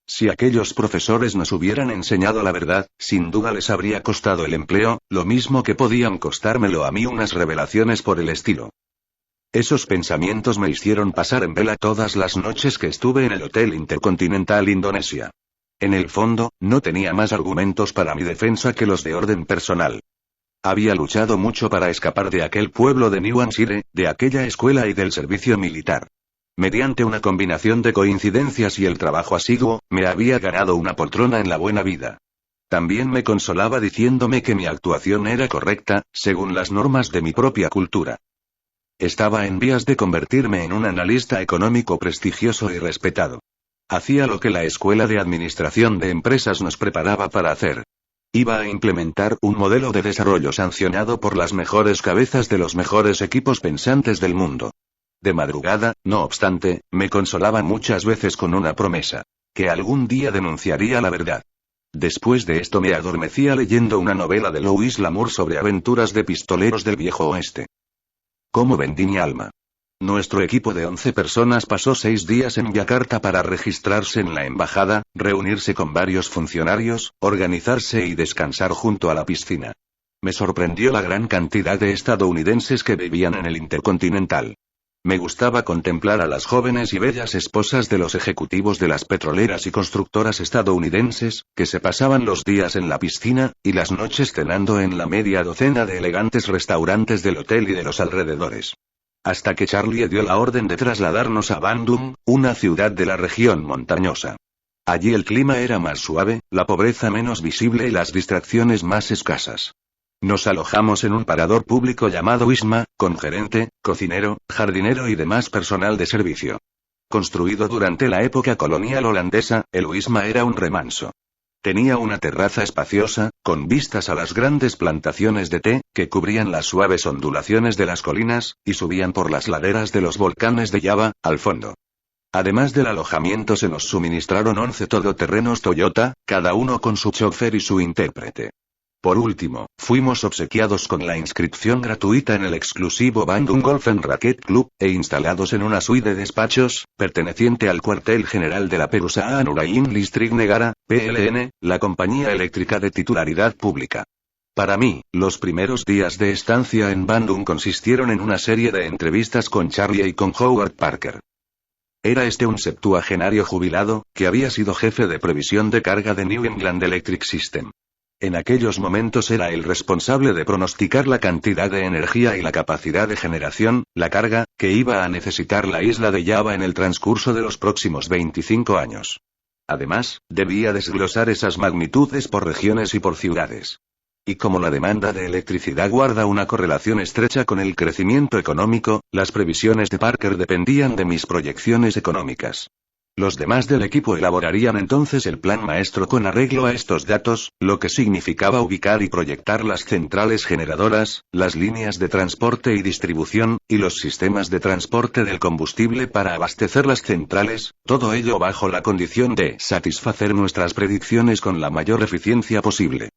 Si aquellos profesores nos hubieran enseñado la verdad, sin duda les habría costado el empleo, lo mismo que podían costármelo a mí unas revelaciones por el estilo. Esos pensamientos me hicieron pasar en vela todas las noches que estuve en el Hotel Intercontinental Indonesia. En el fondo, no tenía más argumentos para mi defensa que los de orden personal. Había luchado mucho para escapar de aquel pueblo de New Hampshire, de aquella escuela y del servicio militar. Mediante una combinación de coincidencias y el trabajo asiduo, me había ganado una poltrona en la buena vida. También me consolaba diciéndome que mi actuación era correcta, según las normas de mi propia cultura. Estaba en vías de convertirme en un analista económico prestigioso y respetado. Hacía lo que la Escuela de Administración de Empresas nos preparaba para hacer. Iba a implementar un modelo de desarrollo sancionado por las mejores cabezas de los mejores equipos pensantes del mundo. De madrugada, no obstante, me consolaba muchas veces con una promesa: que algún día denunciaría la verdad. Después de esto me adormecía leyendo una novela de Louis L'Amour sobre aventuras de pistoleros del viejo oeste. ¿Cómo vendí mi alma? Nuestro equipo de 11 personas pasó 6 días en Yakarta para registrarse en la embajada, reunirse con varios funcionarios, organizarse y descansar junto a la piscina. Me sorprendió la gran cantidad de estadounidenses que vivían en el Intercontinental. Me gustaba contemplar a las jóvenes y bellas esposas de los ejecutivos de las petroleras y constructoras estadounidenses, que se pasaban los días en la piscina, y las noches cenando en la media docena de elegantes restaurantes del hotel y de los alrededores. Hasta que Charlie dio la orden de trasladarnos a Bandung, una ciudad de la región montañosa. Allí el clima era más suave, la pobreza menos visible y las distracciones más escasas. Nos alojamos en un parador público llamado Wisma, con gerente, cocinero, jardinero y demás personal de servicio. Construido durante la época colonial holandesa, el Wisma era un remanso. Tenía una terraza espaciosa, con vistas a las grandes plantaciones de té, que cubrían las suaves ondulaciones de las colinas, y subían por las laderas de los volcanes de Java, al fondo. Además del alojamiento se nos suministraron 11 todoterrenos Toyota, cada uno con su chofer y su intérprete. Por último, fuimos obsequiados con la inscripción gratuita en el exclusivo Bandung Golf and Racquet Club, e instalados en una suite de despachos, perteneciente al cuartel general de la Perusahaan Urain Listrik Negara, PLN, la compañía eléctrica de titularidad pública. Para mí, los primeros días de estancia en Bandung consistieron en una serie de entrevistas con Charlie y con Howard Parker. Era este un septuagenario jubilado, que había sido jefe de previsión de carga de New England Electric System. En aquellos momentos era el responsable de pronosticar la cantidad de energía y la capacidad de generación, la carga, que iba a necesitar la isla de Java en el transcurso de los próximos 25 años. Además, debía desglosar esas magnitudes por regiones y por ciudades. Y como la demanda de electricidad guarda una correlación estrecha con el crecimiento económico, las previsiones de Parker dependían de mis proyecciones económicas. Los demás del equipo elaborarían entonces el plan maestro con arreglo a estos datos, lo que significaba ubicar y proyectar las centrales generadoras, las líneas de transporte y distribución, y los sistemas de transporte del combustible para abastecer las centrales, todo ello bajo la condición de satisfacer nuestras predicciones con la mayor eficiencia posible.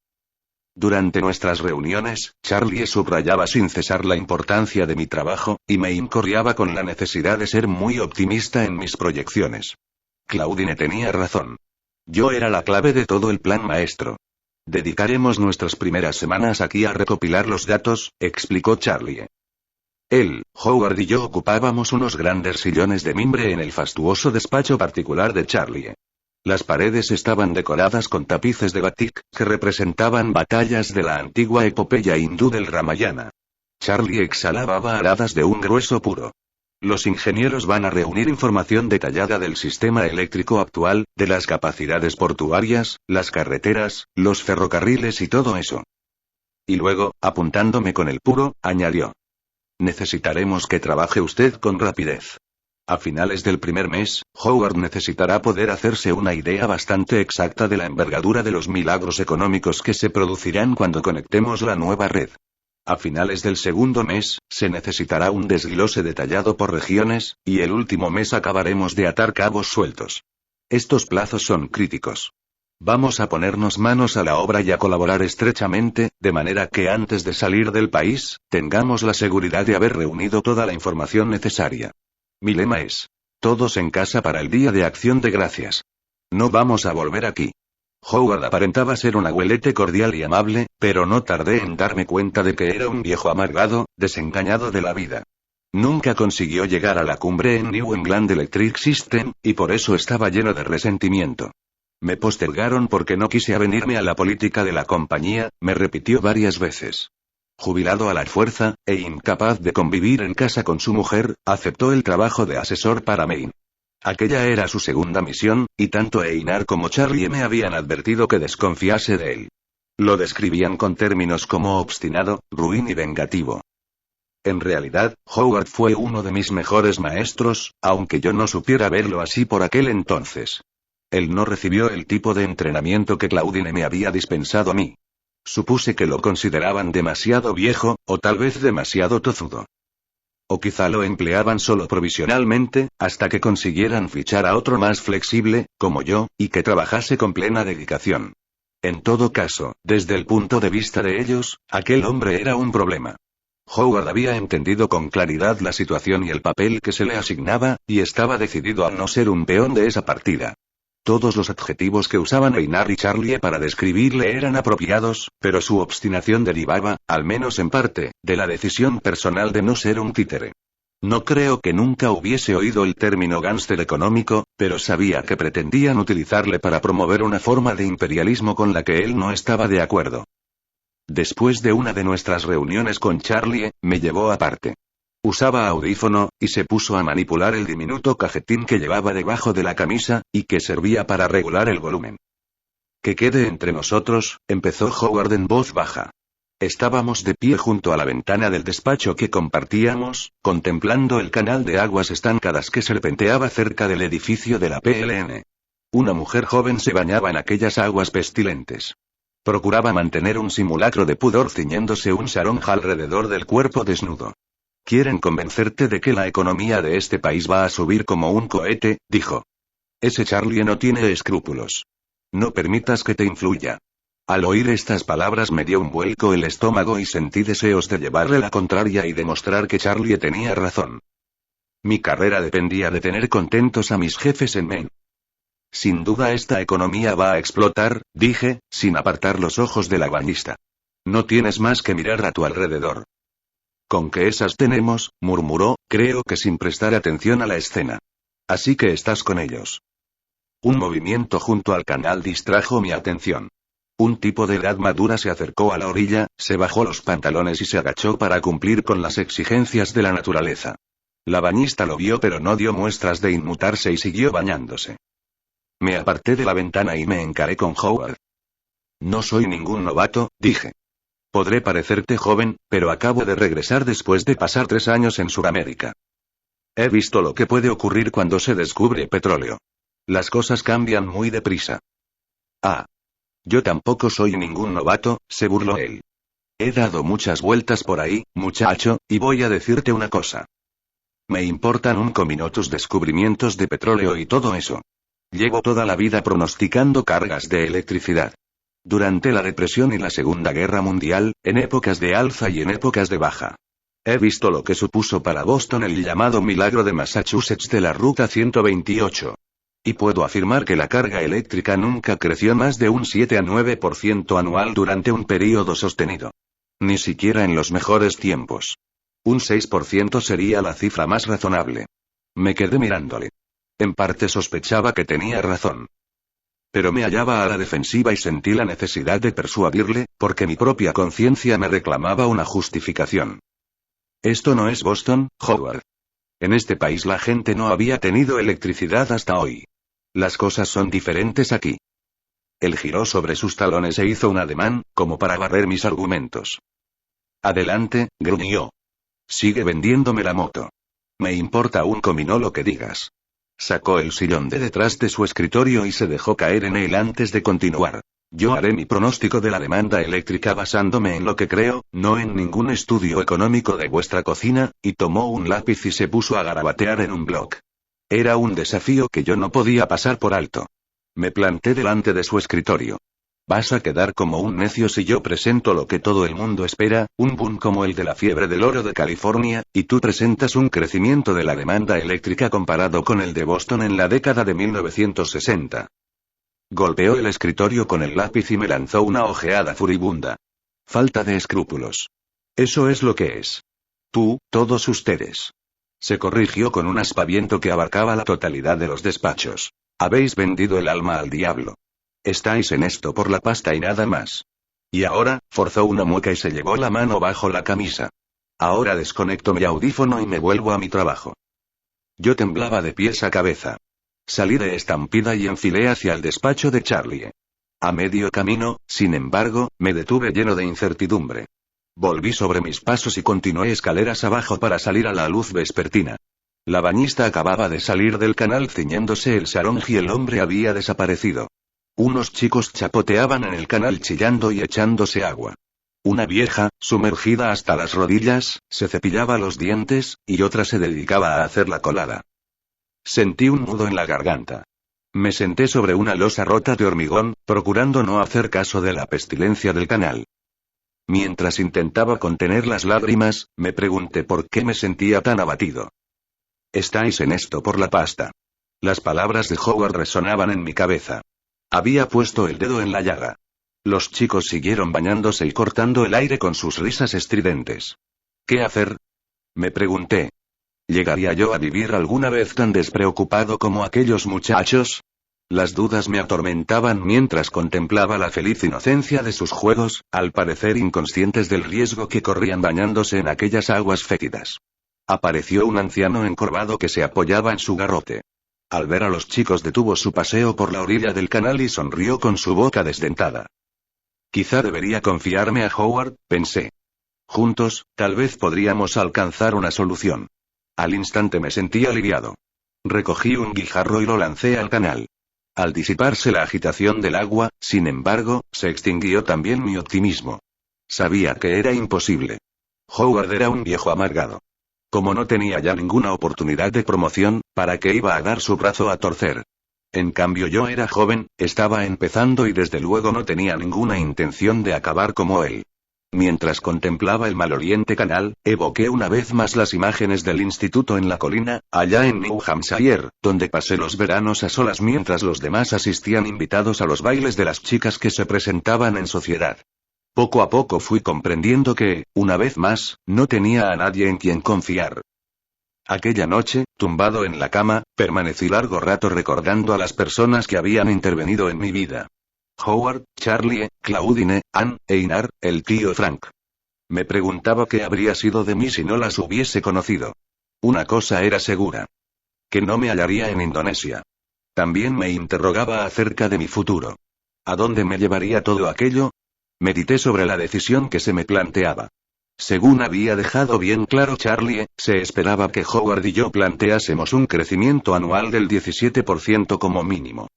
Durante nuestras reuniones, Charlie subrayaba sin cesar la importancia de mi trabajo, y me incordiaba con la necesidad de ser muy optimista en mis proyecciones. Claudine tenía razón. Yo era la clave de todo el plan maestro. Dedicaremos nuestras primeras semanas aquí a recopilar los datos, explicó Charlie. Él, Howard y yo ocupábamos unos grandes sillones de mimbre en el fastuoso despacho particular de Charlie. Las paredes estaban decoradas con tapices de batik, que representaban batallas de la antigua epopeya hindú del Ramayana. Charlie exhalaba varadas de un grueso puro. Los ingenieros van a reunir información detallada del sistema eléctrico actual, de las capacidades portuarias, las carreteras, los ferrocarriles y todo eso. Y luego, apuntándome con el puro, añadió: necesitaremos que trabaje usted con rapidez. A finales del primer mes, Howard necesitará poder hacerse una idea bastante exacta de la envergadura de los milagros económicos que se producirán cuando conectemos la nueva red. A finales del segundo mes, se necesitará un desglose detallado por regiones, y el último mes acabaremos de atar cabos sueltos. Estos plazos son críticos. Vamos a ponernos manos a la obra y a colaborar estrechamente, de manera que antes de salir del país, tengamos la seguridad de haber reunido toda la información necesaria. Mi lema es: todos en casa para el Día de Acción de Gracias. No vamos a volver aquí. Howard aparentaba ser un abuelete cordial y amable, pero no tardé en darme cuenta de que era un viejo amargado, desengañado de la vida. Nunca consiguió llegar a la cumbre en New England Electric System, y por eso estaba lleno de resentimiento. Me postergaron porque no quise avenirme a la política de la compañía, me repitió varias veces. Jubilado a la fuerza, e incapaz de convivir en casa con su mujer, aceptó el trabajo de asesor para Maine. Aquella era su segunda misión, y tanto Einar como Charlie me habían advertido que desconfiase de él. Lo describían con términos como obstinado, ruin y vengativo. En realidad, Howard fue uno de mis mejores maestros, aunque yo no supiera verlo así por aquel entonces. Él no recibió el tipo de entrenamiento que Claudine me había dispensado a mí. Supuse que lo consideraban demasiado viejo, o tal vez demasiado tozudo. O quizá lo empleaban solo provisionalmente, hasta que consiguieran fichar a otro más flexible, como yo, y que trabajase con plena dedicación. En todo caso, desde el punto de vista de ellos, aquel hombre era un problema. Howard había entendido con claridad la situación y el papel que se le asignaba, y estaba decidido a no ser un peón de esa partida. Todos los adjetivos que usaban Einar y Charlie para describirle eran apropiados, pero su obstinación derivaba, al menos en parte, de la decisión personal de no ser un títere. No creo que nunca hubiese oído el término gánster económico, pero sabía que pretendían utilizarle para promover una forma de imperialismo con la que él no estaba de acuerdo. Después de una de nuestras reuniones con Charlie, me llevó aparte. Usaba audífono, y se puso a manipular el diminuto cajetín que llevaba debajo de la camisa, y que servía para regular el volumen. Que quede entre nosotros, empezó Howard en voz baja. Estábamos de pie junto a la ventana del despacho que compartíamos, contemplando el canal de aguas estancadas que serpenteaba cerca del edificio de la PLN. Una mujer joven se bañaba en aquellas aguas pestilentes. Procuraba mantener un simulacro de pudor ciñéndose un sarong alrededor del cuerpo desnudo. Quieren convencerte de que la economía de este país va a subir como un cohete, dijo. Ese Charlie no tiene escrúpulos. No permitas que te influya. Al oír estas palabras me dio un vuelco el estómago y sentí deseos de llevarle la contraria y demostrar que Charlie tenía razón. Mi carrera dependía de tener contentos a mis jefes en Maine. Sin duda esta economía va a explotar, dije, sin apartar los ojos del bañista. No tienes más que mirar a tu alrededor. Con que esas tenemos, murmuró, creo que sin prestar atención a la escena. Así que estás con ellos. Un movimiento junto al canal distrajo mi atención. Un tipo de edad madura se acercó a la orilla, se bajó los pantalones y se agachó para cumplir con las exigencias de la naturaleza. La bañista lo vio pero no dio muestras de inmutarse y siguió bañándose. Me aparté de la ventana y me encaré con Howard. No soy ningún novato, dije. Podré parecerte joven, pero acabo de regresar después de pasar 3 años en Sudamérica. He visto lo que puede ocurrir cuando se descubre petróleo. Las cosas cambian muy deprisa. Ah. Yo tampoco soy ningún novato, se burló él. He dado muchas vueltas por ahí, muchacho, y voy a decirte una cosa. Me importan un comino tus descubrimientos de petróleo y todo eso. Llevo toda la vida pronosticando cargas de electricidad. Durante la Depresión y la Segunda Guerra Mundial, en épocas de alza y en épocas de baja. He visto lo que supuso para Boston el llamado milagro de Massachusetts de la Ruta 128. Y puedo afirmar que la carga eléctrica nunca creció más de un 7 a 9% anual durante un período sostenido. Ni siquiera en los mejores tiempos. Un 6% sería la cifra más razonable. Me quedé mirándole. En parte sospechaba que tenía razón. Pero me hallaba a la defensiva y sentí la necesidad de persuadirle, porque mi propia conciencia me reclamaba una justificación. Esto no es Boston, Howard. En este país la gente no había tenido electricidad hasta hoy. Las cosas son diferentes aquí. Él giró sobre sus talones e hizo un ademán, como para barrer mis argumentos. Adelante, gruñó. Sigue vendiéndome la moto. Me importa un comino lo que digas. Sacó el sillón de detrás de su escritorio y se dejó caer en él antes de continuar. Yo haré mi pronóstico de la demanda eléctrica basándome en lo que creo, no en ningún estudio económico de vuestra cocina, y tomó un lápiz y se puso a garabatear en un blog. Era un desafío que yo no podía pasar por alto. Me planté delante de su escritorio. Vas a quedar como un necio si yo presento lo que todo el mundo espera, un boom como el de la fiebre del oro de California, y tú presentas un crecimiento de la demanda eléctrica comparado con el de Boston en la década de 1960. Golpeó el escritorio con el lápiz y me lanzó una ojeada furibunda. Falta de escrúpulos. Eso es lo que es. Tú, todos ustedes. Se corrigió con un aspaviento que abarcaba la totalidad de los despachos. Habéis vendido el alma al diablo. Estáis en esto por la pasta y nada más. Y ahora, forzó una mueca y se llevó la mano bajo la camisa. Ahora desconecto mi audífono y me vuelvo a mi trabajo. Yo temblaba de pies a cabeza. Salí de estampida y enfilé hacia el despacho de Charlie. A medio camino, sin embargo, me detuve lleno de incertidumbre. Volví sobre mis pasos y continué escaleras abajo para salir a la luz vespertina. La bañista acababa de salir del canal ciñéndose el sarong y el hombre había desaparecido. Unos chicos chapoteaban en el canal chillando y echándose agua. Una vieja, sumergida hasta las rodillas, se cepillaba los dientes, y otra se dedicaba a hacer la colada. Sentí un nudo en la garganta. Me senté sobre una losa rota de hormigón, procurando no hacer caso de la pestilencia del canal. Mientras intentaba contener las lágrimas, me pregunté por qué me sentía tan abatido. Estáis en esto por la pasta. Las palabras de Howard resonaban en mi cabeza. Había puesto el dedo en la llaga. Los chicos siguieron bañándose y cortando el aire con sus risas estridentes. ¿Qué hacer? Me pregunté. ¿Llegaría yo a vivir alguna vez tan despreocupado como aquellos muchachos? Las dudas me atormentaban mientras contemplaba la feliz inocencia de sus juegos, al parecer inconscientes del riesgo que corrían bañándose en aquellas aguas fétidas. Apareció un anciano encorvado que se apoyaba en su garrote. Al ver a los chicos detuvo su paseo por la orilla del canal y sonrió con su boca desdentada. Quizá debería confiarme a Howard, pensé. Juntos, tal vez podríamos alcanzar una solución. Al instante me sentí aliviado. Recogí un guijarro y lo lancé al canal. Al disiparse la agitación del agua, sin embargo, se extinguió también mi optimismo. Sabía que era imposible. Howard era un viejo amargado. Como no tenía ya ninguna oportunidad de promoción, ¿para qué iba a dar su brazo a torcer? En cambio yo era joven, estaba empezando y desde luego no tenía ninguna intención de acabar como él. Mientras contemplaba el maloliente canal, evoqué una vez más las imágenes del instituto en la colina, allá en New Hampshire, donde pasé los veranos a solas mientras los demás asistían invitados a los bailes de las chicas que se presentaban en sociedad. Poco a poco fui comprendiendo que, una vez más, no tenía a nadie en quien confiar. Aquella noche, tumbado en la cama, permanecí largo rato recordando a las personas que habían intervenido en mi vida. Howard, Charlie, Claudine, Ann, Einar, el tío Frank. Me preguntaba qué habría sido de mí si no las hubiese conocido. Una cosa era segura. Que no me hallaría en Indonesia. También me interrogaba acerca de mi futuro. ¿A dónde me llevaría todo aquello? Medité sobre la decisión que se me planteaba. Según había dejado bien claro Charlie, se esperaba que Howard y yo planteásemos un crecimiento anual del 17% como mínimo.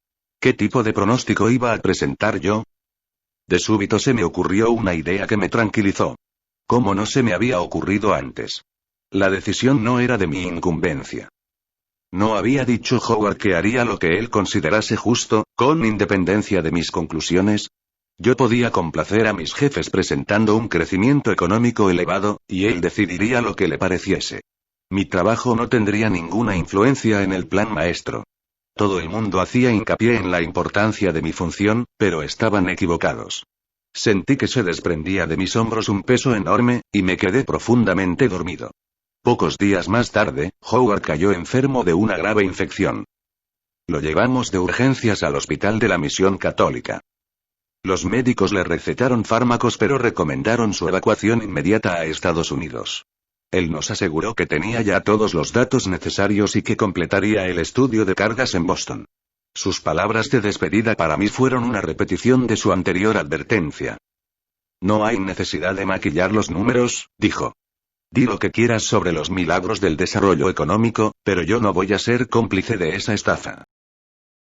¿Qué tipo de pronóstico iba a presentar yo? De súbito se me ocurrió una idea que me tranquilizó. ¿Cómo no se me había ocurrido antes? La decisión no era de mi incumbencia. ¿No había dicho Howard que haría lo que él considerase justo, con independencia de mis conclusiones? Yo podía complacer a mis jefes presentando un crecimiento económico elevado, y él decidiría lo que le pareciese. Mi trabajo no tendría ninguna influencia en el plan maestro. Todo el mundo hacía hincapié en la importancia de mi función, pero estaban equivocados. Sentí que se desprendía de mis hombros un peso enorme, y me quedé profundamente dormido. Pocos días más tarde, Howard cayó enfermo de una grave infección. Lo llevamos de urgencias al hospital de la Misión Católica. Los médicos le recetaron fármacos pero recomendaron su evacuación inmediata a Estados Unidos. Él nos aseguró que tenía ya todos los datos necesarios y que completaría el estudio de cargas en Boston. Sus palabras de despedida para mí fueron una repetición de su anterior advertencia. No hay necesidad de maquillar los números, dijo. Di lo que quieras sobre los milagros del desarrollo económico, pero yo no voy a ser cómplice de esa estafa.